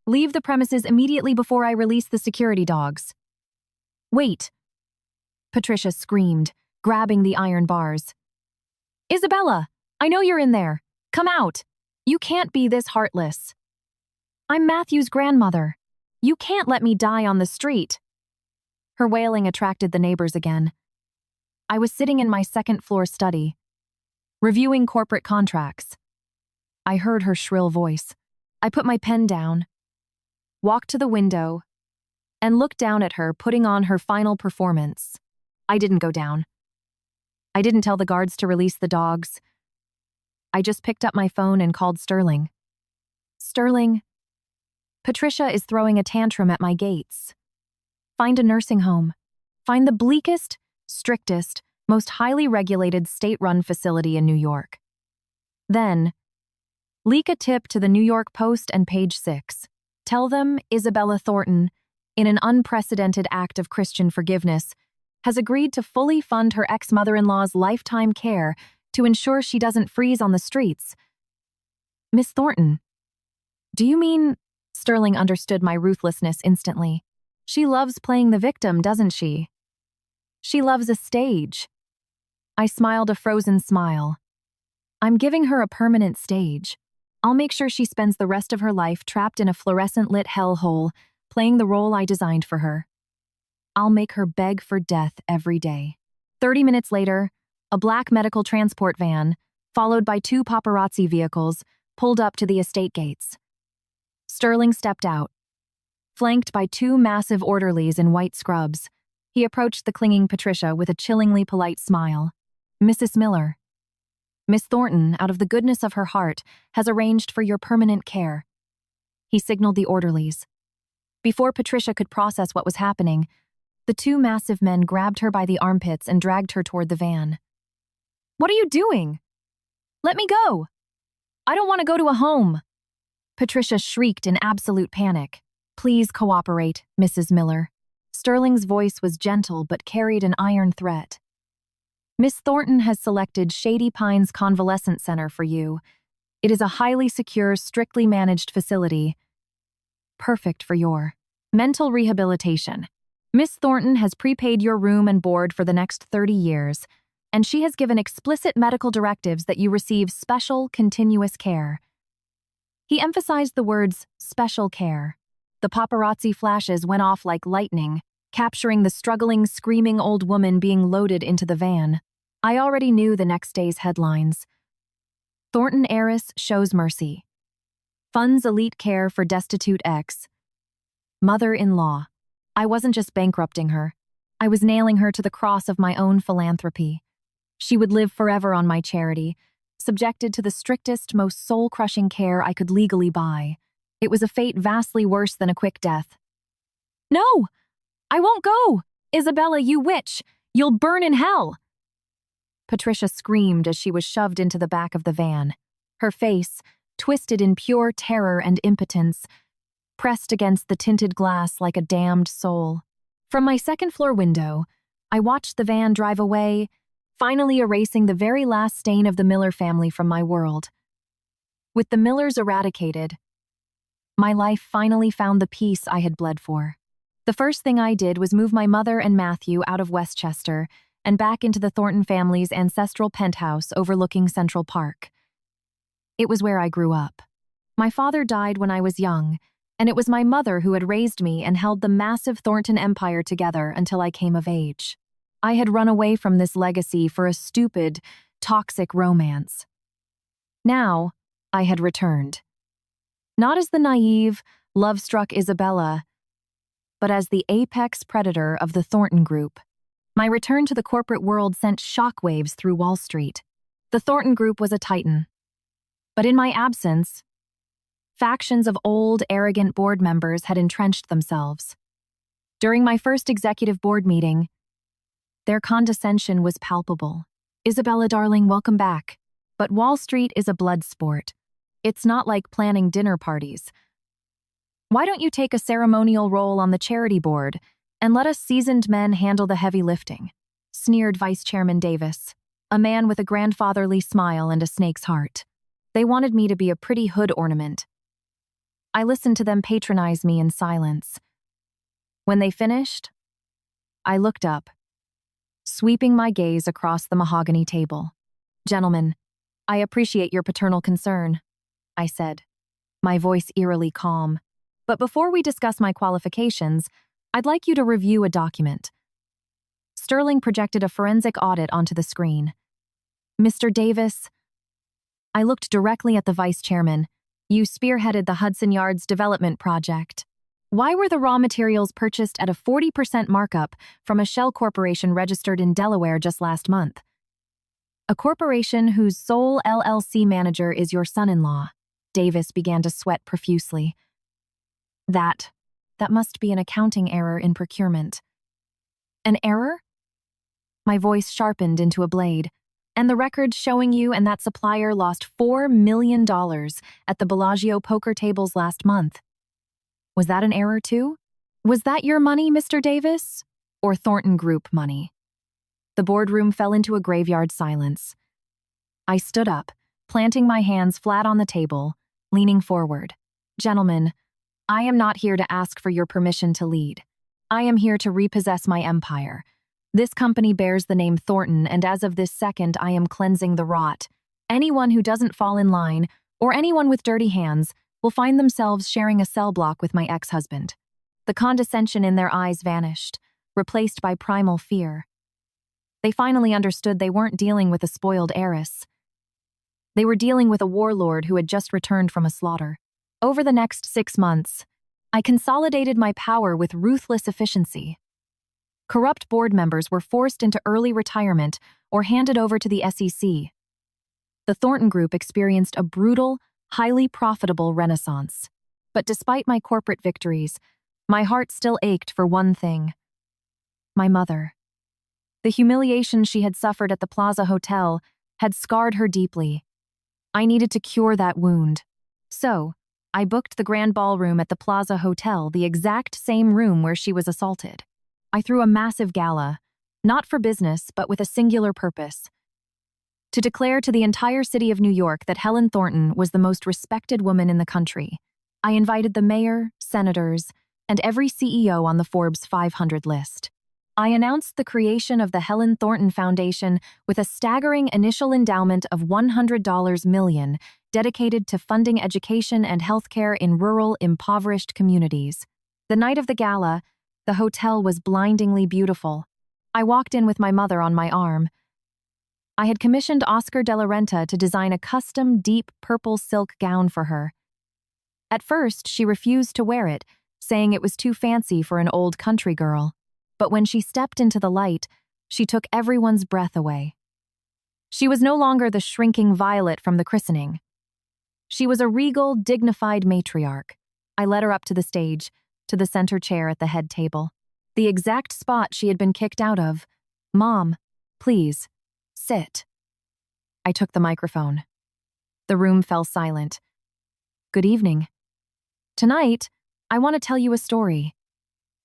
S1: Leave the premises immediately before I release the security dogs." "Wait," Patricia screamed, grabbing the iron bars. "Isabella, I know you're in there. Come out. You can't be this heartless. I'm Matthew's grandmother. You can't let me die on the street." Her wailing attracted the neighbors again. I was sitting in my second-floor study, reviewing corporate contracts. I heard her shrill voice. I put my pen down, walked to the window, and looked down at her putting on her final performance. I didn't go down. I didn't tell the guards to release the dogs. I just picked up my phone and called Sterling. "Sterling, Patricia is throwing a tantrum at my gates. Find a nursing home. Find the bleakest, strictest, most highly regulated state-run facility in New York. Then, leak a tip to the New York Post and Page 6. Tell them Isabella Thornton, in an unprecedented act of Christian forgiveness, has agreed to fully fund her ex-mother-in-law's lifetime care to ensure she doesn't freeze on the streets." "Miss Thornton, do you mean—" Sterling understood my ruthlessness instantly. "She loves playing the victim, doesn't she? She loves a stage." I smiled a frozen smile. "I'm giving her a permanent stage. I'll make sure she spends the rest of her life trapped in a fluorescent-lit hellhole, playing the role I designed for her. I'll make her beg for death every day." 30 minutes later, a black medical transport van, followed by 2 paparazzi vehicles, pulled up to the estate gates. Sterling stepped out. Flanked by 2 massive orderlies in white scrubs, he approached the clinging Patricia with a chillingly polite smile. "Mrs. Miller, Miss Thornton, out of the goodness of her heart, has arranged for your permanent care." He signaled the orderlies. Before Patricia could process what was happening, the 2 massive men grabbed her by the armpits and dragged her toward the van. "What are you doing? Let me go! I don't want to go to a home!" Patricia shrieked in absolute panic. "Please cooperate, Mrs. Miller." Sterling's voice was gentle but carried an iron threat. "Miss Thornton has selected Shady Pines Convalescent Center for you. It is a highly secure, strictly managed facility. perfect for your mental rehabilitation. Miss Thornton has prepaid your room and board for the next 30 years, and she has given explicit medical directives that you receive special, continuous care. He emphasized the words, special care. The paparazzi flashes went off like lightning, capturing the struggling, screaming old woman being loaded into the van. I already knew the next day's headlines. Thornton heiress shows mercy. Funds elite care for destitute ex. Mother-in-law. I wasn't just bankrupting her. I was nailing her to the cross of my own philanthropy. She would live forever on my charity, subjected to the strictest, most soul-crushing care I could legally buy. It was a fate vastly worse than a quick death. "No! I won't go! Isabella, you witch! You'll burn in hell!" Patricia screamed as she was shoved into the back of the van. Her face, twisted in pure terror and impotence, pressed against the tinted glass like a damned soul. From my second-floor window, I watched the van drive away, finally erasing the very last stain of the Miller family from my world. With the Millers eradicated, my life finally found the peace I had bled for. The first thing I did was move my mother and Matthew out of Westchester and back into the Thornton family's ancestral penthouse overlooking Central Park. It was where I grew up. My father died when I was young, and it was my mother who had raised me and held the massive Thornton empire together until I came of age. I had run away from this legacy for a stupid, toxic romance. Now, I had returned. Not as the naive, love-struck Isabella, but as the apex predator of the Thornton Group. My return to the corporate world sent shockwaves through Wall Street. The Thornton Group was a titan. But in my absence, factions of old, arrogant board members had entrenched themselves. During my first executive board meeting, their condescension was palpable. "Isabella, darling, welcome back. But Wall Street is a blood sport. It's not like planning dinner parties. Why don't you take a ceremonial role on the charity board and let us seasoned men handle the heavy lifting?" sneered Vice Chairman Davis, a man with a grandfatherly smile and a snake's heart. They wanted me to be a pretty hood ornament. I listened to them patronize me in silence. When they finished, I looked up, sweeping my gaze across the mahogany table. "Gentlemen, I appreciate your paternal concern," I said, my voice eerily calm. "But before we discuss my qualifications, I'd like you to review a document." Sterling projected a forensic audit onto the screen. "Mr. Davis," I looked directly at the vice chairman. "You spearheaded the Hudson Yards development project. Why were the raw materials purchased at a 40% markup from a shell corporation registered in Delaware just last month? A corporation whose sole LLC manager is your son-in-law." Davis began to sweat profusely. That must be an accounting error in procurement." "An error?" My voice sharpened into a blade. "And the records showing you and that supplier lost $4 million at the Bellagio poker tables last month. Was that an error too? Was that your money, Mr. Davis? Or Thornton Group money?" The boardroom fell into a graveyard silence. I stood up, planting my hands flat on the table, leaning forward. "Gentlemen, I am not here to ask for your permission to lead. I am here to repossess my empire. This company bears the name Thornton, and as of this second, I am cleansing the rot. Anyone who doesn't fall in line, or anyone with dirty hands, will find themselves sharing a cell block with my ex-husband." The condescension in their eyes vanished, replaced by primal fear. They finally understood they weren't dealing with a spoiled heiress. They were dealing with a warlord who had just returned from a slaughter. Over the next 6 months, I consolidated my power with ruthless efficiency. Corrupt board members were forced into early retirement or handed over to the SEC. The Thornton Group experienced a brutal, highly profitable renaissance. But despite my corporate victories, my heart still ached for one thing: my mother. The humiliation she had suffered at the Plaza Hotel had scarred her deeply. I needed to cure that wound. So, I booked the grand ballroom at the Plaza Hotel, the exact same room where she was assaulted. I threw a massive gala, not for business, but with a singular purpose: to declare to the entire city of New York that Helen Thornton was the most respected woman in the country. I invited the mayor, senators, and every CEO on the Forbes 500 list. I announced the creation of the Helen Thornton Foundation with a staggering initial endowment of $100 million dedicated to funding education and healthcare in rural, impoverished communities. The night of the gala, the hotel was blindingly beautiful. I walked in with my mother on my arm. I had commissioned Oscar de la Renta to design a custom, deep purple silk gown for her. At first, she refused to wear it, saying it was too fancy for an old country girl. But when she stepped into the light, she took everyone's breath away. She was no longer the shrinking Violet from the christening. She was a regal, dignified matriarch. I led her up to the stage, to the center chair at the head table, the exact spot she had been kicked out of. "Mom, please, sit." I took the microphone. The room fell silent. "Good evening. Tonight, I want to tell you a story.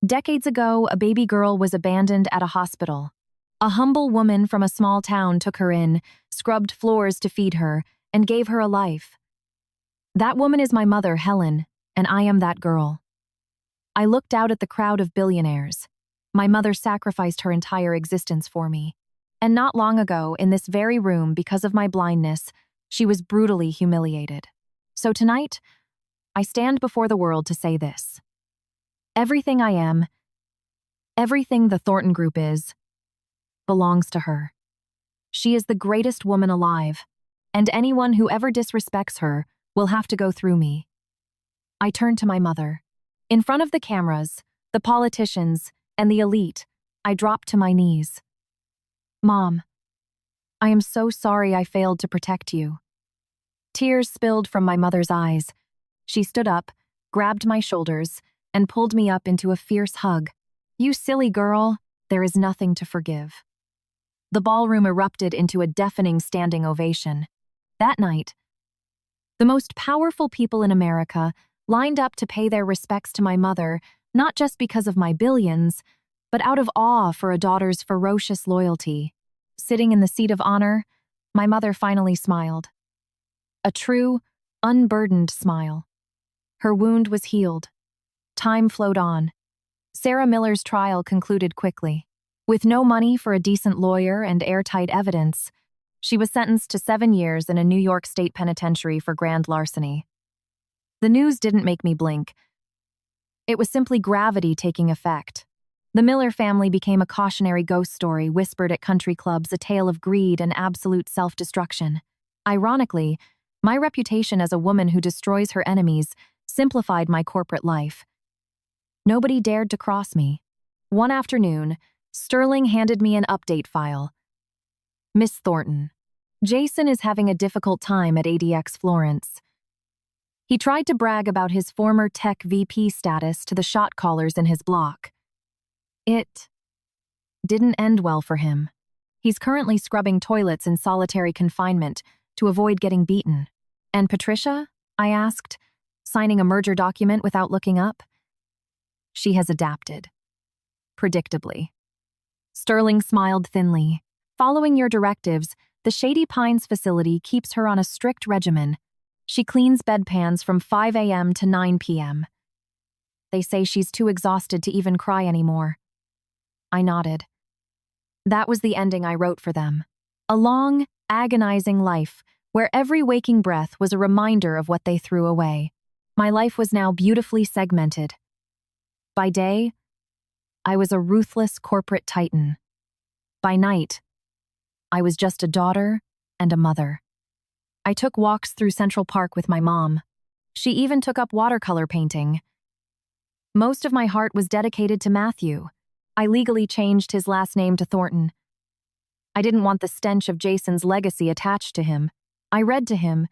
S1: Decades ago, a baby girl was abandoned at a hospital. A humble woman from a small town took her in, scrubbed floors to feed her, and gave her a life. That woman is my mother, Helen, and I am that girl. I looked out at the crowd of billionaires. My mother sacrificed her entire existence for me. And not long ago, in this very room, because of my blindness, she was brutally humiliated. So tonight, I stand before the world to say this. Everything I am, everything the Thornton Group is, belongs to her. She is the greatest woman alive, and anyone who ever disrespects her will have to go through me. I turned to my mother. In front of the cameras, the politicians, and the elite, I dropped to my knees. "Mom, I am so sorry I failed to protect you." Tears spilled from my mother's eyes. She stood up, grabbed my shoulders, and pulled me up into a fierce hug. "You silly girl, there is nothing to forgive." The ballroom erupted into a deafening standing ovation. That night, the most powerful people in America lined up to pay their respects to my mother, not just because of my billions, but out of awe for a daughter's ferocious loyalty. Sitting in the seat of honor, my mother finally smiled. A true, unburdened smile. Her wound was healed. Time flowed on. Sarah Miller's trial concluded quickly. With no money for a decent lawyer and airtight evidence, she was sentenced to 7 years in a New York State penitentiary for grand larceny. The news didn't make me blink. It was simply gravity taking effect. The Miller family became a cautionary ghost story whispered at country clubs, a tale of greed and absolute self-destruction. Ironically, my reputation as a woman who destroys her enemies simplified my corporate life. Nobody dared to cross me. One afternoon, Sterling handed me an update file. "Miss Thornton, Jason is having a difficult time at ADX Florence. He tried to brag about his former tech VP status to the shot callers in his block. It didn't end well for him. He's currently scrubbing toilets in solitary confinement to avoid getting beaten." "And Patricia?" I asked, signing a merger document without looking up. "She has adapted. Predictably." Sterling smiled thinly. "Following your directives, the Shady Pines facility keeps her on a strict regimen. She cleans bedpans from 5 a.m. to 9 p.m. They say she's too exhausted to even cry anymore." I nodded. That was the ending I wrote for them. A long, agonizing life, where every waking breath was a reminder of what they threw away. My life was now beautifully segmented. By day, I was a ruthless corporate titan. By night, I was just a daughter and a mother. I took walks through Central Park with my mom. She even took up watercolor painting. Most of my heart was dedicated to Matthew. I legally changed his last name to Thornton. I didn't want the stench of Jason's legacy attached to him. I read to him,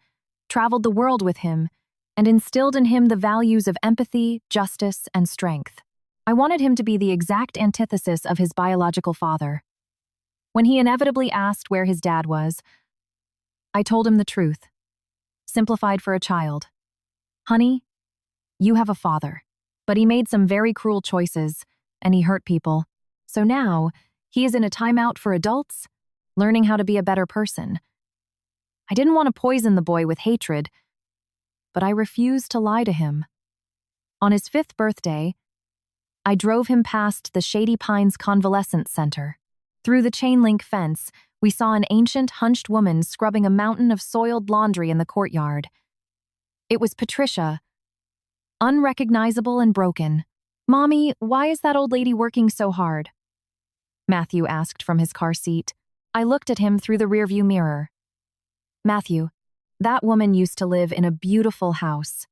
S1: traveled the world with him, and instilled in him the values of empathy, justice, and strength. I wanted him to be the exact antithesis of his biological father. When he inevitably asked where his dad was, I told him the truth, simplified for a child. "Honey, you have a father, but he made some very cruel choices, and he hurt people. So now, he is in a timeout for adults, learning how to be a better person." I didn't want to poison the boy with hatred, but I refused to lie to him. On his 5th birthday, I drove him past the Shady Pines Convalescent Center. Through the chain-link fence, we saw an ancient, hunched woman scrubbing a mountain of soiled laundry in the courtyard. It was Patricia, unrecognizable and broken. "Mommy, why is that old lady working so hard?" Matthew asked from his car seat. I looked at him through the rearview mirror. "Matthew, that woman used to live in a beautiful house.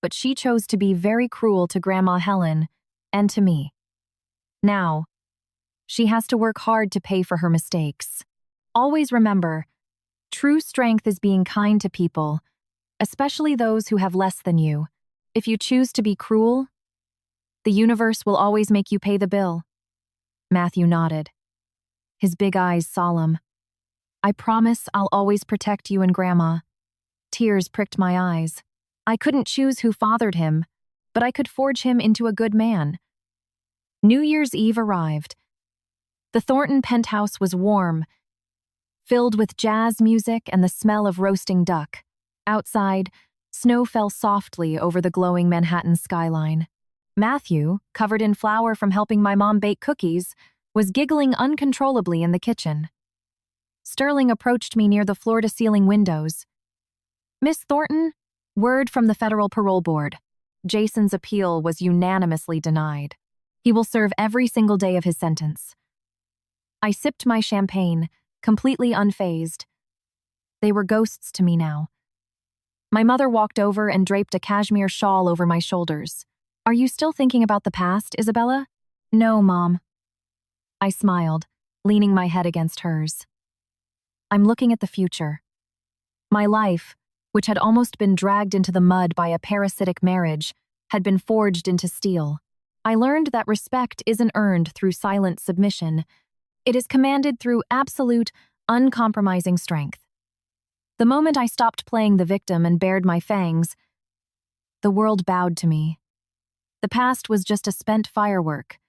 S1: But she chose to be very cruel to Grandma Helen and to me. Now, she has to work hard to pay for her mistakes. Always remember, true strength is being kind to people, especially those who have less than you. If you choose to be cruel, the universe will always make you pay the bill." Matthew nodded, his big eyes solemn. "I promise I'll always protect you and Grandma." Tears pricked my eyes. I couldn't choose who fathered him, but I could forge him into a good man. New Year's Eve arrived. The Thornton penthouse was warm, filled with jazz music and the smell of roasting duck. Outside, snow fell softly over the glowing Manhattan skyline. Matthew, covered in flour from helping my mom bake cookies, was giggling uncontrollably in the kitchen. Sterling approached me near the floor-to-ceiling windows. "Miss Thornton, word from the Federal Parole Board. Jason's appeal was unanimously denied. He will serve every single day of his sentence." I sipped my champagne, completely unfazed. They were ghosts to me now. My mother walked over and draped a cashmere shawl over my shoulders. "Are you still thinking about the past, Isabella?" "No, Mom." I smiled, leaning my head against hers. "I'm looking at the future. My life, which had almost been dragged into the mud by a parasitic marriage, had been forged into steel. I learned that respect isn't earned through silent submission. It is commanded through absolute, uncompromising strength. The moment I stopped playing the victim and bared my fangs, the world bowed to me. The past was just a spent firework,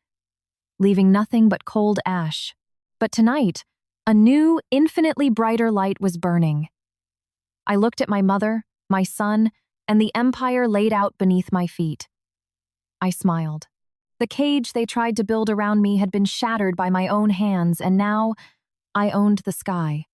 S1: leaving nothing but cold ash. But tonight, a new, infinitely brighter light was burning. I looked at my mother, my son, and the empire laid out beneath my feet. I smiled. The cage they tried to build around me had been shattered by my own hands, and now I owned the sky.